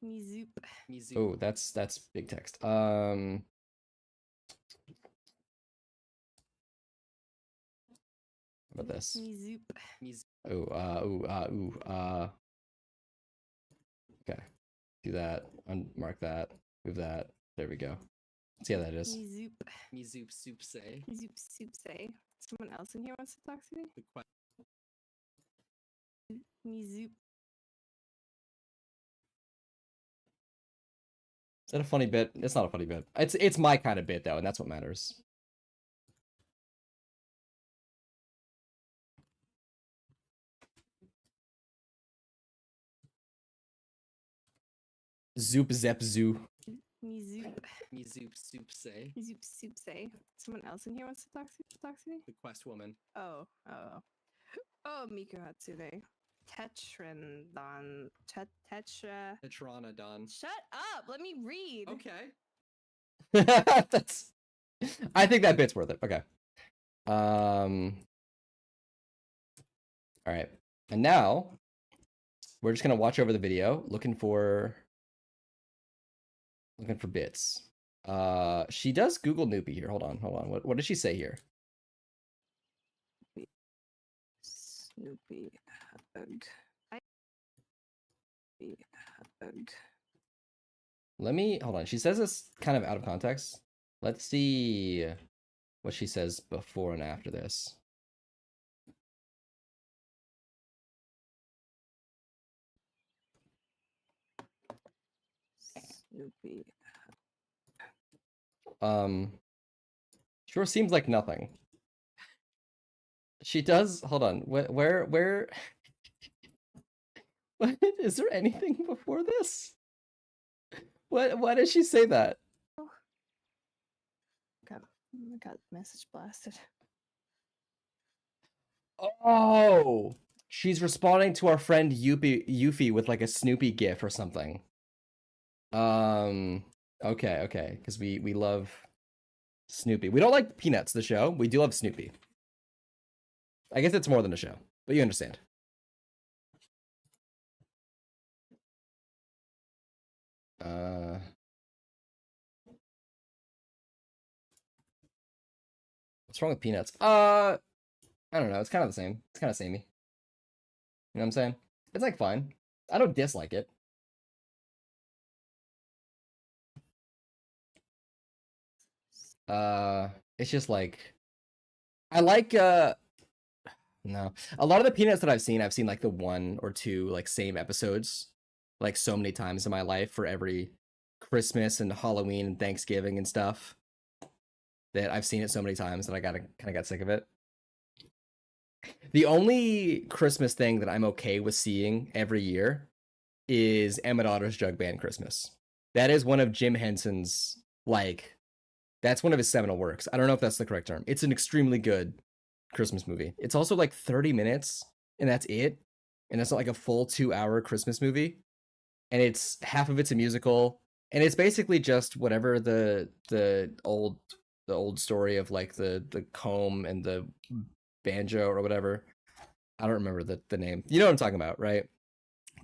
Mizoop. Oh, that's big text. How about this? Mizoop. Okay. Do that. Unmark that. Move that. There we go. See how that is. Mizoop. Mizoop soup say. Mizoop soup say. Someone else in here wants to talk to me? The que- Mizoop. Is that a funny bit? It's not a funny bit. It's my kind of bit though, and that's what matters. Zoop zep zoo. Mizoop. Mizoop soup say. Mizoop soup say. Someone else in here wants to talk to me? The quest woman. Oh. Miku Hatsune. Tetrandon. Tetra. Tetranodon. Shut up! Let me read. Okay. That's. I think that bit's worth it. Okay. All right. And now we're just gonna watch over the video, looking for bits. She does Google Noopy here. Hold on. What did she say here? Snoopy hug. Hug. Let me hold on. She says this kind of out of context. Let's see what she says before and after this. Snoopy. Sure seems like nothing. She does. Hold on. Where? What is there anything before this? What? Why did she say that? Got message blasted. Oh, she's responding to our friend Yuffie with like a Snoopy gif or something. Okay, because we love Snoopy. We don't like Peanuts, the show. We do love Snoopy. I guess it's more than a show, but you understand. What's wrong with Peanuts? I don't know. It's kind of the same. It's kind of samey. You know what I'm saying? It's like fine. I don't dislike it. It's just like I like no. A lot of the Peanuts that I've seen like the 1 or 2 like same episodes like so many times in my life for every Christmas and Halloween and Thanksgiving and stuff that I've seen it so many times that I kind of got sick of it. The only Christmas thing that I'm okay with seeing every year is Emmett Otter's Jug Band Christmas. That is one of Jim Henson's that's one of his seminal works. I don't know if that's the correct term. It's an extremely good Christmas movie. It's also like 30 minutes and that's it. And it's not like a full 2-hour Christmas movie. And it's half of it's a musical. And it's basically just whatever the old story of like the comb and the banjo or whatever. I don't remember the name. You know what I'm talking about, right?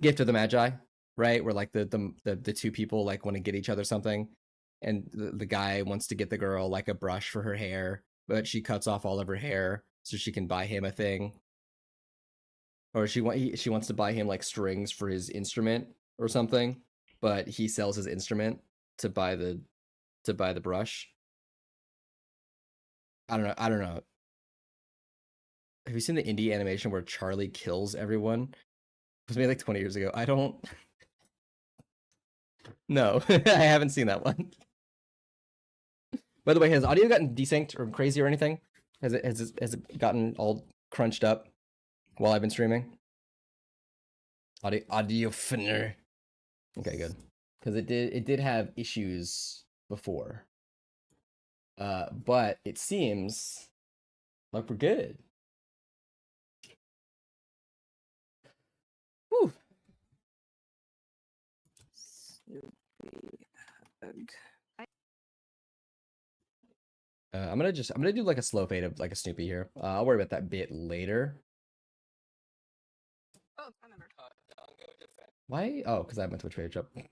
Gift of the Magi, right? Where like the two people like want to get each other something. And the guy wants to get the girl like a brush for her hair, but she cuts off all of her hair so she can buy him a thing. Or she wants to buy him like strings for his instrument or something, but he sells his instrument to buy the brush. I don't know. Have you seen the indie animation where Charlie kills everyone? It was made like 20 years ago. I don't. No, I haven't seen that one. By the way, has audio gotten desynced or crazy or anything? Has it gotten all crunched up while I've been streaming? Audio finner. Okay, good. Because it did have issues before. But it seems like we're good. I'm gonna do like a slow fade of like a Snoopy here. I'll worry about that bit later. Oh, I remember. Why? Oh, because I have my Twitch page up. I can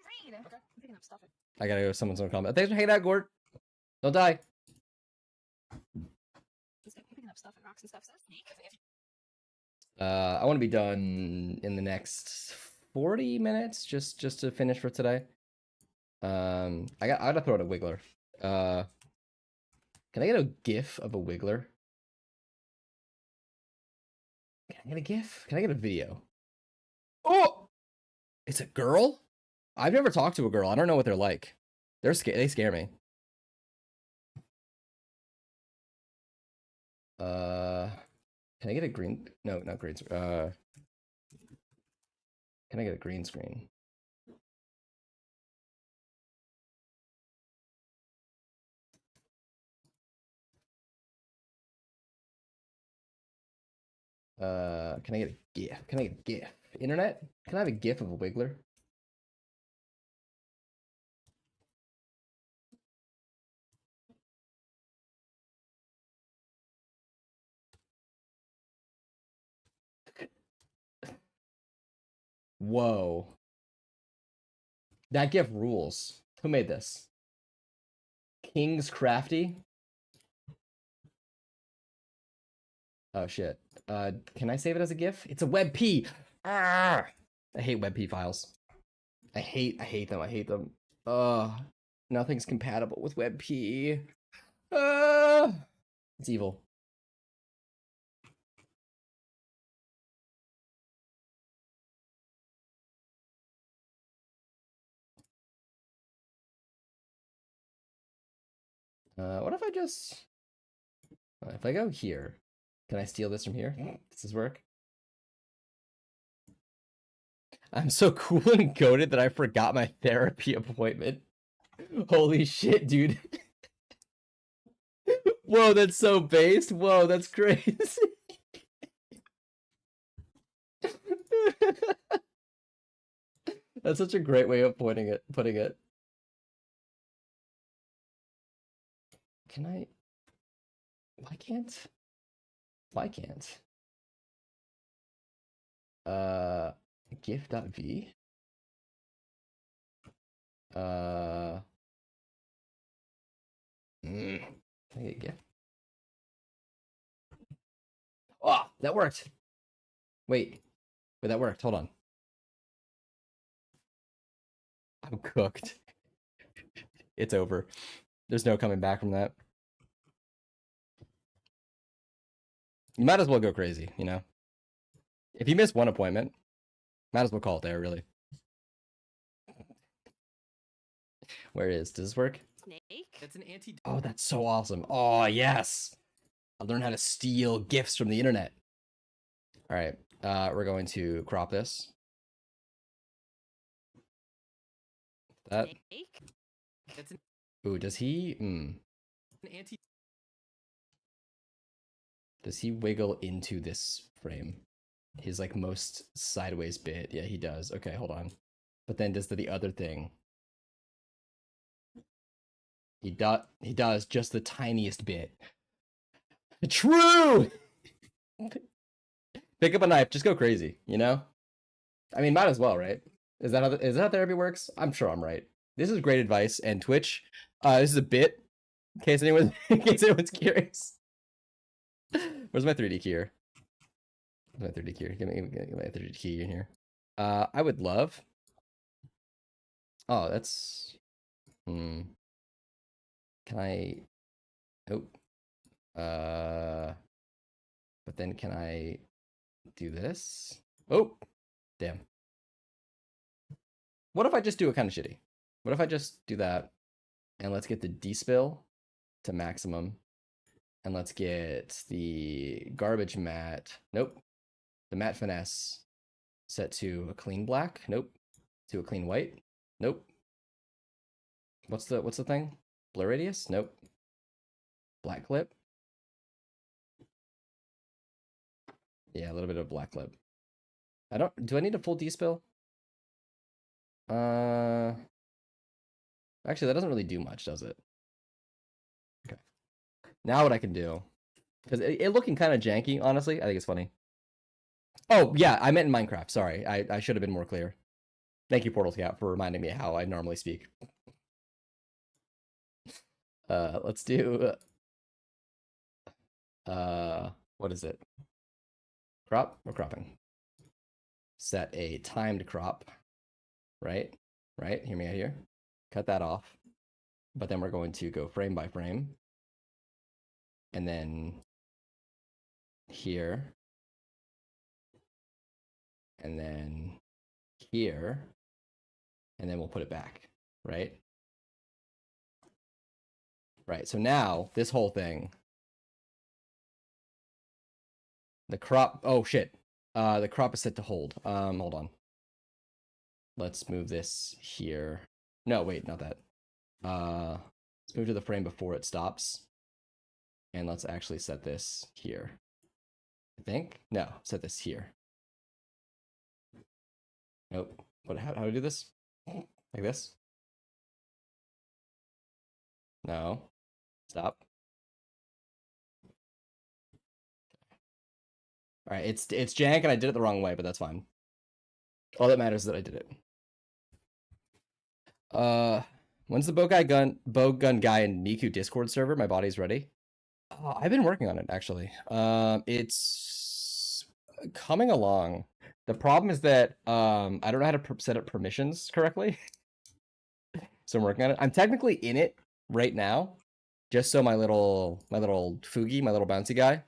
read. Okay. I'm picking up stuff. I gotta go. Someone's gonna comment. Thanks for hanging out, Gord. Don't die. He's picking up stuff and rocks and stuff. So sneak. I want to be done in the next 40 minutes, just to finish for today. I gotta throw out a Wiggler. Can I get a GIF of a Wiggler? Can I get a GIF? Can I get a video? Oh, it's a girl. I've never talked to a girl. I don't know what they're like. They scare me. Can I get a green? No, not green. Can I get a green screen? Can I get a GIF? Can I get a GIF? Internet? Can I have a GIF of a Wiggler? Whoa. That GIF rules. Who made this? King's Crafty? Oh shit. Can I save it as a GIF? It's a WebP. Ah! I hate WebP files. I hate them. I hate them. Nothing's compatible with WebP. It's evil. What if I just... if I go here, can I steal this from here? Does this work? I'm so cool and goated that I forgot my therapy appointment. Holy shit, dude. Whoa, that's so based. Whoa, that's crazy. That's such a great way of putting it. Can I? Why can't? GIF.v? Can I get GIF? Oh, that worked. Wait, that worked. Hold on. I'm cooked. It's over. There's no coming back from that. You might as well go crazy, you know? If you miss one appointment, might as well call it there, really. Where does this work? Snake. It's an anti. Oh, that's so awesome. Oh, yes. I'll learn how to steal gifts from the internet. All right. We're going to crop this. That. Snake. It's an Ooh, does he? anti. Does he wiggle into this frame? His like most sideways bit. Yeah, he does. Okay, hold on. But then does the other thing? He does just the tiniest bit. True. Pick up a knife. Just go crazy. You know. I mean, might as well, right? Is that how therapy works? I'm sure I'm right. This is great advice. And Twitch. This is a bit. In case anyone's curious. Where's my 3D key here? My 3D key. Give me my 3D key in here. I would love. Oh, that's. Can I? Oh. But then can I do this? Oh, damn. What if I just do it kind of shitty? What if I just do that, and let's get the despill to maximum. And let's get the garbage matte. Nope. The matte finesse set to a clean black. Nope. To a clean white. Nope. What's the thing? Blur radius? Nope. Black clip. Yeah, a little bit of black clip. Do I need a full despill? Actually, that doesn't really do much, does it? Okay. Now what I can do, because it looking kind of janky, honestly, I think it's funny. Oh, yeah, I meant in Minecraft. Sorry, I should have been more clear. Thank you, Portal Scout, for reminding me how I normally speak. Let's do... what is it? Crop or cropping? Set a timed crop, right? Right, hear me out here. Cut that off. But then we're going to go frame by frame. And then here. And then here. And then we'll put it back, right? Right, so now this whole thing. The crop, oh shit. The crop is set to hold. Hold on. Let's move this here. No, wait, not that. Let's move to the frame before it stops. And let's actually set this here. I think? No, set this here. Nope. How do I do this? Like this? No. Stop. All right, it's jank and I did it the wrong way, but that's fine. All that matters is that I did it. When's the bow gun guy in Niku Discord server? My body's ready. I've been working on it actually. It's coming along. The problem is that I don't know how to set up permissions correctly. So I'm working on it. I'm technically in it right now, just so my little Fugi, my little bouncy guy,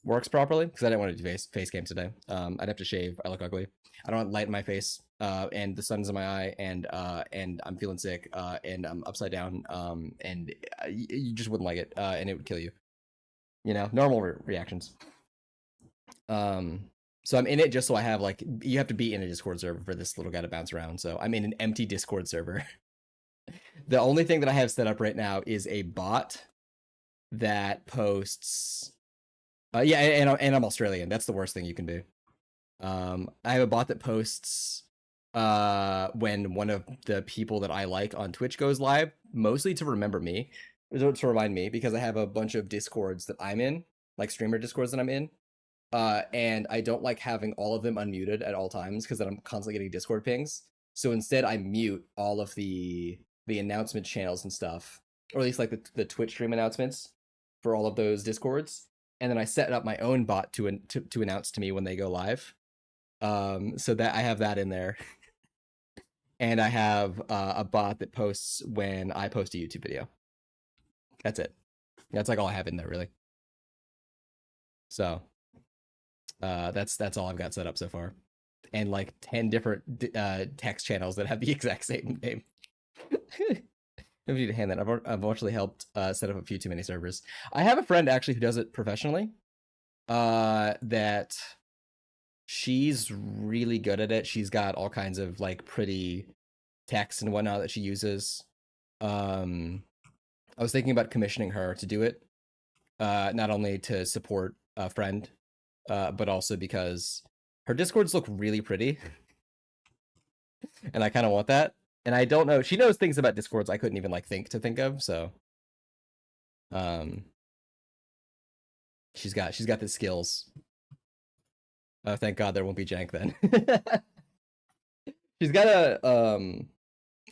works properly, because I didn't want to do face cam today. I'd have to shave. I look ugly. I don't want light in my face, and the sun's in my eye, and I'm feeling sick, and I'm upside down, and you just wouldn't like it, and it would kill you. You know, normal reactions. So I'm in it just so I have, like, you have to be in a Discord server for this little guy to bounce around. So I'm in an empty Discord server. The only thing that I have set up right now is a bot that posts. Yeah, and I'm Australian. That's the worst thing you can do. I have a bot that posts when one of the people that I like on Twitch goes live, mostly to remember me, to remind me, because I have a bunch of Discords that I'm in, like streamer Discords that I'm in, and I don't like having all of them unmuted at all times because then I'm constantly getting Discord pings. So instead, I mute all of the announcement channels and stuff, or at least like the Twitch stream announcements for all of those Discords. And then I set up my own bot to announce to me when they go live, so that I have that in there. And I have a bot that posts when I post a YouTube video. That's it. That's like all I have in there, really. So that's all I've got set up so far, and like 10 different text channels that have the exact same name. I need to hand that. I've actually helped set up a few too many servers. I have a friend actually who does it professionally. That she's really good at it. She's got all kinds of like pretty text and whatnot that she uses. I was thinking about commissioning her to do it, not only to support a friend, but also because her Discords look really pretty, and I kind of want that. And I don't know. She knows things about Discords I couldn't even like think of. So, she's got the skills. Oh, thank God there won't be jank then. She's got a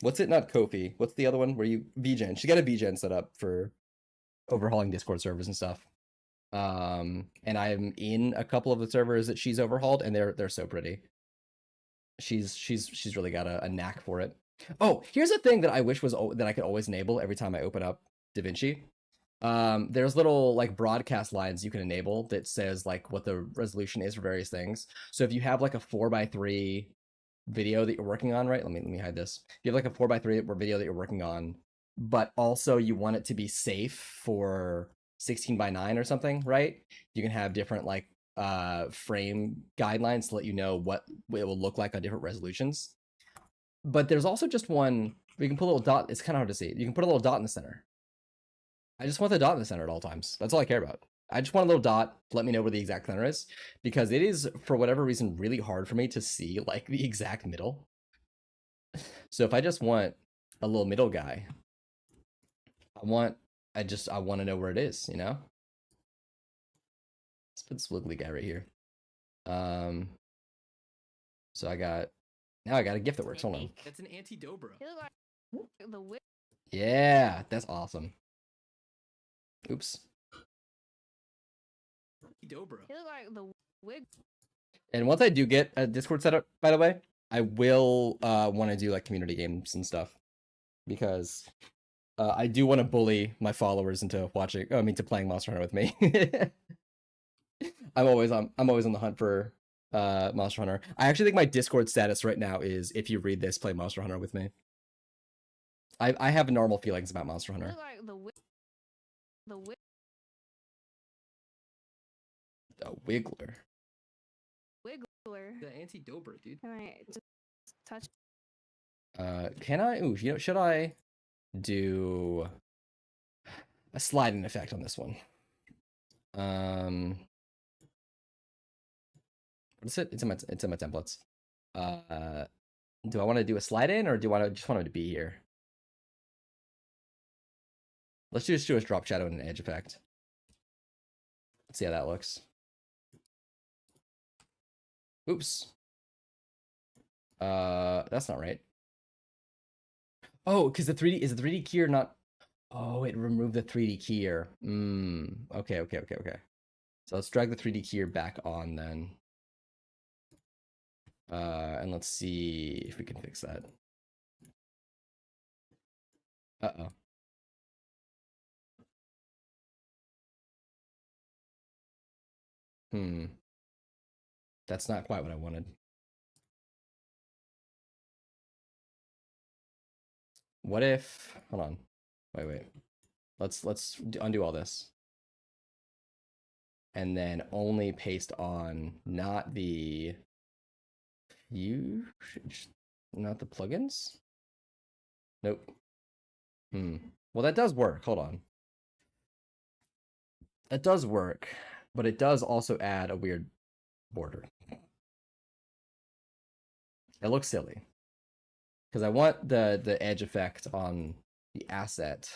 what's it? Not Kofi. What's the other one? Where you VGen? She's got a VGen set up for overhauling Discord servers and stuff. And I'm in a couple of the servers that she's overhauled, and they're so pretty. She's really got a knack for it. Oh, here's a thing that I wish was that I could always enable every time I open up DaVinci. There's little like broadcast lines you can enable that says like what the resolution is for various things. So if you have like a 4:3 video that you're working on, right? Let me hide this. If you have like a 4:3 video that you're working on, but also you want it to be safe for 16:9 or something, right? You can have different like frame guidelines to let you know what it will look like on different resolutions. But there's also just one where you can put a little dot. It's kind of hard to see. You can put a little dot in the center. I just want the dot in the center at all times. That's all I care about. I just want a little dot to let me know where the exact center is, because it is, for whatever reason, really hard for me to see like the exact middle. So if I just want a little middle guy, I want to know where it is, you know? Let's put this wiggly guy right here. So now I got a gift that works. Hold on. That's an anti-Dobra. He look like the wig. Yeah, that's awesome. Oops. Dobra. He look like the wig. And once I do get a Discord setup, by the way, I will want to do like community games and stuff, because I do want to bully my followers into to playing Monster Hunter with me. I'm always on the hunt for Monster Hunter. I actually think my Discord status right now is, if you read this, play Monster Hunter with me. I have normal feelings about Monster He Hunter. look like the wig. The wig. The Wiggler. Wiggler. The anti-Dobra, dude. Can I just touch? Can I? Ooh, should I do a sliding effect on this one? What is it? It's in my templates. Do I want to do a slide in, or do I just want it to be here? Let's just do a drop shadow and an edge effect. Let's see how that looks. Oops. That's not right. Oh, because the 3D is the 3D keyer not. Oh, it removed the 3D keyer. Okay. So let's drag the 3D keyer back on then. And let's see if we can fix that. Uh-oh. That's not quite what I wanted. What if, hold on. Wait. Let's undo all this. And then only paste on not the not the plugins? Nope. Well, that does work. Hold on. That does work, but it does also add a weird border. It looks silly, because I want the edge effect on the asset.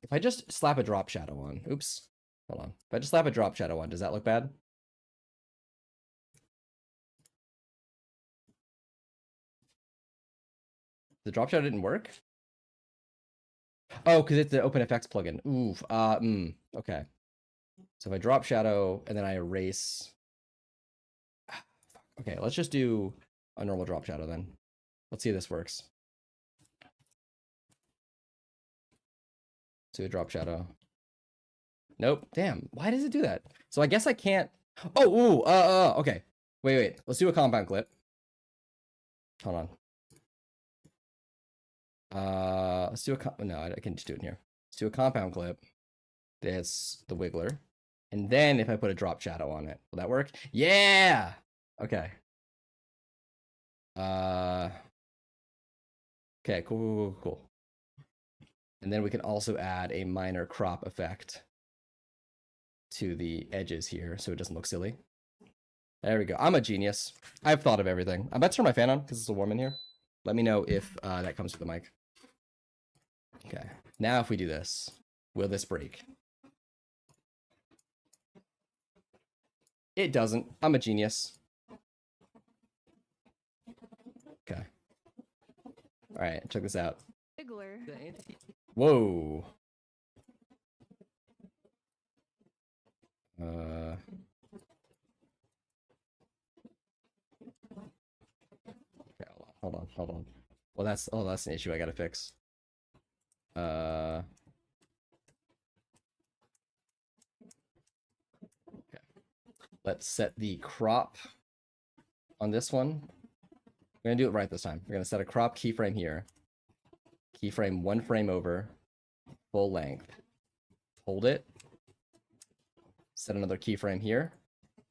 If I just slap a drop shadow on, oops, hold on. If I just slap a drop shadow on, does that look bad? The drop shadow didn't work? Oh, because it's the OpenFX plugin. Oof. Okay. So if I drop shadow and then I erase. Okay, let's just do a normal drop shadow then. Let's see if this works. Do a drop shadow. Nope. Damn. Why does it do that? So I guess I can't. Oh, okay. Wait. Let's do a compound clip. Hold on. Let's do no, I can just do it in here. Let's do a compound clip. That's the Wiggler. And then if I put a drop shadow on it, will that work? Yeah! Okay. Okay, cool. And then we can also add a minor crop effect to the edges here so it doesn't look silly. There we go. I'm a genius. I've thought of everything. I'm about to turn my fan on because it's a warm in here. Let me know if that comes with the mic. Okay. Now if we do this, will this break? It doesn't. I'm a genius. Okay. All right, check this out. Wiggler. The anti. Whoa. Okay, hold on. Well, that's an issue I gotta fix. Okay. Let's set the crop on this one. We're gonna do it right this time. We're gonna set a crop keyframe here. Keyframe 1 frame over, full length. Hold it. Set another keyframe here.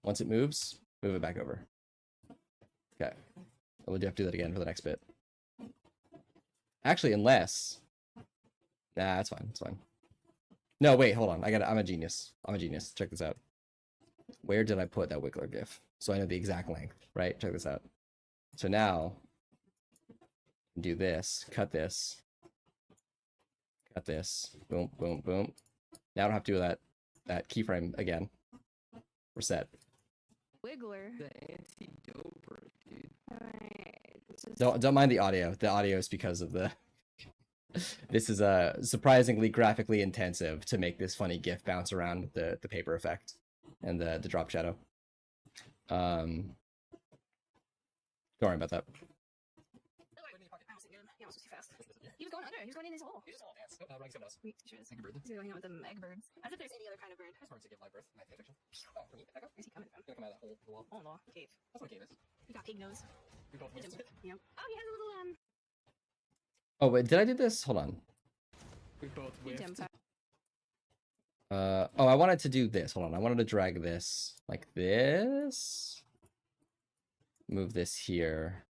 Once it moves, move it back over. Okay. We'll have to do that again for the next bit. Actually, unless. Nah, that's fine. It's fine. No, wait, hold on. I'm a genius. Check this out. Where did I put that Wiggler GIF? So I know the exact length, right? Check this out. So now, do this, cut this, boom, boom, boom. Now I don't have to do that keyframe again. We're set. Wiggler. The anti-doper, dude. Alright. Don't mind the audio. The audio is because of the. This is surprisingly graphically intensive to make this funny GIF bounce around with the paper effect and the drop shadow. Don't worry about that. Yeah, too fast. He was going under. He was going in his hole. You just all dance. Oh, Ryan still does. Wait, sure is. Egg bird. He's going out with them egg birds. As if there's any other kind of bird. That's hard to give live birth in my fanfiction. Oh, can you back up? Where's he coming from? Gonna come out of that hole in the wall. Oh no, cave. That's what a cave is. He got pig nose. We both He missed jumped it. it. Yep. Oh, he has a little Oh wait, did I do this? Hold on. We both He whiffed. jumped out. Oh, I wanted to do this. Hold on. I wanted to drag this like this. Move this here.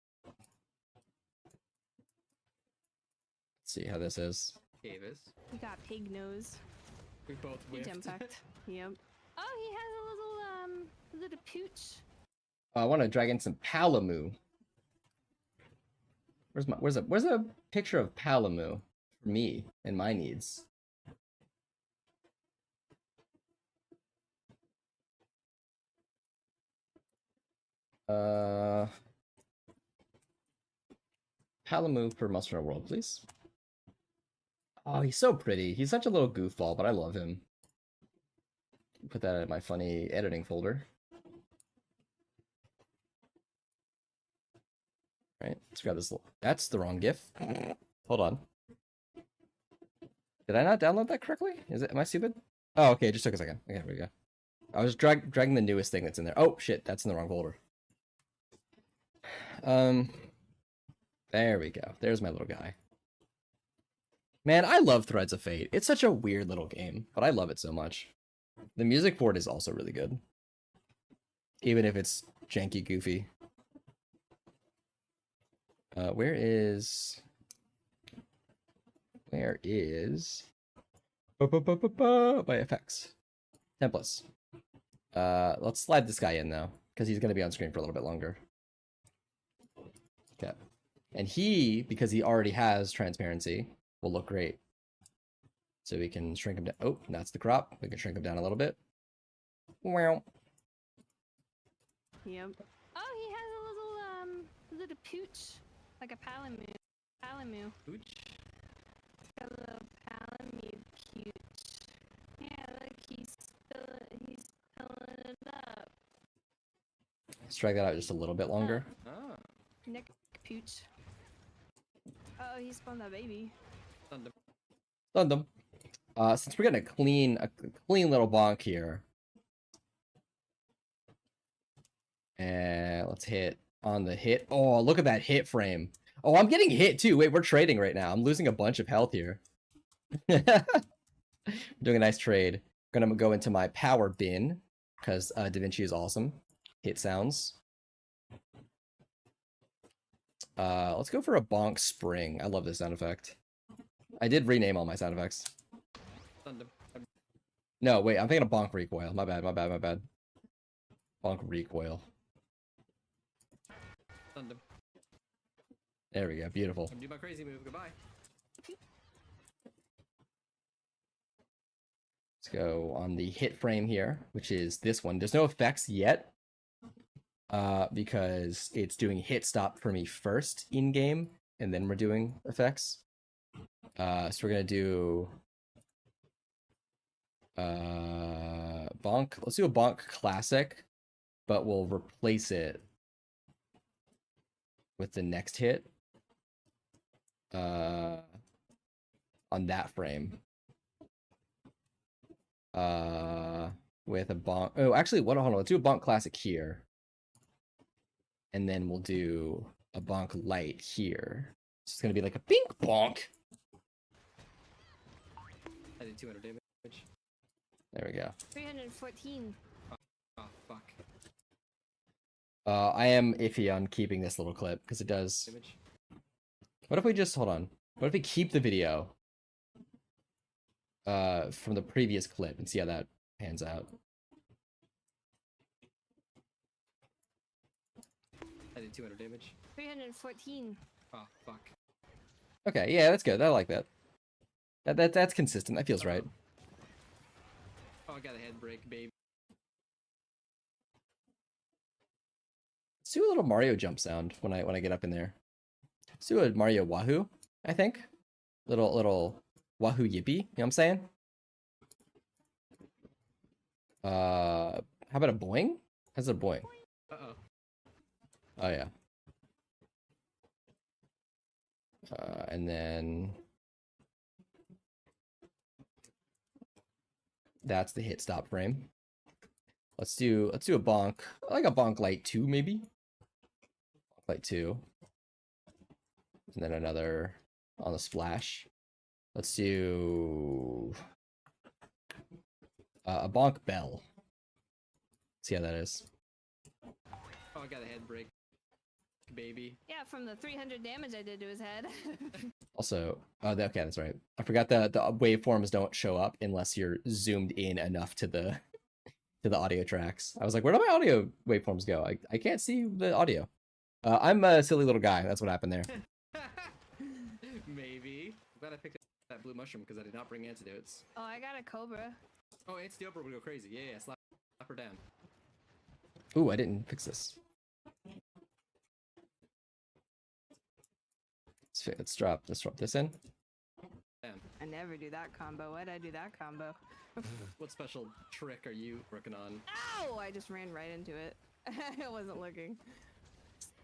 Let's see how this is. Davis. He got pig nose. We both He whiffed. jumped back. Yep. Oh, he has a little pooch. I want to drag in some Palamu. Where's a picture of Palamu for me and my needs? Palamu for Monster Hunter World, please. Oh, he's so pretty. He's such a little goofball, but I love him. Put that in my funny editing folder. Right, let's grab this. That's the wrong GIF. Hold on. Did I not download that correctly? Am I stupid? Oh, okay, it just took a second. Okay, here we go. I was dragging the newest thing that's in there. Oh shit, that's in the wrong folder. There we go. There's my little guy. Man, I love Threads of Fate. It's such a weird little game, but I love it so much. The music for it is also really good. Even if it's janky, goofy. Where is by FX templates? Let's slide this guy in though, because he's gonna be on screen for a little bit longer. Okay, and he, because he already has transparency, will look great. So we can shrink him down. Oh, that's the crop. We can shrink him down a little bit. Wow. Yep. Oh, he has a little pooch. Like a Palamu. Palamu. Pooch. Got a little Palamu pooch. Yeah, look, he's spilling it up. Let's drag that out just a little bit longer. Ah. Nick pooch. Oh, he spawned that baby. Thunder. Done them. Since we're getting a clean little bonk here, and let's hit on the hit. Oh, look at that hit frame. Oh, I'm getting hit too. Wait, we're trading right now. I'm losing a bunch of health here. Doing a nice trade. Gonna go into my power bin because DaVinci is awesome. Hit sounds. Let's go for a bonk spring. I love this sound effect. I did rename all my sound effects. Thunder. No, wait, I'm thinking of bonk recoil. My bad. Bonk recoil. Thunder. There we go. Beautiful. I'm doing my crazy move. Goodbye. Let's go on the hit frame here, which is this one. There's no effects yet, because it's doing hit stop for me first in game, and then we're doing effects. So we're gonna do bonk. Let's do a bonk classic, but we'll replace it with the next hit on that frame. With a bonk. Oh, actually, hold on. Let's do a bonk classic here, and then we'll do a bonk light here. It's gonna be like a pink bonk. I did 200 damage. There we go. 314. Oh, fuck. I am iffy on keeping this little clip because it does. Damage. What if we just hold on? What if we keep the video from the previous clip and see how that pans out? I did 200 damage. 314. Oh, fuck. Okay, yeah, that's good. I like that. That's consistent. That feels right. Oh, I got a head break, babe. Let's do a little Mario jump sound when I get up in there. Let's do a Mario Wahoo, I think. Little Wahoo Yippee, you know what I'm saying? How about a boing? How's a boing? Uh-oh. Oh yeah. And then that's the hit stop frame. Let's do a bonk. I like a bonk light 2 maybe. Bonk light 2. And then another on the splash. Let's do a bonk bell. See how that is. Oh, I got a head break, baby. Yeah, from the 300 damage I did to his head. Also, okay, that's right. I forgot that the waveforms don't show up unless you're zoomed in enough to the audio tracks. I was like, where do my audio waveforms go? I can't see the audio. I'm a silly little guy. That's what happened there. Maybe. I'm glad I picked up that blue mushroom because I did not bring antidotes. Oh, I got a cobra. Oh, Anti-Oprah would go crazy. Yeah, slap her down. Ooh, I didn't fix this. Let's drop this in. Damn. I never do that combo. Why'd I do that combo? What special trick are you working on? Ow! I just ran right into it. I wasn't looking.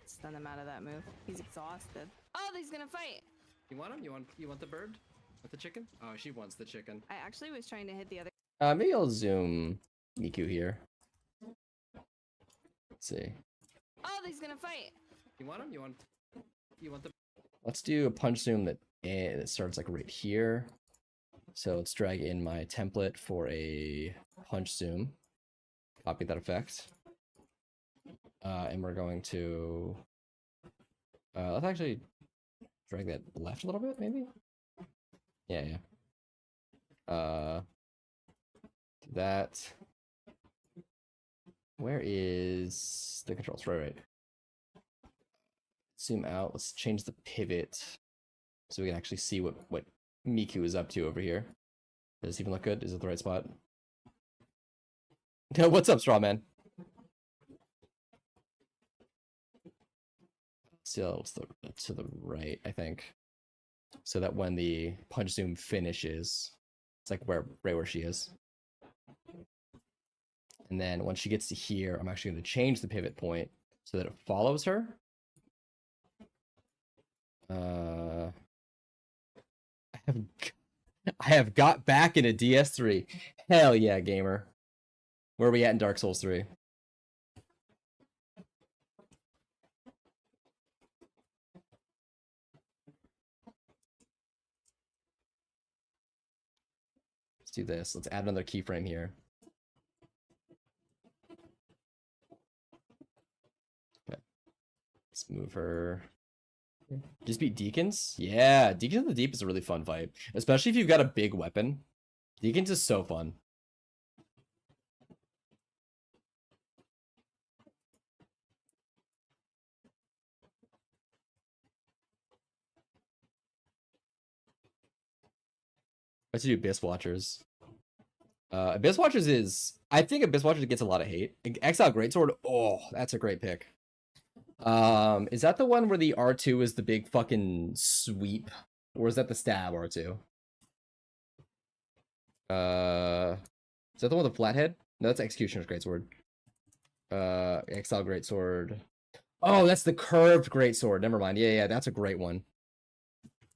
Stun him out of that move. He's exhausted. Oh, he's gonna fight! You want him? You want the bird? With the chicken? Oh, she wants the chicken. I actually was trying to hit the other. Maybe I'll zoom Miku here. Let's see. Oh, he's gonna fight! You want him? You want the... Let's do a punch zoom that starts like right here. So let's drag in my template for a punch zoom. Copy that effect. And we're going to... let's actually drag that left a little bit, maybe? Yeah. Do that. Where is the controls? Right. Zoom out. Let's change the pivot so we can actually see what Miku is up to over here. Does this even look good? Is it the right spot? What's up, Strawman? So it's to the right, I think. So that when the punch zoom finishes, it's like right where she is. And then when she gets to here, I'm actually going to change the pivot point so that it follows her. I have got back into DS3. Hell yeah, gamer. Where are we at in Dark Souls 3? Let's do this. Let's add another keyframe here. Okay. Let's move her. Just beat Deacons? Yeah, Deacons of the Deep is a really fun fight. Especially if you've got a big weapon. Deacons is so fun. Let's do Abyss Watchers. Abyss Watchers is... I think Abyss Watchers gets a lot of hate. Exile Greatsword, oh, that's a great pick. Is that the one where the R2 is the big fucking sweep? Or is that the stab R2? Is that the one with the flathead? No, that's Executioner's Greatsword. Exile Greatsword. Oh, that's the curved Greatsword. Never mind. Yeah, that's a great one.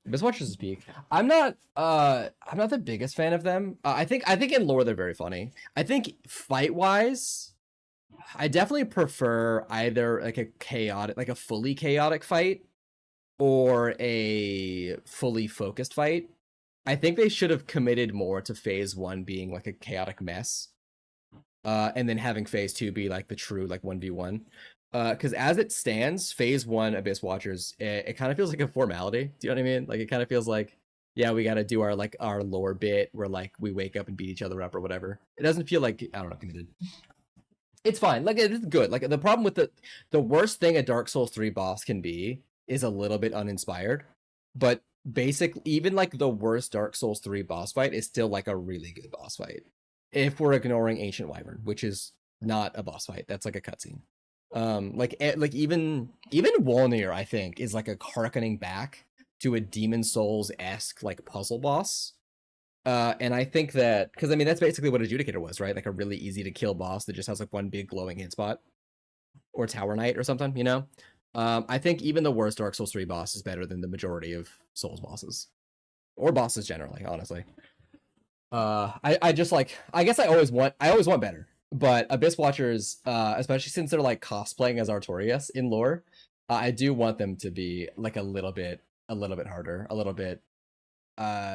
Abyss Watchers is peak. I'm not the biggest fan of them. I think in lore they're very funny. I think fight-wise, I definitely prefer either like a fully chaotic fight or a fully focused fight. I think they should have committed more to phase 1 being like a chaotic mess. And then having phase 2 be like the true like 1v1. Because as it stands, phase 1 Abyss Watchers, it kind of feels like a formality. Do you know what I mean? Like it kind of feels like, yeah, we got to do our lore bit where like we wake up and beat each other up or whatever. It doesn't feel like, I don't know, committed. It's fine. Like it's good. Like the problem with the worst thing a Dark Souls 3 boss can be is a little bit uninspired. But even like the worst Dark Souls 3 boss fight is still like a really good boss fight. If we're ignoring Ancient Wyvern, which is not a boss fight, that's like a cutscene. Like even Wolnir, I think, is like a harkening back to a Demon Souls-esque like puzzle boss. And I think that, because I mean, that's basically what Adjudicator was, right? Like a really easy to kill boss that just has like one big glowing hit spot. Or Tower Knight or something, you know? I think even the worst Dark Souls 3 boss is better than the majority of Souls bosses. Or bosses generally, honestly. I just like, I guess I always want better. But Abyss Watchers, especially since they're like cosplaying as Artorias in lore, I do want them to be like a little bit harder, a little bit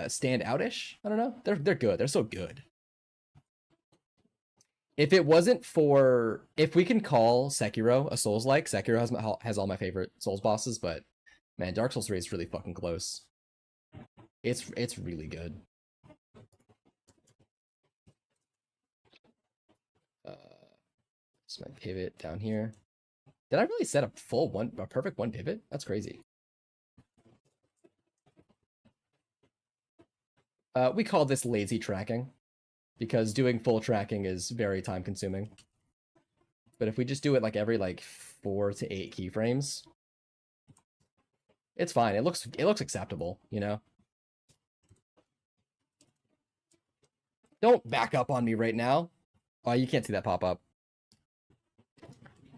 stand outish. I don't know. They're good. They're so good. If it wasn't for, if we can call Sekiro a Souls-like, Sekiro has all my favorite Souls bosses, but man, Dark Souls 3 is really fucking close. It's really good. It's my pivot down here. Did I really set a perfect one pivot? That's crazy. We call this lazy tracking, because doing full tracking is very time consuming. But if we just do it like every like 4 to 8 keyframes, it's fine. It looks acceptable, you know? Don't back up on me right now. Oh, you can't see that pop up.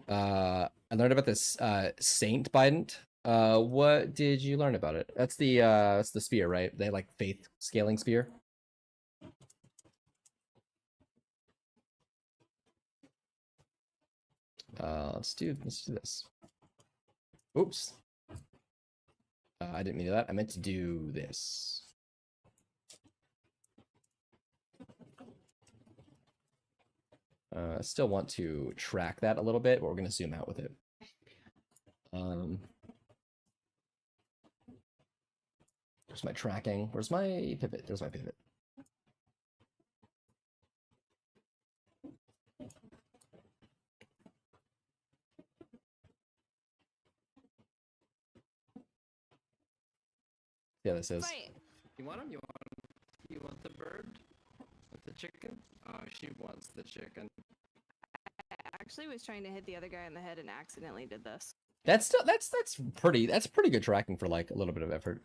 I learned about this Saint Bident. What did you learn about it? That's the spear, right? They like faith scaling spear. Let's do this. Oops. I didn't mean to do that. I meant to do this. I still want to track that a little bit, but we're going to zoom out with it. There's my tracking. Where's my pivot? There's my pivot. Yeah, this is. Fight. You want him? You want the bird? With the chicken? Oh, she wants the chicken. I actually was trying to hit the other guy in the head and accidentally did this. That's pretty good tracking for like a little bit of effort.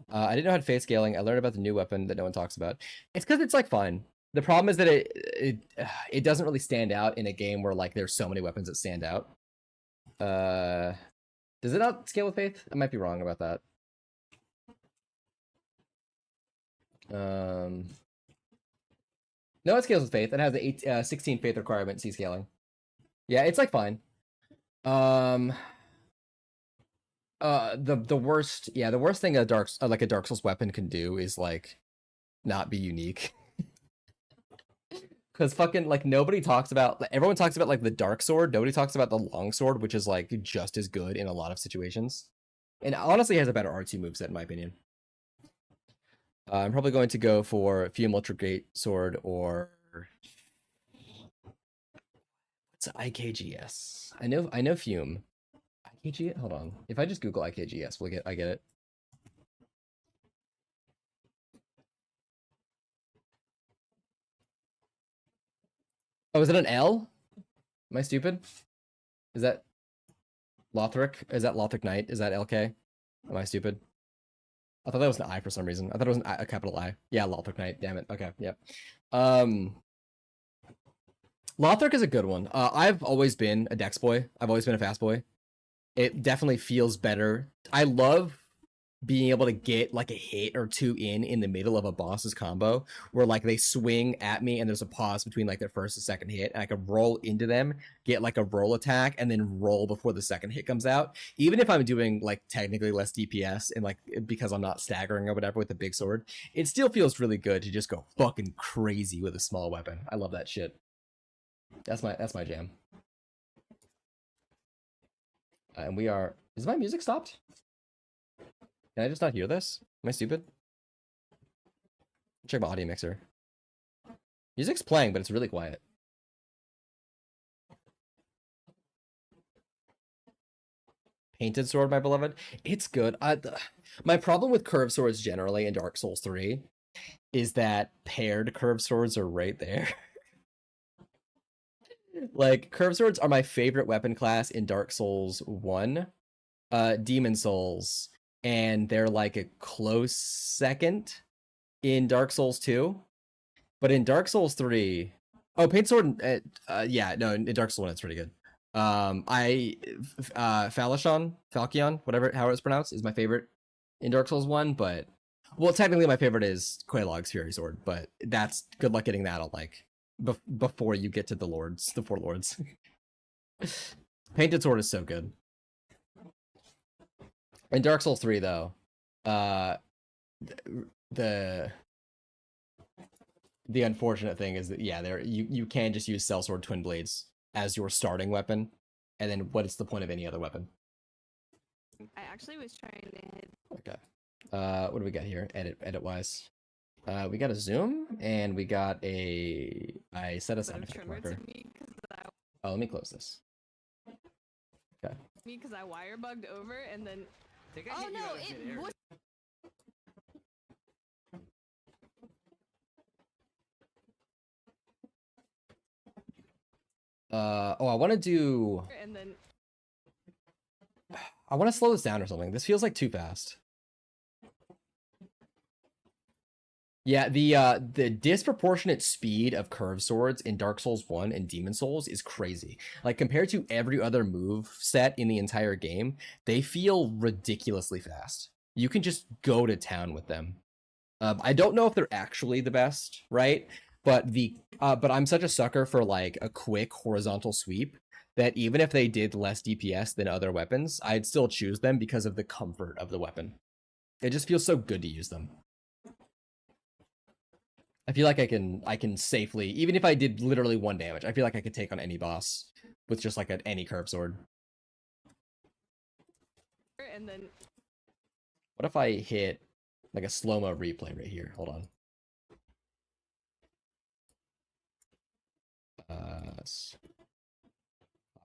I didn't know how to face scaling. I learned about the new weapon that no one talks about. It's because it's like fine. The problem is that it doesn't really stand out in a game where like there's so many weapons that stand out. Does it not scale with faith? I might be wrong about that. No, it scales with faith. It has the 16 faith requirement. C scaling. Yeah, it's like fine. The worst thing a Dark Souls weapon can do is like not be unique. Because fucking like nobody talks about, everyone talks about like the dark sword. Nobody talks about the long sword, which is like just as good in a lot of situations, and honestly has a better R2 moveset in my opinion. I'm probably going to go for Fume Ultra Great Sword or what's IKGS? I know Fume. IKGS. Hold on. If I just Google IKGS, I get it. Oh, is it an L? Am I stupid? Is that Lothric? Is that Lothric Knight? Is that LK? Am I stupid? I thought that was an I for some reason. I thought it was a capital I. Yeah, Lothric Knight. Damn it. Okay, yep. Lothric is a good one. I've always been a Dex boy. I've always been a fast boy. It definitely feels better. I love being able to get like a hit or two in the middle of a boss's combo where like they swing at me and there's a pause between like their first and second hit and I can roll into them, get like a roll attack and then roll before the second hit comes out. Even if I'm doing like technically less DPS and like because I'm not staggering or whatever with the big sword, it still feels really good to just go fucking crazy with a small weapon. I love that shit. That's my jam. And we are, is my music stopped? Can I just not hear this? Am I stupid? Check my audio mixer. Music's playing, but it's really quiet. Painted Sword, my beloved. It's good. My problem with curved swords generally in Dark Souls 3 is that paired curved swords are right there. Like, curved swords are my favorite weapon class in Dark Souls 1, Demon Souls, and they're like a close second in Dark Souls 2. But in Dark Souls 3, Painted Sword, yeah, no, in Dark Souls 1 it's pretty good. Falchion, whatever, how it's pronounced, is my favorite in Dark Souls 1, but, well, technically my favorite is Quelaag's Fury Sword, but that's, good luck getting that on, like, before you get to the four lords. Painted Sword is so good. In Dark Souls 3, though, the unfortunate thing is that, yeah, you can just use Sellsword Twin Blades as your starting weapon, and then what is the point of any other weapon? I actually was trying to hit. Okay. What do we got here? Edit wise. We got a zoom, and we got I set a sound effect marker. Oh, let me close this. Okay. Me because I wire bugged over and then. Oh no! It was. I want to do. And then. I want to slow this down or something. This feels like too fast. Yeah, the disproportionate speed of curved swords in Dark Souls 1 and Demon Souls is crazy. Like, compared to every other move set in the entire game, they feel ridiculously fast. You can just go to town with them. I don't know if they're actually the best, right? But but I'm such a sucker for like a quick horizontal sweep that even if they did less DPS than other weapons, I'd still choose them because of the comfort of the weapon. It just feels so good to use them. I feel like I can safely, even if I did literally 1 damage, I feel like I could take on any boss with just like any curved sword. And then. What if I hit like a slow-mo replay right here? Hold on.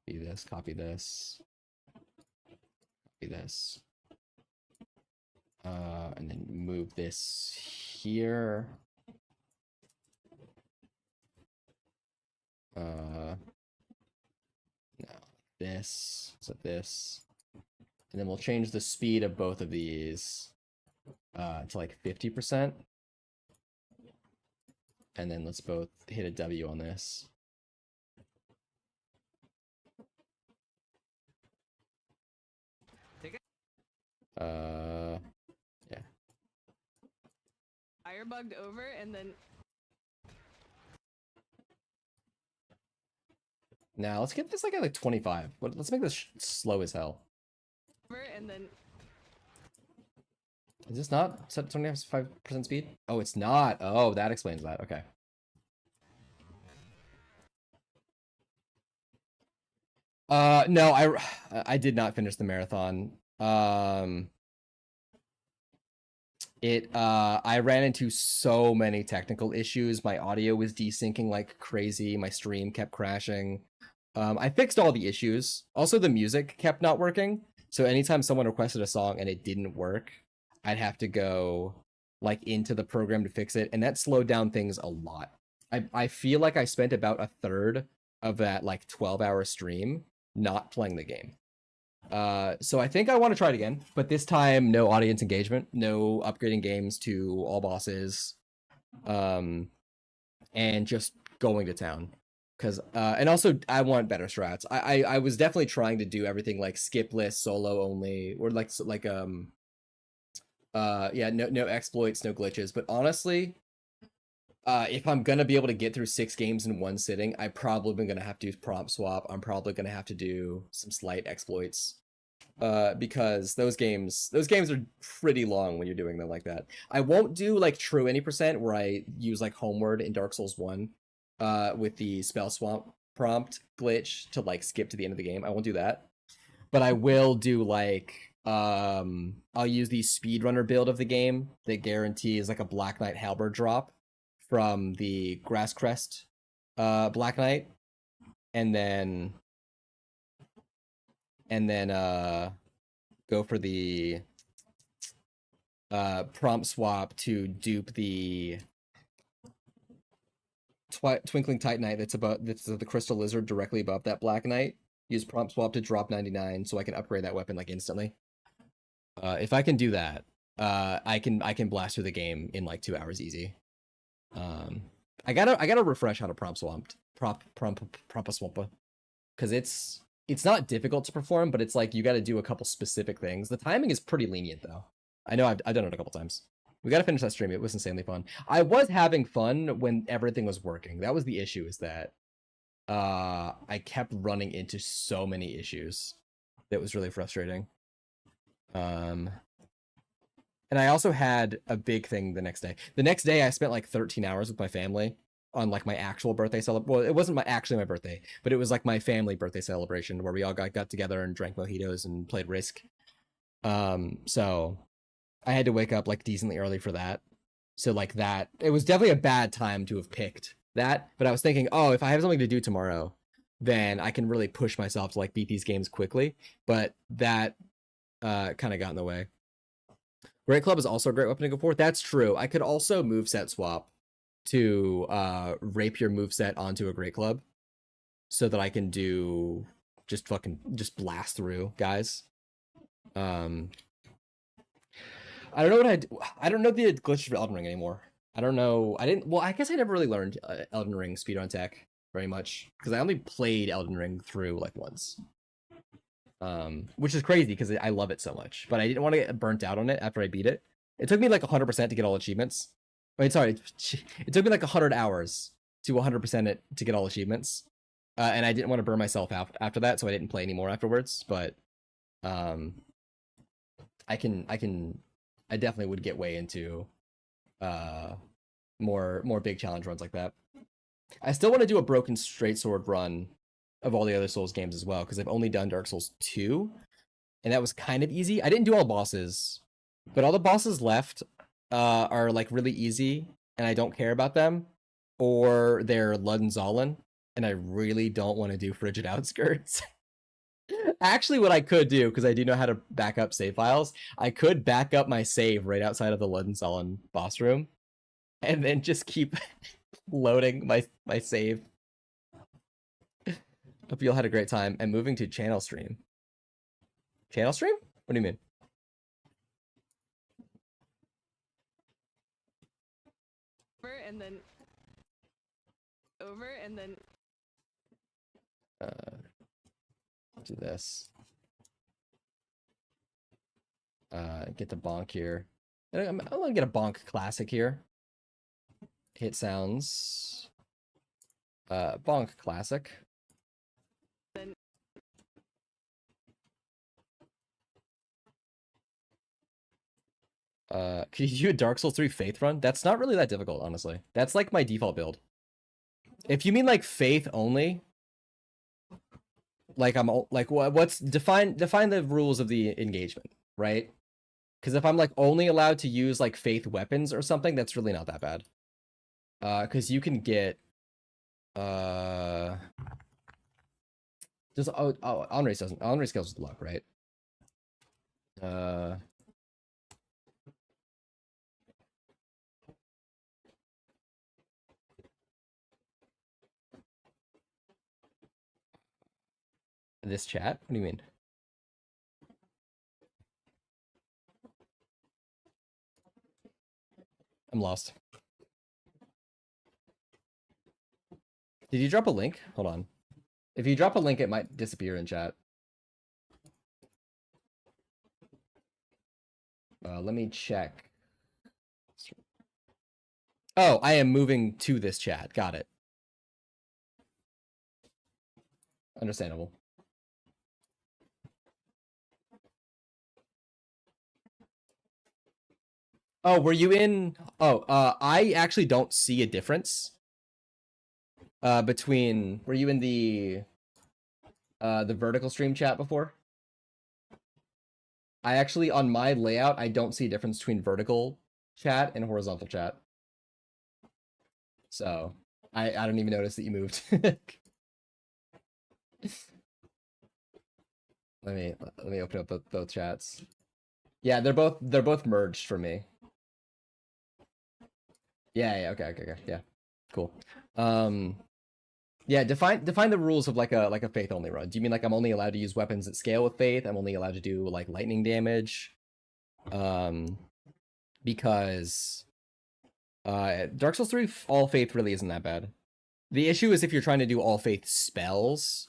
Copy this, copy this, copy this. And then move this here. No, this, so this, and then we'll change the speed of both of these to like 50%, and then let's both hit a W on this. Yeah. Fire bugged over and then. Now let's get this like at like 25. Let's make this slow as hell. And then. Is this not set 25% speed? Oh, it's not. Oh, that explains that. Okay. No, I did not finish the marathon. I ran into so many technical issues. My audio was desyncing like crazy. My stream kept crashing. I fixed all the issues. Also, the music kept not working. So anytime someone requested a song and it didn't work, I'd have to go like into the program to fix it, and that slowed down things a lot. I feel like I spent about a third of that like 12-hour stream not playing the game. So I think I want to try it again, but this time no audience engagement, no upgrading games to all bosses, and just going to town. Cause and also I want better strats. I was definitely trying to do everything like skip list, solo only, or yeah, no exploits, no glitches. But honestly, if I'm gonna be able to get through 6 games in one sitting, I'm probably gonna have to do prompt swap. I'm probably gonna have to do some slight exploits, because those games are pretty long when you're doing them like that. I won't do like true any percent where I use like homeward in Dark Souls 1, with the spell swap prompt glitch to like skip to the end of the game. I won't do that, but I will do like I'll use the speedrunner build of the game that guarantees like a Black Knight halberd drop from the Grasscrest Black Knight, and then go for the prompt swap to dupe the Twinkling Titanite that's the Crystal Lizard directly above that Black Knight. Use prompt swap to drop 99 so I can upgrade that weapon like instantly. If I can do that, I can blast through the game in like 2 hours easy. I gotta refresh how to prompt swamp swampa, because it's not difficult to perform, but it's like you got to do a couple specific things. The timing is pretty lenient though. I know I've done it a couple times. We got to finish that stream. It was insanely fun. I was having fun when everything was working. That was the issue, is that I kept running into so many issues. That was really frustrating. And I also had a big thing the next day. The next day, I spent like 13 hours with my family on like my actual birthday celebration. Well, it wasn't actually my birthday, but it was like my family birthday celebration where we all got together and drank mojitos and played Risk. So I had to wake up like decently early for that. So like that, it was definitely a bad time to have picked that. But I was thinking, oh, if I have something to do tomorrow, then I can really push myself to like beat these games quickly. But that kind of got in the way. Great Club is also a great weapon to go for. That's true. I could also moveset swap to rape your moveset onto a Great Club so that I can do just blast through guys. I don't know what I don't know the glitches for Elden Ring anymore. I don't know. I guess I never really learned Elden Ring speedrun tech very much because I only played Elden Ring through like once. Which is crazy because I love it so much, but I didn't want to get burnt out on it after I beat it. It took me like 100% to get all achievements. Wait, sorry, it took me like 100 hours to 100% it to get all achievements, and I didn't want to burn myself out after that, so I didn't play anymore afterwards. But I definitely would get way into more big challenge runs like that. I still want to do a Broken Straight Sword run of all the other Souls games as well, because I've only done Dark Souls 2, and that was kind of easy. I didn't do all bosses, but all the bosses left are like really easy, and I don't care about them, or they're Ludden and I really don't want to do Frigid Outskirts. Actually, what I could do, because I do know how to back up save files, I could back up my save right outside of the Ludden boss room, and then just keep loading my save. Hope you all had a great time. And moving to channel stream. Channel stream? What do you mean? Over and then Do this. Get the bonk here. I'm gonna get a bonk classic here. Hit sounds. Bonk classic. Could you do a Dark Souls 3 Faith run? That's not really that difficult, honestly. That's like my default build. If you mean like Faith only, like what's define the rules of the engagement, right? Because if I'm like only allowed to use like Faith weapons or something, that's really not that bad. Because you can get just Onrace doesn't. Onrace scales with luck, right? This chat? What do you mean? I'm lost. Did you drop a link? Hold on. If you drop a link, it might disappear in chat. Let me check. Oh, I am moving to this chat. Got it. Understandable. Oh, were you in? Oh, I actually don't see a difference between. Were you in the vertical stream chat before? I actually, on my layout, I don't see a difference between vertical chat and horizontal chat. So I don't even notice that you moved. Let me open up both chats. Yeah, they're both merged for me. Yeah, okay, yeah, cool. Yeah, define the rules of like a faith only run. Do you mean like I'm only allowed to use weapons that scale with faith? I'm only allowed to do like lightning damage, because Dark Souls 3 all faith really isn't that bad. The issue is if you're trying to do all faith spells,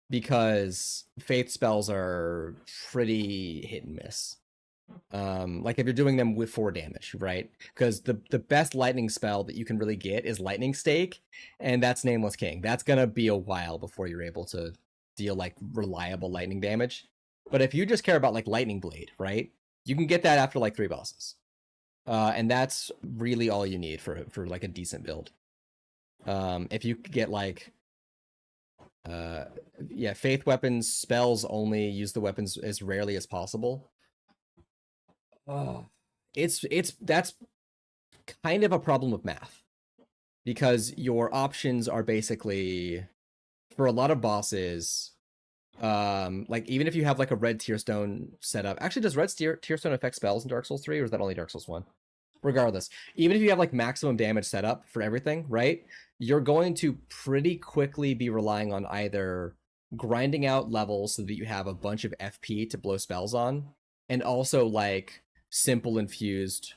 because faith spells are pretty hit and miss. Like if you're doing them with 4 damage, right? Because the best lightning spell that you can really get is Lightning Stake, and that's Nameless King. That's gonna be a while before you're able to deal like reliable lightning damage. But if you just care about like Lightning Blade, right? You can get that after like 3 bosses. And that's really all you need for like a decent build. If you get like yeah, faith weapons spells only, use the weapons as rarely as possible. Oh, that's kind of a problem with math, because your options are basically, for a lot of bosses, like even if you have like a red tearstone setup, actually does red tearstone affect spells in Dark Souls 3, or is that only Dark Souls 1? Regardless, even if you have like maximum damage set up for everything, right, you're going to pretty quickly be relying on either grinding out levels so that you have a bunch of FP to blow spells on, and also like simple infused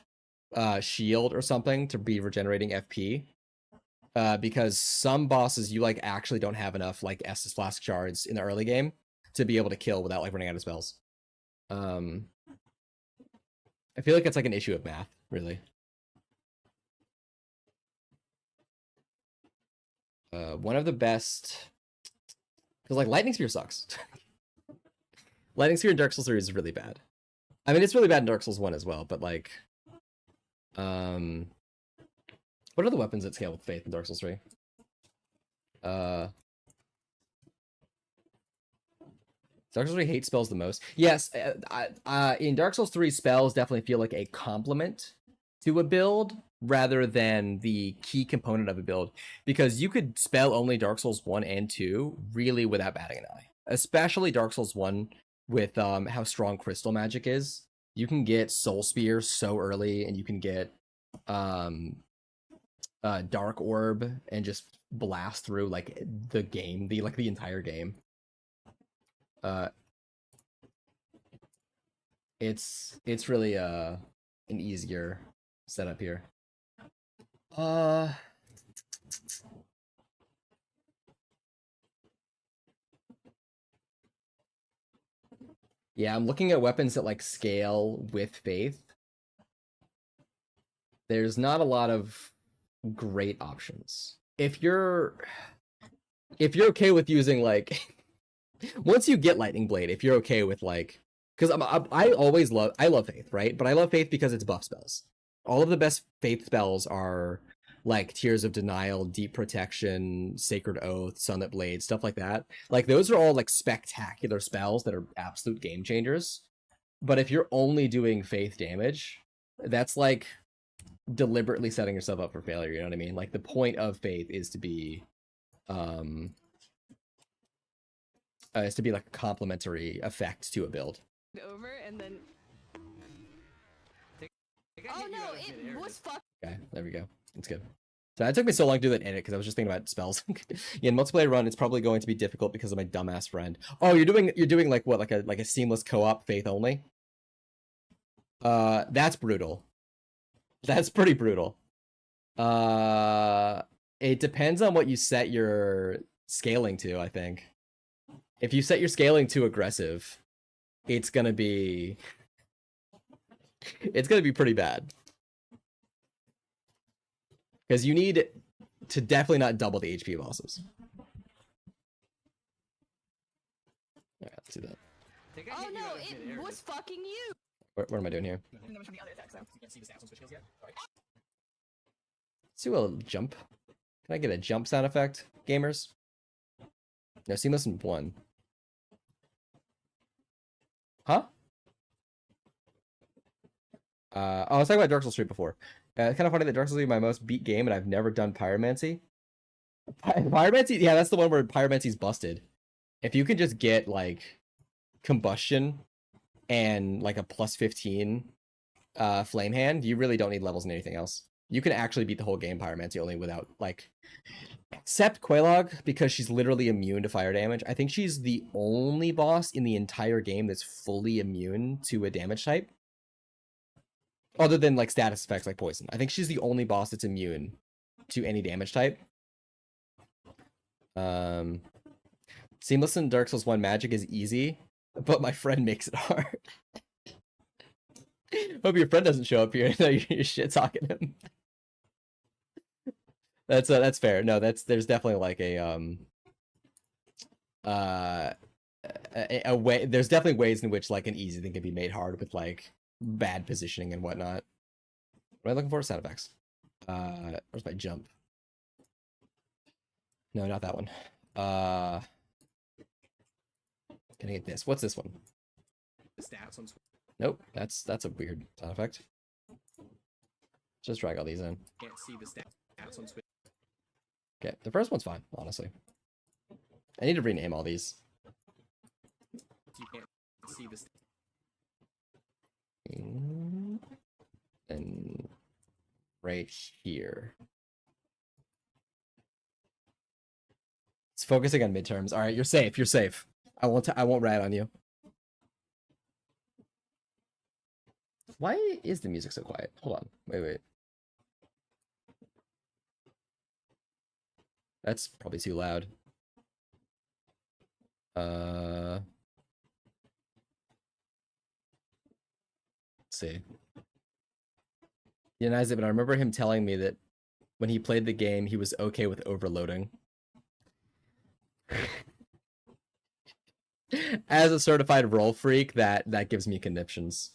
shield or something to be regenerating FP, because some bosses you like actually don't have enough like Estus Flask shards in the early game to be able to kill without like running out of spells. I feel like it's like an issue of math, really. One of the best, because like Lightning Spear sucks. Lightning Spear in Dark Souls 3 is really bad. I mean, it's really bad in Dark Souls 1 as well, but like, what are the weapons that scale with faith in Dark Souls 3? Dark Souls 3 hate spells the most. Yes, in Dark Souls 3, spells definitely feel like a complement to a build rather than the key component of a build, because you could spell only Dark Souls 1 and 2 really without batting an eye. Especially Dark Souls 1 with how strong crystal magic is. You can get Soul Spear so early, and you can get Dark Orb and just blast through like the game, the entire game. It's really an easier setup here. Yeah, I'm looking at weapons that like scale with faith. There's not a lot of great options. If you're okay with using like once you get Lightning Blade, if you're okay with like, because I love faith, right? But I love faith because it's buff spells. All of the best faith spells are like Tears of Denial, Deep Protection, Sacred Oath, Sunlit Blade, stuff like that. Like those are all like spectacular spells that are absolute game changers. But if you're only doing faith damage, that's like deliberately setting yourself up for failure, you know what I mean? Like the point of faith is to be like a complementary effect to a build. Over and then. Oh no, it was fuck. Okay, there we go. It's good. So it took me so long to do that edit because I was just thinking about spells. Yeah, in multiplayer run, it's probably going to be difficult because of my dumbass friend. Oh, you're doing like what, like a seamless co-op faith only? That's brutal. That's pretty brutal. It depends on what you set your scaling to, I think. If you set your scaling too aggressive, it's gonna be pretty bad. Because you need to definitely not double the HP bosses. Alright, let's do that. Oh no, it was fucking you. What am I doing here? From the other attack, so you can't see the stats on switch skills yet. Sorry. Let's do a jump. Can I get a jump sound effect, gamers? No, seamless in 1. Huh? I was talking about Dark Souls 3 before. It's kind of funny that Dark Souls is my most beat game, and I've never done Pyromancy. Pyromancy, yeah, that's the one where Pyromancy's busted. If you could just get, like, combustion and like a +15 flame hand, you really don't need levels in anything else. You can actually beat the whole game Pyromancy only without like, except Quelaag, because she's literally immune to fire damage. I think she's the only boss in the entire game that's fully immune to a damage type. Other than like status effects like poison. I think she's the only boss that's immune to any damage type. Seamless in Dark Souls 1 magic is easy, but my friend makes it hard. Hope your friend doesn't show up here and know you're shit talking him. That's fair. No, there's definitely like a way. There's definitely ways in which like an easy thing can be made hard with like bad positioning and whatnot. What am I looking for? Sound effects. Where's my jump? No, not that one. Can I get this? What's this one? The stats on Switch. Nope, that's a weird sound effect. Just drag all these in. Can't see the stats on Switch. Okay, the first one's fine, honestly. I need to rename all these. You can't see the stats. And right here. It's focusing on midterms. All right, you're safe. You're safe. I won't rat on you. Why is the music so quiet? Hold on. Wait. That's probably too loud. Let's see. Yeah, but I remember him telling me that when he played the game, he was okay with overloading. As a certified roll freak, that gives me conniptions.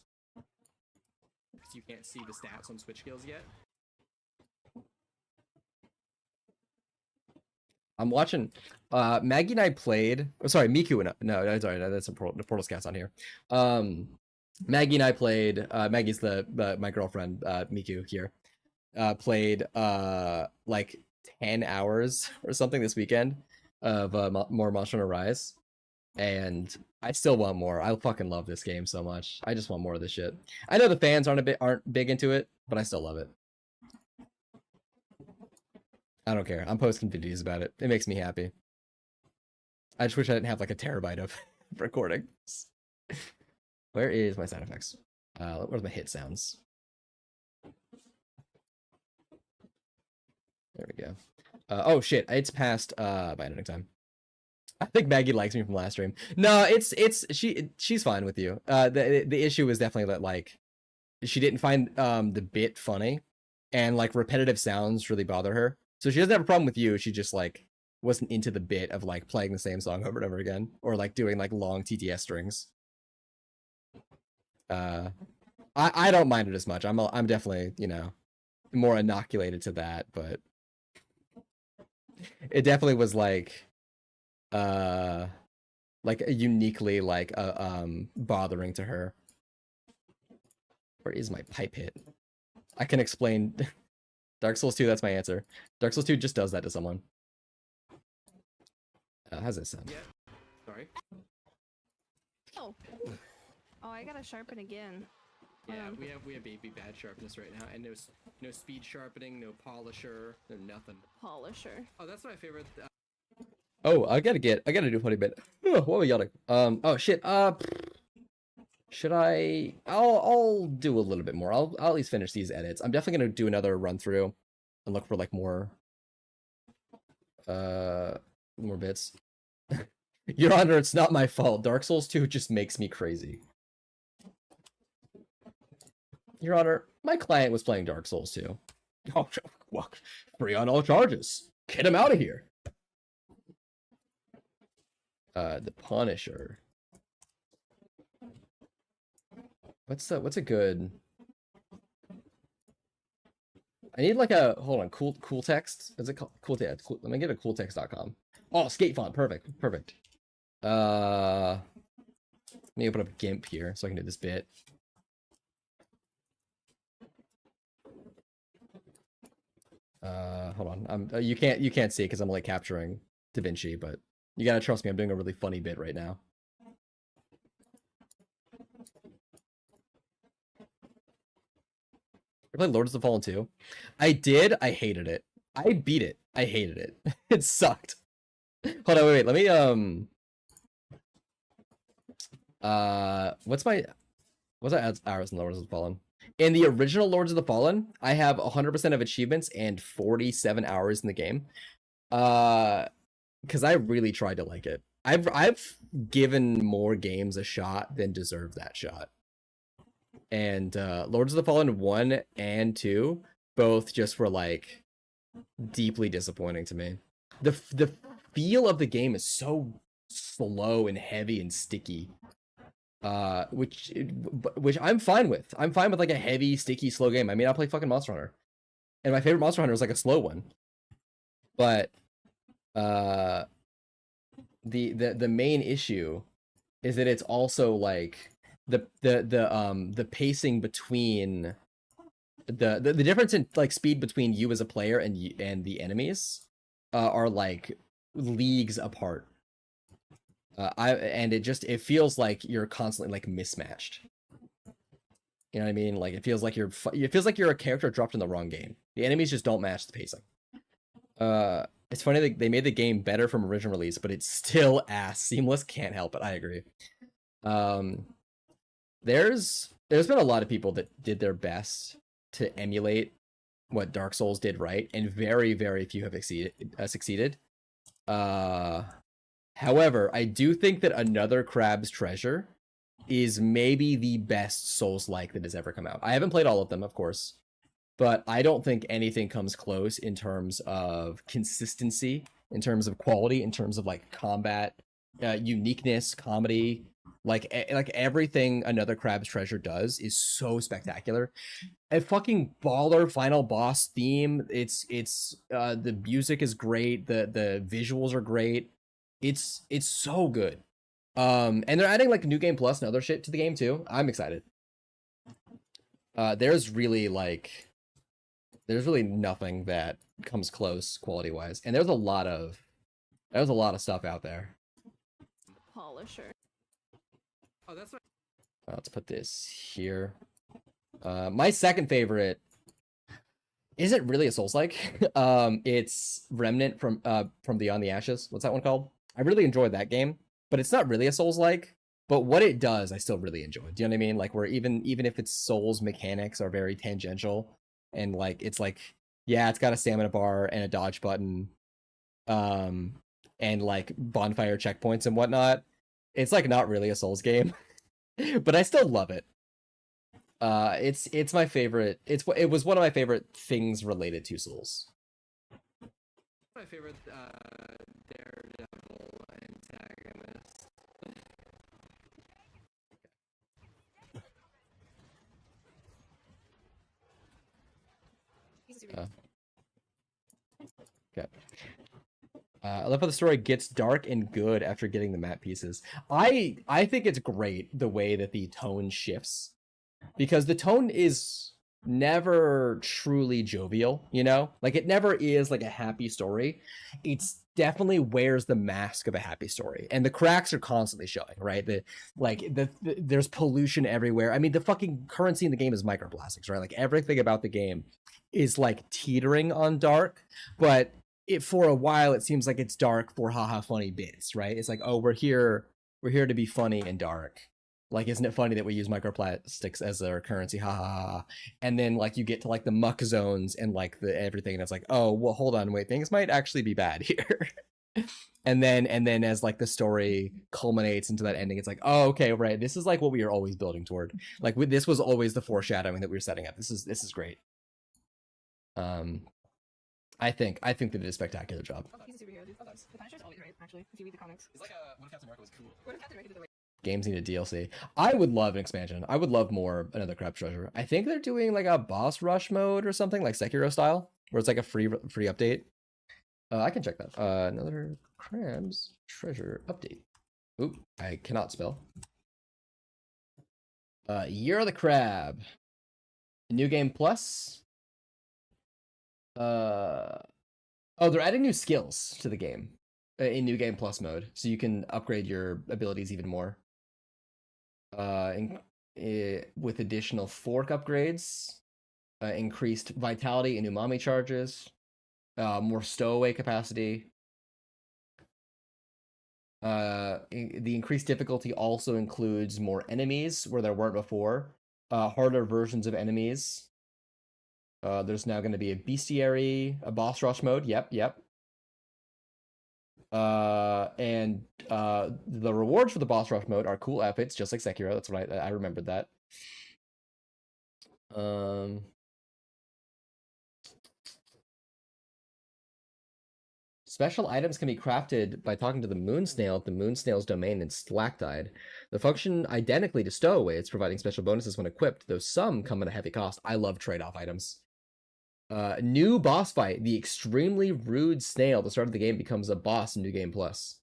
You can't see the stats on Switch skills yet. I'm watching. Maggie and I played. Oh, sorry, Miku and no, sorry, that's the Portal Scouts on here. Maggie and I played. Maggie's my girlfriend. Miku here. Played like 10 hours or something this weekend of more Monster Hunter Rise, and I still want more. I fucking love this game so much. I just want more of this shit. I know the fans aren't big into it, but I still love it. I don't care. I'm posting videos about it. It makes me happy. I just wish I didn't have like a terabyte of recordings. Where is my sound effects? Where's my hit sounds? There we go. Oh shit! It's past my editing time. I think Maggie likes me from last stream. No, she's fine with you. The issue is definitely that like she didn't find the bit funny, and like repetitive sounds really bother her. So she doesn't have a problem with you. She just like wasn't into the bit of like playing the same song over and over again, or like doing like long TTS strings. I don't mind it as much. I'm definitely, you know, more inoculated to that, but it definitely was like uniquely like bothering to her. Where is my pipe hit? I can explain. Dark Souls 2, that's my answer. Dark Souls 2 just does that to someone. How's that sound? Yeah. Sorry. Oh, I gotta sharpen again. Yeah, we have baby bad sharpness right now, and no speed sharpening, no polisher, no nothing. Polisher. Oh, that's my favorite. Oh, I gotta do a funny bit. What were we yelling? Oh shit. Should I? I'll do a little bit more. I'll at least finish these edits. I'm definitely gonna do another run through and look for like more bits. Your Honor, it's not my fault. Dark Souls 2 just makes me crazy. Your Honor, my client was playing Dark Souls 2. Oh, well, free on all charges. Get him out of here. The Punisher. What's a good? I need like a cool text. Is it called cool text? Cool, let me get a cooltext.com. Oh, skate font, perfect. Let me open up GIMP here so I can do this bit. Hold on. You can't see it because I'm like capturing DaVinci, but you gotta trust me. I'm doing a really funny bit right now. played Lords of the Fallen 2? I did. I hated it. I beat it. I hated it. It sucked. Hold on, wait. Let me what's hours in Lords of the Fallen? In the original Lords of the Fallen, I have 100% of achievements and 47 hours in the game. Because I really tried to like it. I've given more games a shot than deserve that shot. And Lords of the Fallen 1 and 2 both just were like deeply disappointing to me. The feel of the game is so slow and heavy and sticky. Which I'm fine with. I'm fine with like a heavy, sticky, slow game. I mean, I play fucking Monster Hunter. And my favorite Monster Hunter is like a slow one. But the main issue is that it's also like the pacing between the difference in like speed between you as a player and the enemies are like leagues apart. It feels like you're constantly like mismatched. You know what I mean? Like it feels like you're a character dropped in the wrong game. The enemies just don't match the pacing. It's funny that they made the game better from original release, but it's still ass seamless. Can't help it. I agree. There's been a lot of people that did their best to emulate what Dark Souls did right, and very, very few have succeeded. However, I do think that Another Crab's Treasure is maybe the best Souls-like that has ever come out. I haven't played all of them, of course, but I don't think anything comes close in terms of consistency, in terms of quality, in terms of like combat, uniqueness, comedy, like everything Another Crab's Treasure does is so spectacular. A fucking baller final boss theme. It's the music is great. The visuals are great. It's so good. And they're adding like New Game Plus and other shit to the game too. I'm excited. There's really nothing that comes close quality wise, and there's a lot of stuff out there. Polisher. Oh, that's right. Let's put this here. My second favorite isn't really a Souls-like. It's Remnant from Beyond the Ashes. What's that one called? I really enjoyed that game, but it's not really a Souls-like. But what it does, I still really enjoy. Do you know what I mean? Like where even if its Souls mechanics are very tangential, and like it's like, yeah, it's got a stamina bar and a dodge button, and like bonfire checkpoints and whatnot. It's like not really a Souls game, but I still love it. It's my favorite. It was one of my favorite things related to Souls. My favorite Daredevil antagonist. Okay. I love how the story gets dark and good after getting the map pieces. I think it's great the way that the tone shifts, because the tone is never truly jovial, you know? Like it never is like a happy story. It's definitely wears the mask of a happy story, and the cracks are constantly showing, right? There's pollution everywhere. I mean, the fucking currency in the game is microplastics, right? Like everything about the game is like teetering on dark, but for a while it seems like it's dark for haha funny bits, right? It's like, oh, we're here to be funny and dark. Like, isn't it funny that we use microplastics as our currency? Ha ha ha. And then like you get to like the muck zones and like the everything, and it's like, oh well, hold on, wait, things might actually be bad here. and then as like the story culminates into that ending, it's like, oh okay, right, this is like what we are always building toward. Like this was always the foreshadowing that we were setting up. This is great. I think they did a spectacular job. He's a superhero, dude. The Punisher's always right, actually, if you read the comics. It's like what if Captain America was cool? What if Captain America did the right? Games need a DLC. I would love an expansion. I would love more Another Crab's Treasure. I think they're doing like a boss rush mode or something, like Sekiro style, where it's like a free update. I can check that. Another Crab's Treasure update. Oop, I cannot spell. Year of the Crab. New Game Plus. Oh, they're adding new skills to the game in New Game Plus mode, so you can upgrade your abilities even more. With additional fork upgrades increased vitality and umami charges, more stowaway capacity. The increased difficulty also includes more enemies where there weren't before, harder versions of enemies. There's now going to be a bestiary, a boss rush mode. Yep. And the rewards for the boss rush mode are cool outfits, just like Sekiro. That's what I remembered that. Special items can be crafted by talking to the moon snail at the moon snail's domain in Slaktide. The function identically to stowaways, providing special bonuses when equipped, though some come at a heavy cost. I love trade-off items. New boss fight. The extremely rude snail at the start of the game becomes a boss in New Game Plus.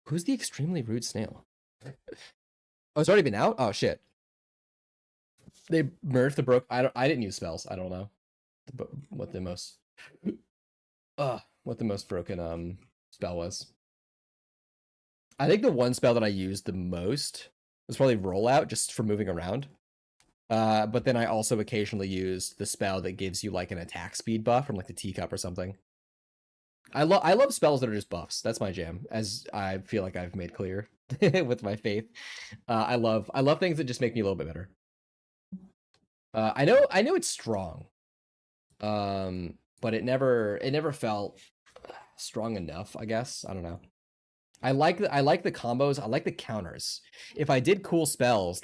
Who's the extremely rude snail? Oh, it's already been out? Oh, shit. They nerfed the broke. I didn't use spells. I don't know what the most broken spell was. I think the one spell that I used the most was probably rollout, just for moving around. But then I also occasionally used the spell that gives you like an attack speed buff from like the teacup or something. I love spells that are just buffs. That's my jam, as I feel like I've made clear with my faith. I love things that just make me a little bit better. I know it's strong, but it never felt strong enough, I guess. I don't know. I like the combos. I like the counters. If I did cool spells,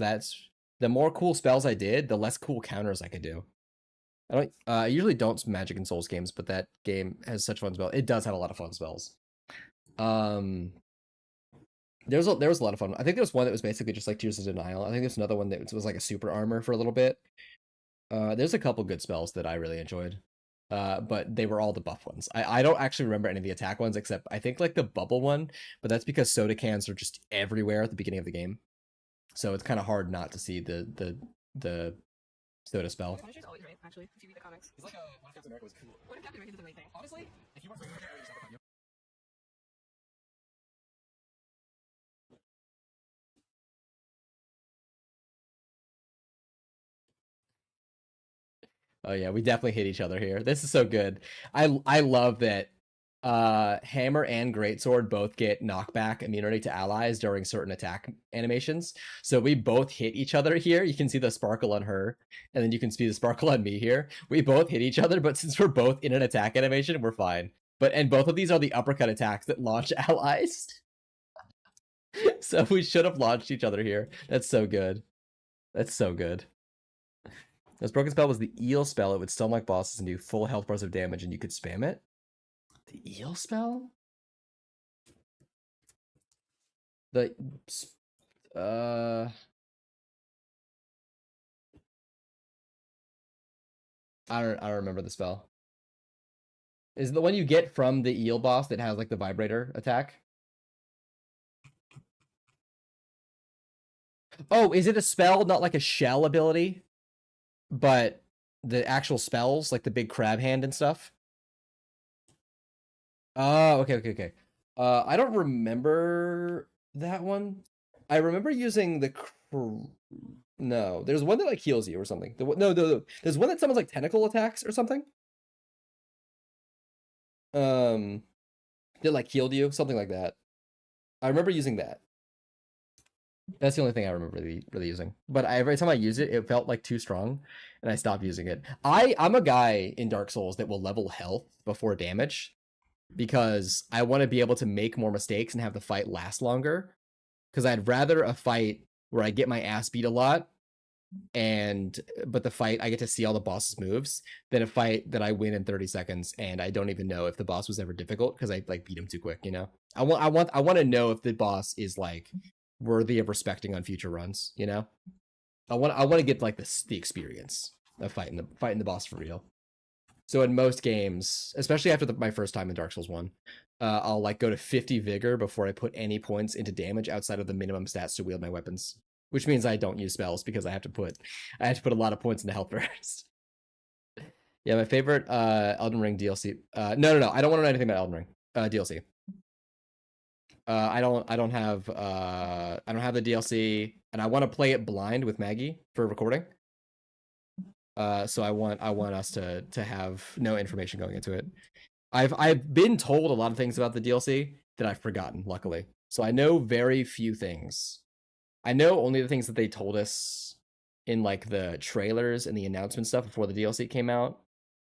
the more cool spells I did, the less cool counters I could do. I usually don't Magic and Souls games, but that game has such fun spells. It does have a lot of fun spells. There was a lot of fun. I think there was one that was basically just like Tears of Denial. I think there's another one that was like a super armor for a little bit. There's a couple good spells that I really enjoyed. But they were all the buff ones. I don't actually remember any of the attack ones except I think like the bubble one, but that's because soda cans are just everywhere at the beginning of the game. So it's kind of hard not to see the soda spell. Punisher's always right, actually, if you read the comics. He's like what if Captain America was cool? What if Captain America did the right thing? Honestly, if you weren't for Captain America, I would just Oh yeah, we definitely hit each other here. This is so good. I love that Hammer and Greatsword both get knockback immunity to allies during certain attack animations. So we both hit each other here. You can see the sparkle on her, and then you can see the sparkle on me here. We both hit each other, but since we're both in an attack animation, we're fine. And both of these are the uppercut attacks that launch allies. So we should have launched each other here. That's so good. That's so good. This broken spell was the eel spell. It would stun like bosses and do full health bars of damage, and you could spam it. The eel spell? I don't remember the spell. Is it the one you get from the eel boss that has like the vibrator attack? Oh, is it a spell, not like a shell ability? But the actual spells, like the big crab hand and stuff? Oh, okay. I don't remember that one. I remember using the... No, there's one that like heals you or something. No. There's one that summons like tentacle attacks or something. That like healed you, something like that. I remember using that. That's the only thing I remember really using. But every time I use it, it felt like too strong, and I stopped using it. I'm a guy in Dark Souls that will level health before damage, because I want to be able to make more mistakes and have the fight last longer. Because I'd rather a fight where I get my ass beat a lot, but the fight I get to see all the boss's moves, than a fight that I win in 30 seconds and I don't even know if the boss was ever difficult because I like beat him too quick. You know, I want to know if the boss is like worthy of respecting on future runs. You know, I want to get like the experience of fighting the boss for real. So in most games, especially after my first time in Dark Souls 1, I'll like go to 50 vigor before I put any points into damage outside of the minimum stats to wield my weapons, which means I don't use spells because I have to put a lot of points into health first. Yeah, my favorite Elden Ring DLC. No, I don't want to know anything about Elden Ring DLC. I don't have the DLC, and I want to play it blind with Maggie for recording. So I want us to have no information going into it. I've been told a lot of things about the DLC that I've forgotten, luckily. So I know very few things. I know only the things that they told us in like the trailers and the announcement stuff before the DLC came out.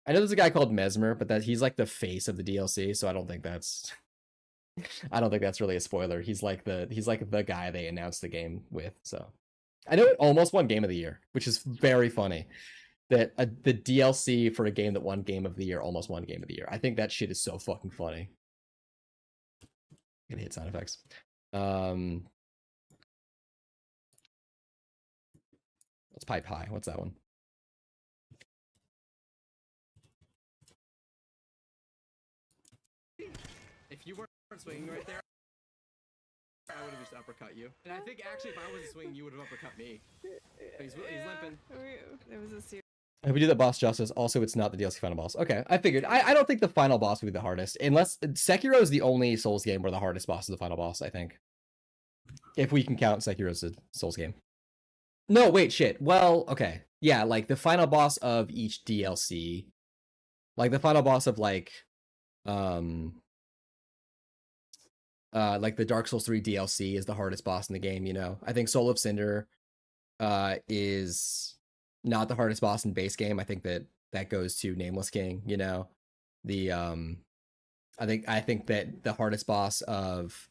I know there's a guy called Mesmer, but that he's like the face of the DLC, so I don't think that's really a spoiler. He's like the guy they announced the game with. So I know it almost won Game of the Year, which is very funny. That the DLC for a game that won Game of the Year almost won Game of the Year. I think that shit is so fucking funny. I'm gonna hit sound effects. Let's pipe high. What's that one? If you weren't swinging right there, I would have just uppercut you. And I think actually if I wasn't swinging, you would have uppercut me. He's limping. It was a serious. If we do that boss justice, also it's not the DLC final boss. Okay, I figured. I don't think the final boss would be the hardest, unless Sekiro is the only Souls game where the hardest boss is the final boss. I think, if we can count Sekiro as a Souls game. No, wait, shit. Well, okay, yeah, like the final boss of each DLC, like the final boss of like the Dark Souls 3 DLC is the hardest boss in the game. You know, I think Soul of Cinder is not the hardest boss in base game. I think that goes to Nameless King. You know, the I think that the hardest boss of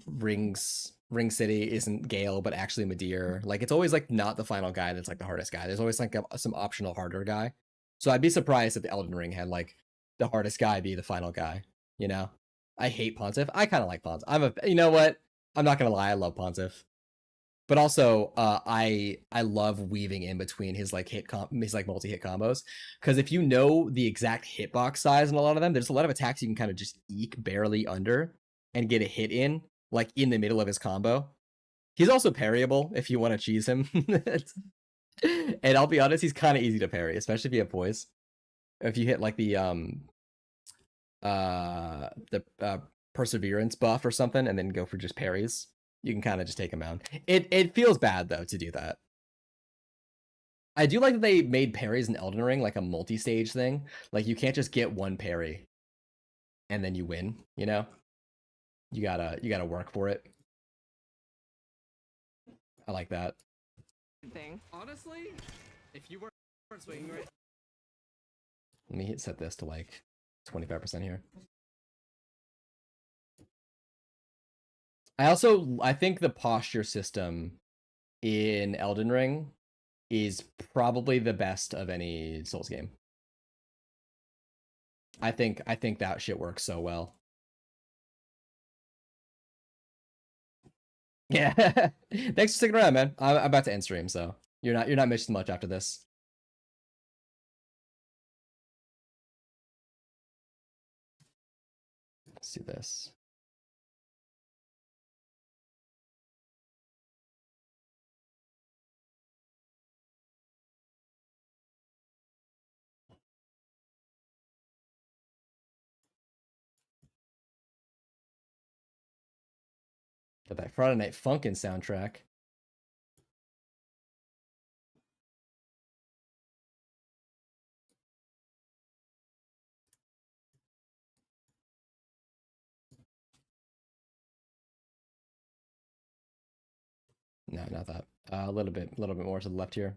Ring City isn't Gale, but actually Midir. Like it's always like not the final guy that's like the hardest guy. There's always like some optional harder guy. So I'd be surprised if the Elden Ring had like the hardest guy be the final guy. You know, I hate Pontiff. I kind of like Pontiff. You know what? I'm not gonna lie. I love Pontiff. But also, I love weaving in between his like his like multi-hit combos, because if you know the exact hitbox size in a lot of them, there's a lot of attacks you can kind of just eke barely under and get a hit in, like in the middle of his combo. He's also parryable if you want to cheese him, and I'll be honest, he's kind of easy to parry, especially if you have poise. If you hit like the perseverance buff or something, and then go for just parries. You can kind of just take him out. It feels bad, though, to do that. I do like that they made parries in Elden Ring like a multi-stage thing. Like, you can't just get one parry and then you win, you know? You gotta work for it. I like that. Thing. Honestly, if you weren't swinging right. Let me set this to like 25% here. I think the posture system in Elden Ring is probably the best of any Souls game. I think that shit works so well. Yeah. Thanks for sticking around, man. I'm about to end stream, so you're not missing much after this. Let's do this. Got that Friday Night Funkin' soundtrack. No, not that. A little bit more to the left here.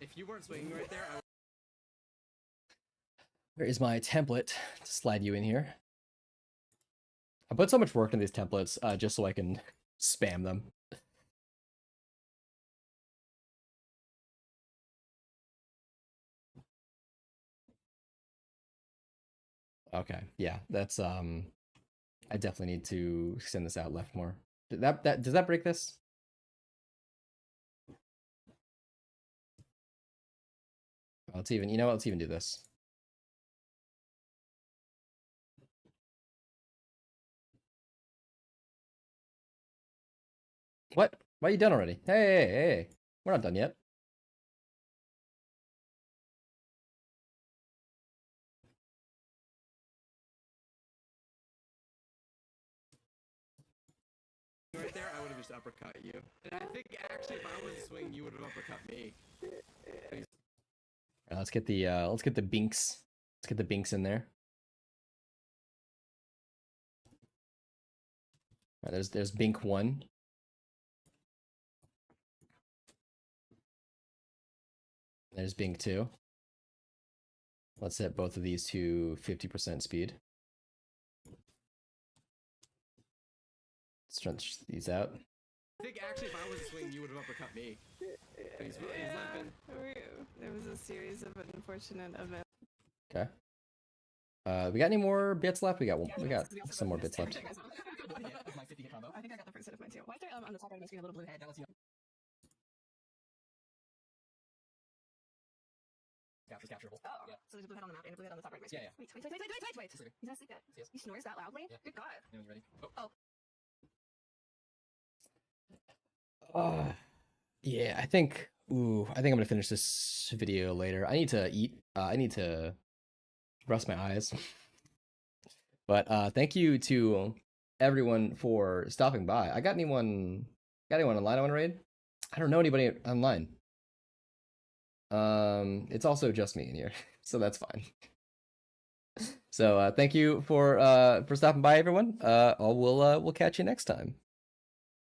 If you weren't swinging right there, Where is my template to slide you in here? I put so much work in these templates just so I can spam them. Okay, yeah, that's I definitely need to extend this out left more. Does that break this? Let's even, let's even do this. What? Why are you done already? Hey, we're not done yet. have just uppercut you. And I think actually, if I was a swing, you would have uppercut me. Let's get the binks. Let's get the binks in there. All right, there's bink 1. There's bink 2. Let's set both of these to 50% speed. Stretch these out. I think actually, if I was a swing, you would have uppercut me. He's limping. There was a series of unfortunate events. Okay. We got any more bits left? We got some more bits left. I think I got the first hit of mine too. Why is there on the top right of my screen a little blue head? That lets you know. Capturable. Oh, yeah. So there's a blue head on the map and a blue head on the top right of my screen. Yeah, Wait. He's gonna sleep yet? Yes. He snores that loudly? Yeah. Good God. You ready? Yeah, I think I'm gonna finish this video later. I need to eat. I need to rest my eyes. But thank you to everyone for stopping by. Got anyone online I want to raid? I don't know anybody online. It's also just me in here, so that's fine. So thank you for stopping by, everyone. We'll catch you next time.